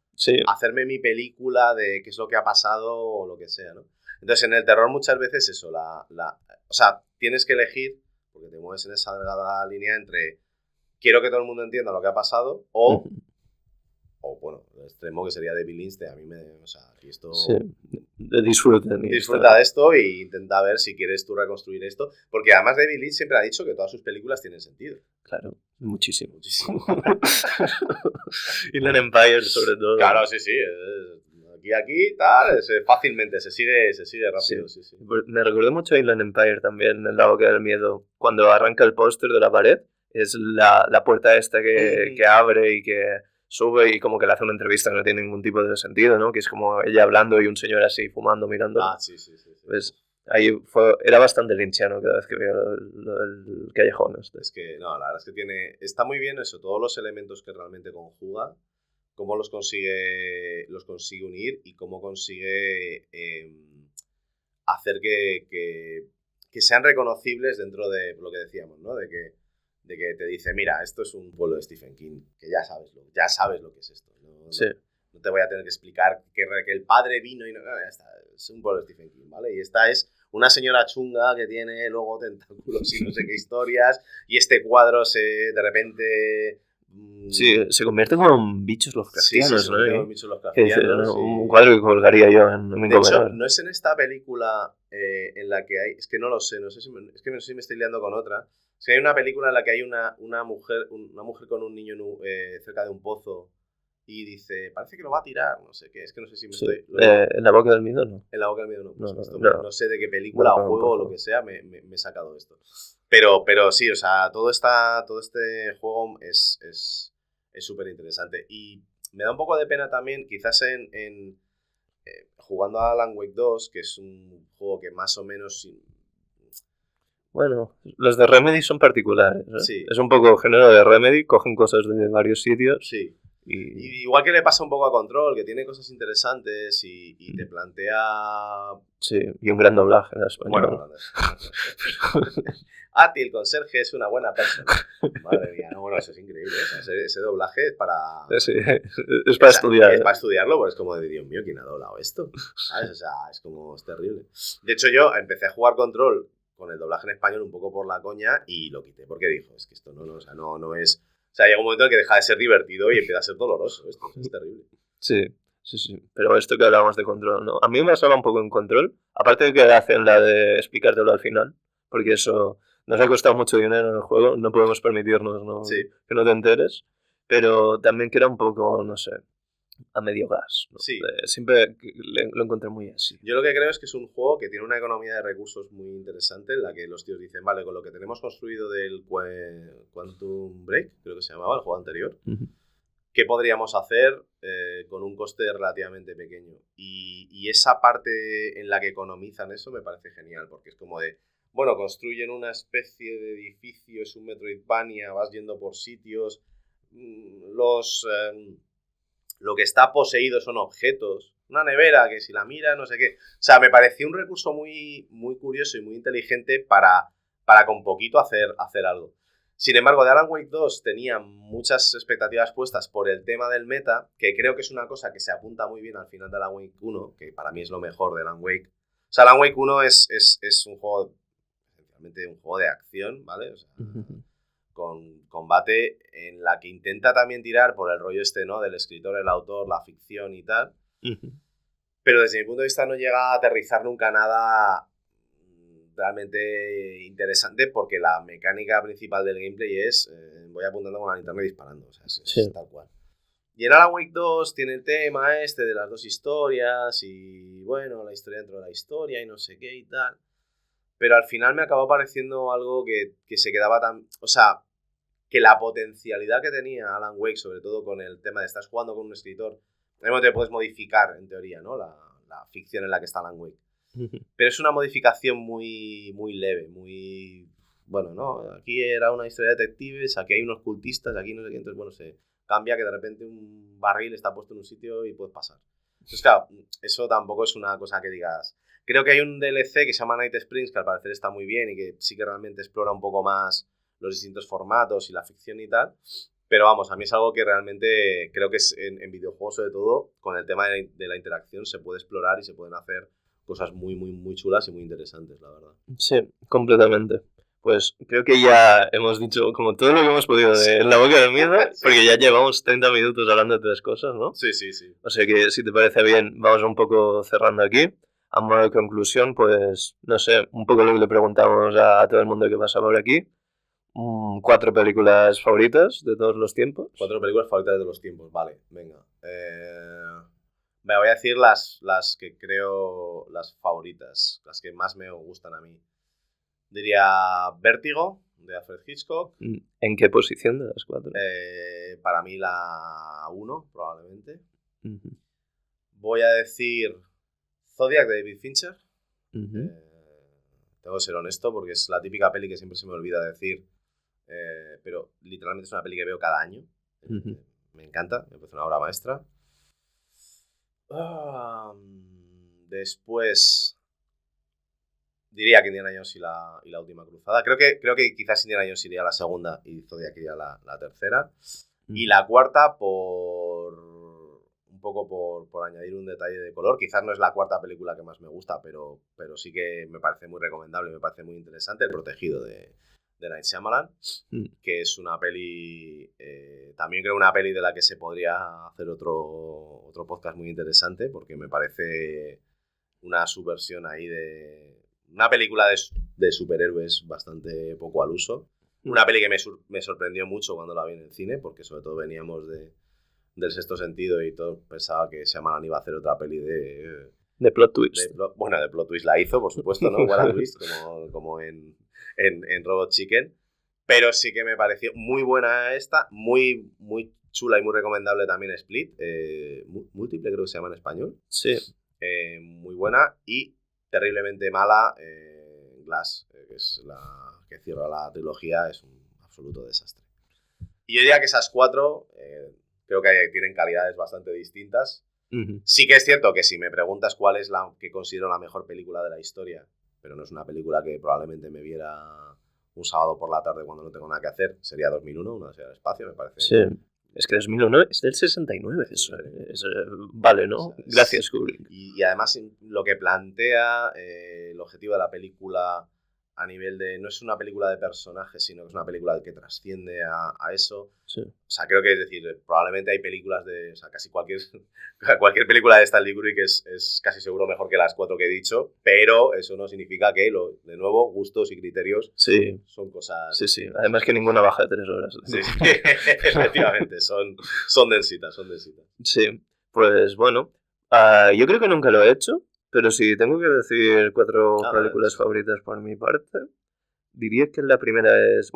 hacerme mi película de qué es lo que ha pasado o lo que sea, ¿no? Entonces, en el terror muchas veces eso, o sea, tienes que elegir, porque te mueves en esa delgada línea entre quiero que todo el mundo entienda lo que ha pasado o bueno, el extremo que sería David Lynch, a mí o sea, aquí esto... Sí, disfruta de esto e intenta ver si quieres tú reconstruir esto, porque además David Lynch siempre ha dicho que todas sus películas tienen sentido. Claro, muchísimo. Inland Empire, sobre todo. Claro, sí, aquí, tal, fácilmente, se sigue rápido, sí. Me recuerdo mucho a Inland Empire también, en La Boca del Miedo, cuando arranca el póster de la pared, es la puerta esta que abre y que sube y como que le hace una entrevista que no tiene ningún tipo de sentido, ¿no? Que es como ella hablando y un señor así fumando, mirando. Ah, sí. Pues ahí era bastante lynchiano cada vez que veía el callejón. Es que, no, la verdad es que está muy bien eso, todos los elementos que realmente conjuga, cómo los consigue unir y cómo consigue hacer que sean reconocibles dentro de lo que decíamos, ¿no? De que te dice, mira, esto es un pueblo de Stephen King, que ya sabes lo que es esto. No te voy a tener que explicar que el padre vino y no, ya está, es un pueblo de Stephen King, ¿vale? Y esta es una señora chunga que tiene luego tentáculos y no sé qué historias, y este cuadro de repente... Sí, se convierte como en bichos Lovecraftianos, ¿no? En bichos Lovecraftianos. Un cuadro que colgaría yo en mi comedor. De hecho, no es en esta película en la que hay... Es que no lo sé, no sé si me estoy liando con otra. Si hay una película en la que hay una mujer con un niño cerca de un pozo y dice, parece que lo va a tirar, no sé qué, es que no sé si me estoy... ¿En La Boca del Miedo no? En La Boca del Miedo no. No sé de qué película o juego o lo que sea me he sacado esto. Pero sí, o sea, todo este juego es súper interesante. Y me da un poco de pena también, quizás jugando a Alan Wake 2, que es un juego que más o menos... Bueno, los de Remedy son particulares, ¿eh? Sí. Es un poco género de Remedy, cogen cosas de varios sitios. Sí. Y igual que le pasa un poco a Control, que tiene cosas interesantes y te plantea... Sí, y un gran doblaje en español. Bueno, Ati, el conserje, es una buena persona. Madre mía, no, bueno, eso es increíble. Ese doblaje es para... Sí, es para estudiar. Es para estudiarlo, porque es como de, Dios mío, ¿quién ha doblado esto? ¿Sabes? O sea, es terrible. De hecho, yo empecé a jugar Control con el doblaje en español un poco por la coña y lo quité porque dijo, es que esto no es... O sea, llega un momento en que deja de ser divertido y empieza a ser doloroso. Esto es terrible. Sí. Pero esto que hablábamos de Control, ¿no? A mí me pasaba un poco en Control, aparte de que hacen la de explicártelo al final, porque eso nos ha costado mucho dinero en el juego, no podemos permitirnos Sí. que no te enteres, pero también que era un poco, no sé, a medio gas, ¿no? Sí. Siempre lo encontré muy así. Yo lo que creo es que es un juego que tiene una economía de recursos muy interesante en la que los tíos dicen, vale, con lo que tenemos construido del Quantum Break, creo que se llamaba el juego anterior, ¿qué podríamos hacer con un coste relativamente pequeño? Y esa parte en la que economizan eso me parece genial, porque es como de, bueno, construyen una especie de edificio, es un Metroidvania, vas yendo por sitios, lo que está poseído son objetos, una nevera que si la mira no sé qué. O sea, me pareció un recurso muy, muy curioso y muy inteligente para con poquito hacer algo. Sin embargo, de Alan Wake 2 tenía muchas expectativas puestas por el tema del meta, que creo que es una cosa que se apunta muy bien al final de Alan Wake 1, que para mí es lo mejor de Alan Wake. O sea, Alan Wake 1 es un juego, esencialmente un juego de acción, ¿vale? O sea, con combate en la que intenta también tirar por el rollo este, ¿no? Del escritor, el autor, la ficción y tal. Pero desde mi punto de vista no llega a aterrizar nunca nada realmente interesante, porque la mecánica principal del gameplay es voy apuntando con la linterna y disparando, o sea, es tal cual. Y en Alan Wake 2 tiene el tema este de las dos historias y bueno, la historia dentro de la historia y no sé qué y tal, pero al final me acabó pareciendo algo que se quedaba tan... O sea, que la potencialidad que tenía Alan Wake, sobre todo con el tema de estás jugando con un escritor, no te puedes modificar, en teoría, ¿no? La ficción en la que está Alan Wake. Pero es una modificación muy, muy leve, muy... Bueno, ¿no? Aquí era una historia de detectives, aquí hay unos cultistas, aquí no sé qué, entonces, bueno, se cambia que de repente un barril está puesto en un sitio y puedes pasar. Entonces, claro, eso tampoco es una cosa que digas... Creo que hay un DLC que se llama Night Springs, que al parecer está muy bien y que sí que realmente explora un poco más los distintos formatos y la ficción y tal. Pero vamos, a mí es algo que realmente creo que es en videojuegos, sobre todo, con el tema de la interacción se puede explorar y se pueden hacer cosas muy, muy, muy chulas y muy interesantes, la verdad. Sí, completamente. Pues creo que ya hemos dicho como todo lo que hemos podido de En la boca del miedo, porque ya llevamos 30 minutos hablando de tres cosas, ¿no? Sí, sí, sí. O sea que si te parece bien, vamos un poco cerrando aquí. A modo de conclusión, pues, no sé, un poco lo que le preguntamos a todo el mundo que pasa por aquí. 4 películas favoritas de todos los tiempos. 4 películas favoritas de los tiempos, vale, venga. Me voy a decir las que creo las favoritas, las que más me gustan a mí. Diría Vértigo, de Alfred Hitchcock. ¿En qué posición de las 4? Para mí la 1, probablemente. Voy a decir Zodiac, de David Fincher. Tengo que ser honesto porque es la típica peli que siempre se me olvida decir, pero literalmente es una peli que veo cada año. Me encanta, me parece una obra maestra. Después diría que Indiana Jones y la última cruzada. Creo que quizás Indiana Jones iría la segunda y Zodiac iría la tercera. Y la cuarta un poco por añadir un detalle de color. Quizás no es la cuarta película que más me gusta, pero sí que me parece muy recomendable, me parece muy interesante. El Protegido de Night Shyamalan, que es una peli, también creo una peli de la que se podría hacer otro podcast muy interesante, porque me parece una subversión ahí de una película de superhéroes bastante poco al uso. Una peli que me sorprendió mucho cuando la vi en el cine, porque sobre todo veníamos del Sexto Sentido y todo pensaba que Shyamalan iba a hacer otra peli de plot twist. De plot twist la hizo, por supuesto, ¿no? Buena twist, como en Robot Chicken. Pero sí que me pareció muy buena esta, muy, muy chula y muy recomendable también Split. Múltiple creo que se llama en español. Sí. Muy buena y terriblemente mala Glass, que es la que cierra la trilogía, es un absoluto desastre. Y yo diría que esas 4 creo que tienen calidades bastante distintas. Sí que es cierto que si me preguntas cuál es la que considero la mejor película de la historia, pero no es una película que probablemente me viera un sábado por la tarde cuando no tengo nada que hacer, sería 2001, una odisea del espacio, me parece. Sí, es que 2001 es del 69, eso vale, ¿no? O sea, gracias, Kubrick. Y además lo que plantea, el objetivo de la película, a nivel de... No es una película de personajes, sino que es una película que trasciende a eso. Sí. O sea, creo que, es decir, probablemente hay películas de... O sea, casi cualquier película de Stanley Kubrick es casi seguro mejor que las 4 que he dicho, pero eso no significa que, de nuevo, gustos y criterios son cosas... Sí. Además que ninguna baja de 3 horas. Sí, efectivamente, son densitas. Sí, pues bueno, yo creo que nunca lo he hecho, pero si tengo que decir 4 películas favoritas por mi parte, diría que la primera es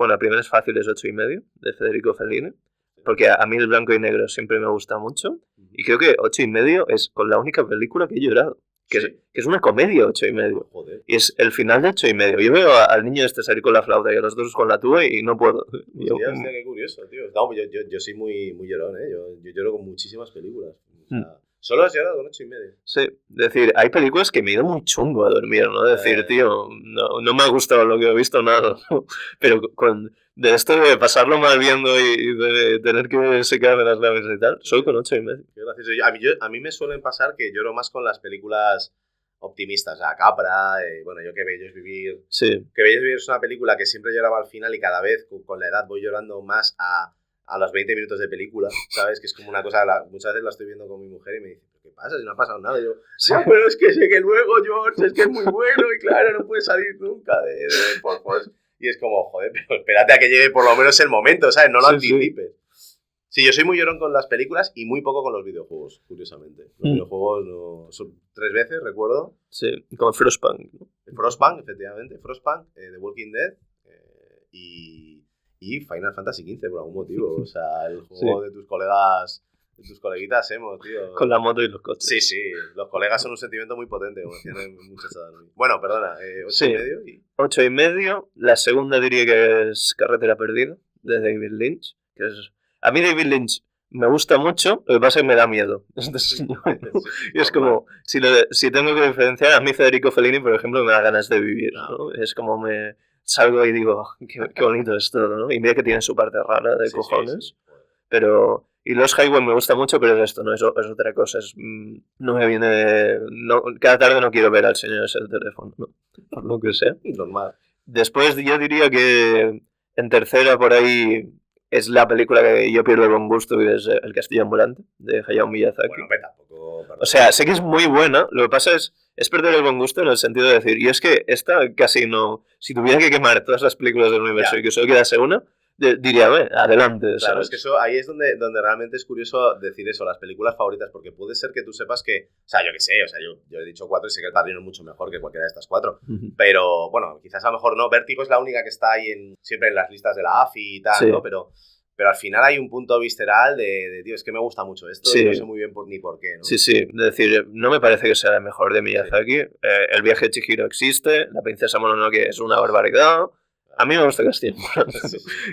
fácil, es 8,5, de Federico Fellini, porque a mí el blanco y negro siempre me gusta mucho, y creo que 8,5 es con la única película que he llorado, que es una comedia 8,5. Joder. Y es el final de 8,5. Yo veo al niño salir con la flauta y a los dos con la tuba y no puedo. Hostia, qué curioso, tío. No, yo soy muy llorón, ¿eh? Yo lloro con muchísimas películas. O sea, ¿solo has llorado con 8,5? Sí, es decir, hay películas que me he ido muy chungo a dormir, ¿no? Decir, tío, no me ha gustado lo que he visto, nada. Pero de esto de pasarlo mal viendo y de tener que secarme las lágrimas y tal, soy con 8,5. Qué gracioso. A mí me suelen pasar que lloro más con las películas optimistas, o sea, Capra, bueno, yo Que bello es vivir. Sí. Que bello es vivir es una película que siempre lloraba al final y cada vez con la edad voy llorando más a los 20 minutos de película, ¿sabes? Que es como una cosa, muchas veces la estoy viendo con mi mujer y me dice, ¿qué pasa? Si no ha pasado nada. Y yo, sí, pero es que sé que luego, George, es que es muy bueno y claro, no puede salir nunca de Purpose. Y es como, joder, pero espérate a que llegue por lo menos el momento, ¿sabes? No lo anticipes. Sí, yo soy muy llorón con las películas y muy poco con los videojuegos, curiosamente. Los videojuegos no... Son 3 veces, recuerdo. Sí, como Frostpunk, ¿no? Frostpunk, efectivamente. Frostpunk, The Walking Dead y Final Fantasy XV, por algún motivo. O sea, el juego de tus colegas... De tus coleguitas tío. Con la moto y los coches. Sí. Los colegas son un sentimiento muy potente, como decían muchas edades. Bueno, perdona, 8,5 y... 8,5. La segunda diría que es Carretera Perdida, de David Lynch. Que es... A mí David Lynch me gusta mucho, lo que pasa es que me da miedo. Y es como, si tengo que diferenciar, a mí Federico Fellini, por ejemplo, me da ganas de vivir, ¿no? Es como me salgo y digo, qué bonito es todo, ¿no? Y mira que tiene su parte rara de cojones. Pero... Y Los Highway me gusta mucho, pero es esto, ¿no? Es otra cosa. No me viene... cada tarde no quiero ver al señor ese del teléfono, ¿no? Por lo que sea. Normal. Después yo diría que en tercera por ahí es la película que yo pierdo con gusto, y es El Castillo Ambulante, de Hayao Miyazaki. Bueno, tampoco... O sea, sé que es muy buena, lo que pasa es perder el buen gusto en el sentido de decir, y es que esta casi no... Si tuviera que quemar todas las películas del universo y que solo quedase una... diría, adelante. Claro, ¿sabes? es que eso, ahí es donde realmente es curioso decir eso, las películas favoritas, porque puede ser que tú sepas que, o sea, yo qué sé, o sea, yo he dicho 4 y sé que El Padrino es mucho mejor que cualquiera de estas 4, pero bueno, quizás a lo mejor no, Vértigo es la única que está ahí siempre en las listas de la AFI y tal, ¿no? Pero al final hay un punto visceral de tío, es que me gusta mucho esto y no sé muy bien ni por qué, ¿no? Sí, es decir, no me parece que sea la mejor de Miyazaki. El viaje de Chihiro existe, La princesa Mononoke es una barbaridad. A mí me gusta Castillo.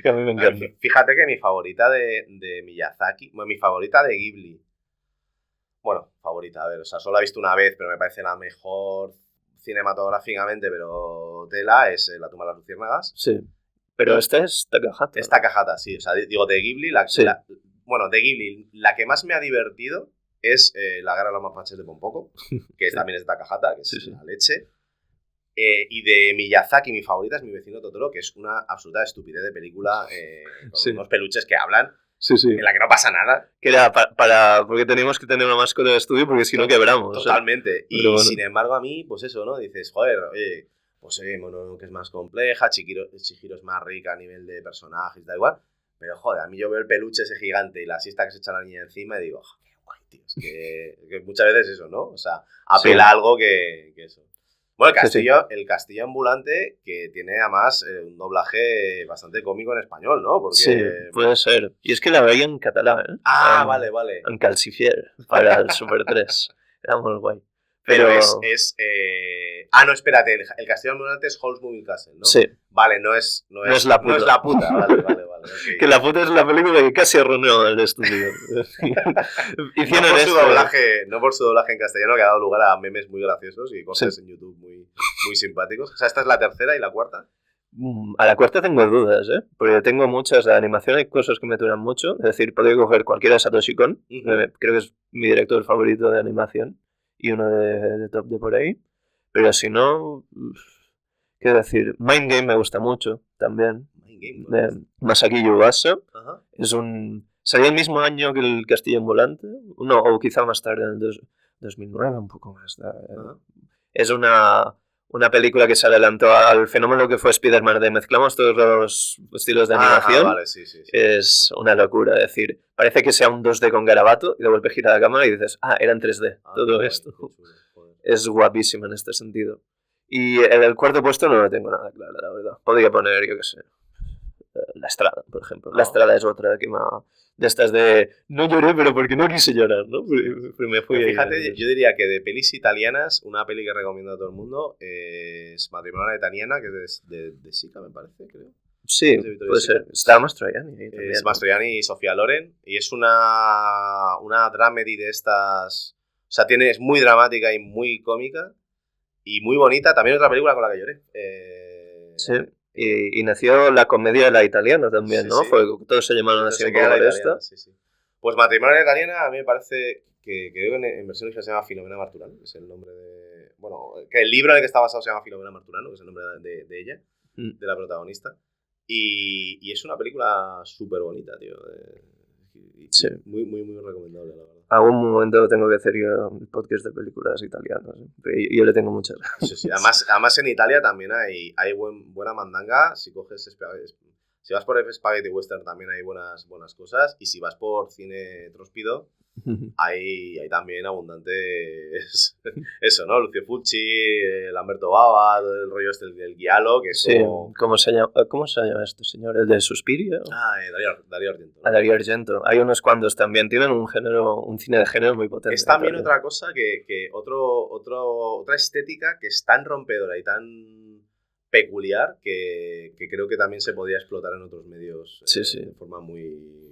Que a mí me encanta. Fíjate que mi favorita de Miyazaki, bueno, mi favorita de Ghibli, bueno, favorita, a ver, o sea, solo la he visto una vez, pero me parece la mejor cinematográficamente, pero tela, es La tumba de las luciérnagas. Sí, pero esta es Takahata. Es Takahata, sí, o sea, digo, de Ghibli, bueno, de Ghibli, la que más me ha divertido es La guerra de los mapaches de Pompoco, que también es de Takahata, que es la leche. Y de Miyazaki, mi favorita es Mi vecino Totoro, que es una absoluta estupidez de película con unos peluches que hablan, en la que no pasa nada. Que era porque teníamos que tener una mascota de estudio, porque si no quebramos. Totalmente. Y bueno, sin embargo a mí, pues eso, ¿no? Dices, joder, pues Mononoke es más compleja, Chihiro es más rica a nivel de personajes, da igual. Pero joder, a mí yo veo el peluche ese gigante y la siesta que se echa la niña encima y digo, qué guay, tío. Es que muchas veces eso, ¿no? O sea, apela a algo que eso. Bueno, el Castillo Ambulante, que tiene además un doblaje bastante cómico en español, ¿no? Porque... Sí, puede ser. Y es que la veía en catalán, ¿eh? Vale. En Calcifier, para el Super 3. Era muy guay. Pero no, espérate, el Castillo Ambulante es Howl's Moving Castle, ¿no? Sí. Vale, no es la puta. No es la puta, vale. Okay. Que la puta es la película que casi arruinó el estudio. No por su doblaje en castellano, que ha dado lugar a memes muy graciosos y cosas en YouTube muy, muy simpáticos. O sea, ¿esta es la tercera y la cuarta? A la cuarta tengo dudas, porque tengo muchas de animación, hay cosas que me duran mucho. Es decir, podría coger cualquiera de Satoshi Kon, creo que es mi director favorito de animación, y uno de top de por ahí. Pero si no, quiero decir, Mind Game me gusta mucho también, Mind Game, de Masaki Yuasa. Ajá. Salió el mismo año que el Castillo Ambulante, no, o quizá más tarde, en el 2009, un poco más. Ajá. Es una película que se adelantó al fenómeno que fue Spider-Man, de mezclamos todos los estilos de animación. Vale, sí. Es una locura, es decir, parece que sea un 2D con garabato y de golpe gira la cámara y dices, era en 3D todo esto. Es guapísimo en este sentido. Y en el cuarto puesto no lo tengo nada claro, la verdad. Podría poner, yo qué sé, La Estrada, por ejemplo. La Estrada es otra que de estas de no lloré, pero porque no quise llorar, ¿no? Pero me fui. Pero fíjate, yo diría que de pelis italianas, una peli que recomiendo a todo el mundo es Matrimonio a la Italiana, que es de Sica, me parece, creo. Sí, puede ser. Está Mastroianni. Es Mastroianni y Sofía Loren, y es una dramedy de estas. O sea, es muy dramática y muy cómica y muy bonita. También otra película con la que lloré. Sí. Y nació la comedia de la italiana también, ¿no? Sí. Todos se llamaron así un poco por esta. Sí. Pues Matrimonio a la Italiana a mí me parce que creo que en versión original se llama Filomena Marturano, que es el nombre de... Bueno, que el libro en el que está basado se llama Filomena Marturano, que es el nombre de ella, de la protagonista. Y es una película súper bonita, tío. Sí. Muy, muy, muy recomendable, la verdad. Algún momento tengo que hacer yo un podcast de películas italianas. Y yo le tengo muchas ganas. Sí. Además en Italia también hay buena mandanga. Si vas por Spaghetti Western también hay buenas cosas. Y si vas por cine tróspido, hay también abundantes eso, ¿no? Lucio Fulci, Lamberto Bava, todo el rollo este del Giallo, que es como... ¿Cómo se llama este señor? ¿El de Suspiria? Darío Argento. Darío Argento. Hay unos cuantos también. Tienen un cine de género muy potente. Es también otra cosa que otra estética que es tan rompedora y tan peculiar que creo que también se podría explotar en otros medios de forma muy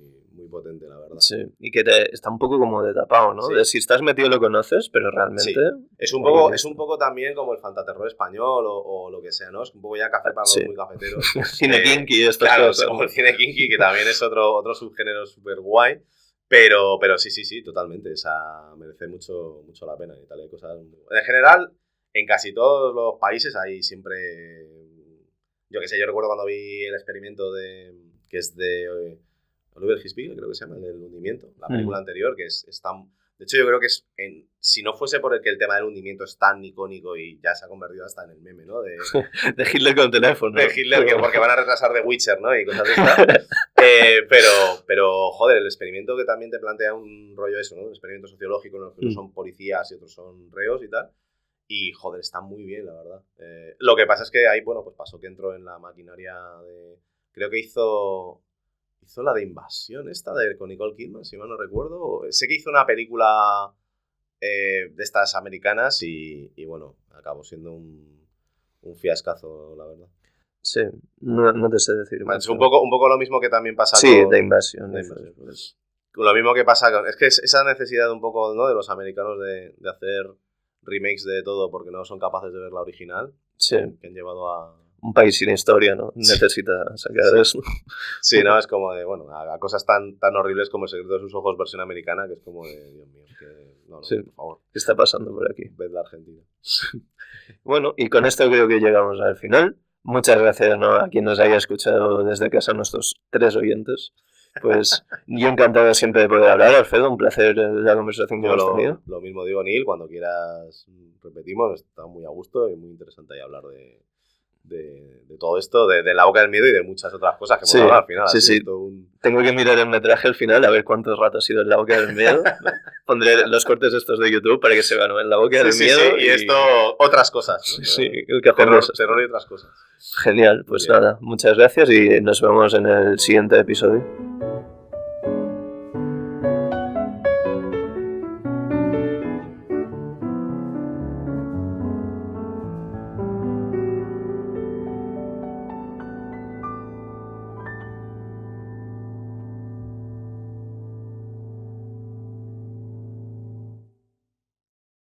potente, la verdad. Sí, y que está un poco como de tapado, ¿no? Sí. De si estás metido lo conoces, pero realmente... Sí. Es un poco también como el fantaterror español o lo que sea, ¿no? Es un poco ya café para los muy cafeteros. Cine kinky, estas cosas. Como el cine kinky, que también es otro subgénero súper guay. Pero sí, totalmente. O sea, merece mucho la pena. En Italia hay cosas... En general, en casi todos los países hay siempre... Yo qué sé, yo recuerdo cuando vi el experimento que es de... Oliver Hisby, creo que se llama, el del hundimiento, la película anterior, que es tan... De hecho, yo creo que si no fuese por el que el tema del hundimiento es tan icónico y ya se ha convertido hasta en el meme, ¿no? De Hitler con teléfono. De Hitler, porque van a retrasar The Witcher, ¿no? Y cosas de estas. Pero, joder, el experimento que también te plantea un rollo eso, ¿no? Un experimento sociológico en el que unos son policías y otros son reos y tal. Y, joder, está muy bien, la verdad. Lo que pasa es que ahí, bueno, pues pasó que entró en la maquinaria de... Creo que hizo la de Invasión con Nicole Kidman, si mal no recuerdo. Sé que hizo una película de estas americanas y bueno, acabó siendo un fiascazo, la verdad. Sí, no te sé decir más. Es un poco lo mismo que también pasa con... de Invasión. Pues, lo mismo que pasa con... Es que esa necesidad un poco, ¿no?, de los americanos de hacer remakes de todo porque no son capaces de ver la original. Sí. Que han llevado a... Un país sin historia, ¿no? Necesita sacar eso. Sí, no, es como de, bueno, a cosas tan horribles como El secreto de sus ojos versión americana, que es como de, Dios mío, que no, sí. Por favor. ¿Qué está pasando por aquí? Ved la Argentina. Bueno, y con esto creo que llegamos al final. Muchas gracias, ¿no?, a quien nos haya escuchado desde casa, nuestros 3 oyentes. Pues yo encantado siempre de poder hablar, Alfredo, un placer la conversación que hemos tenido. Lo mismo digo, Neil, cuando quieras repetimos, está muy a gusto y muy interesante ahí hablar de todo esto, de La boca del miedo y de muchas otras cosas que hemos hablado al final. Sí. Tengo que mirar el metraje al final a ver cuántos ratos ha sido en La boca del miedo. Pondré los cortes estos de YouTube para que se vean, ¿no?, en La boca del miedo. Sí, y esto, otras cosas, ¿no? Sí, el cajón terror y otras cosas. Genial, pues nada, muchas gracias y nos vemos en el siguiente episodio.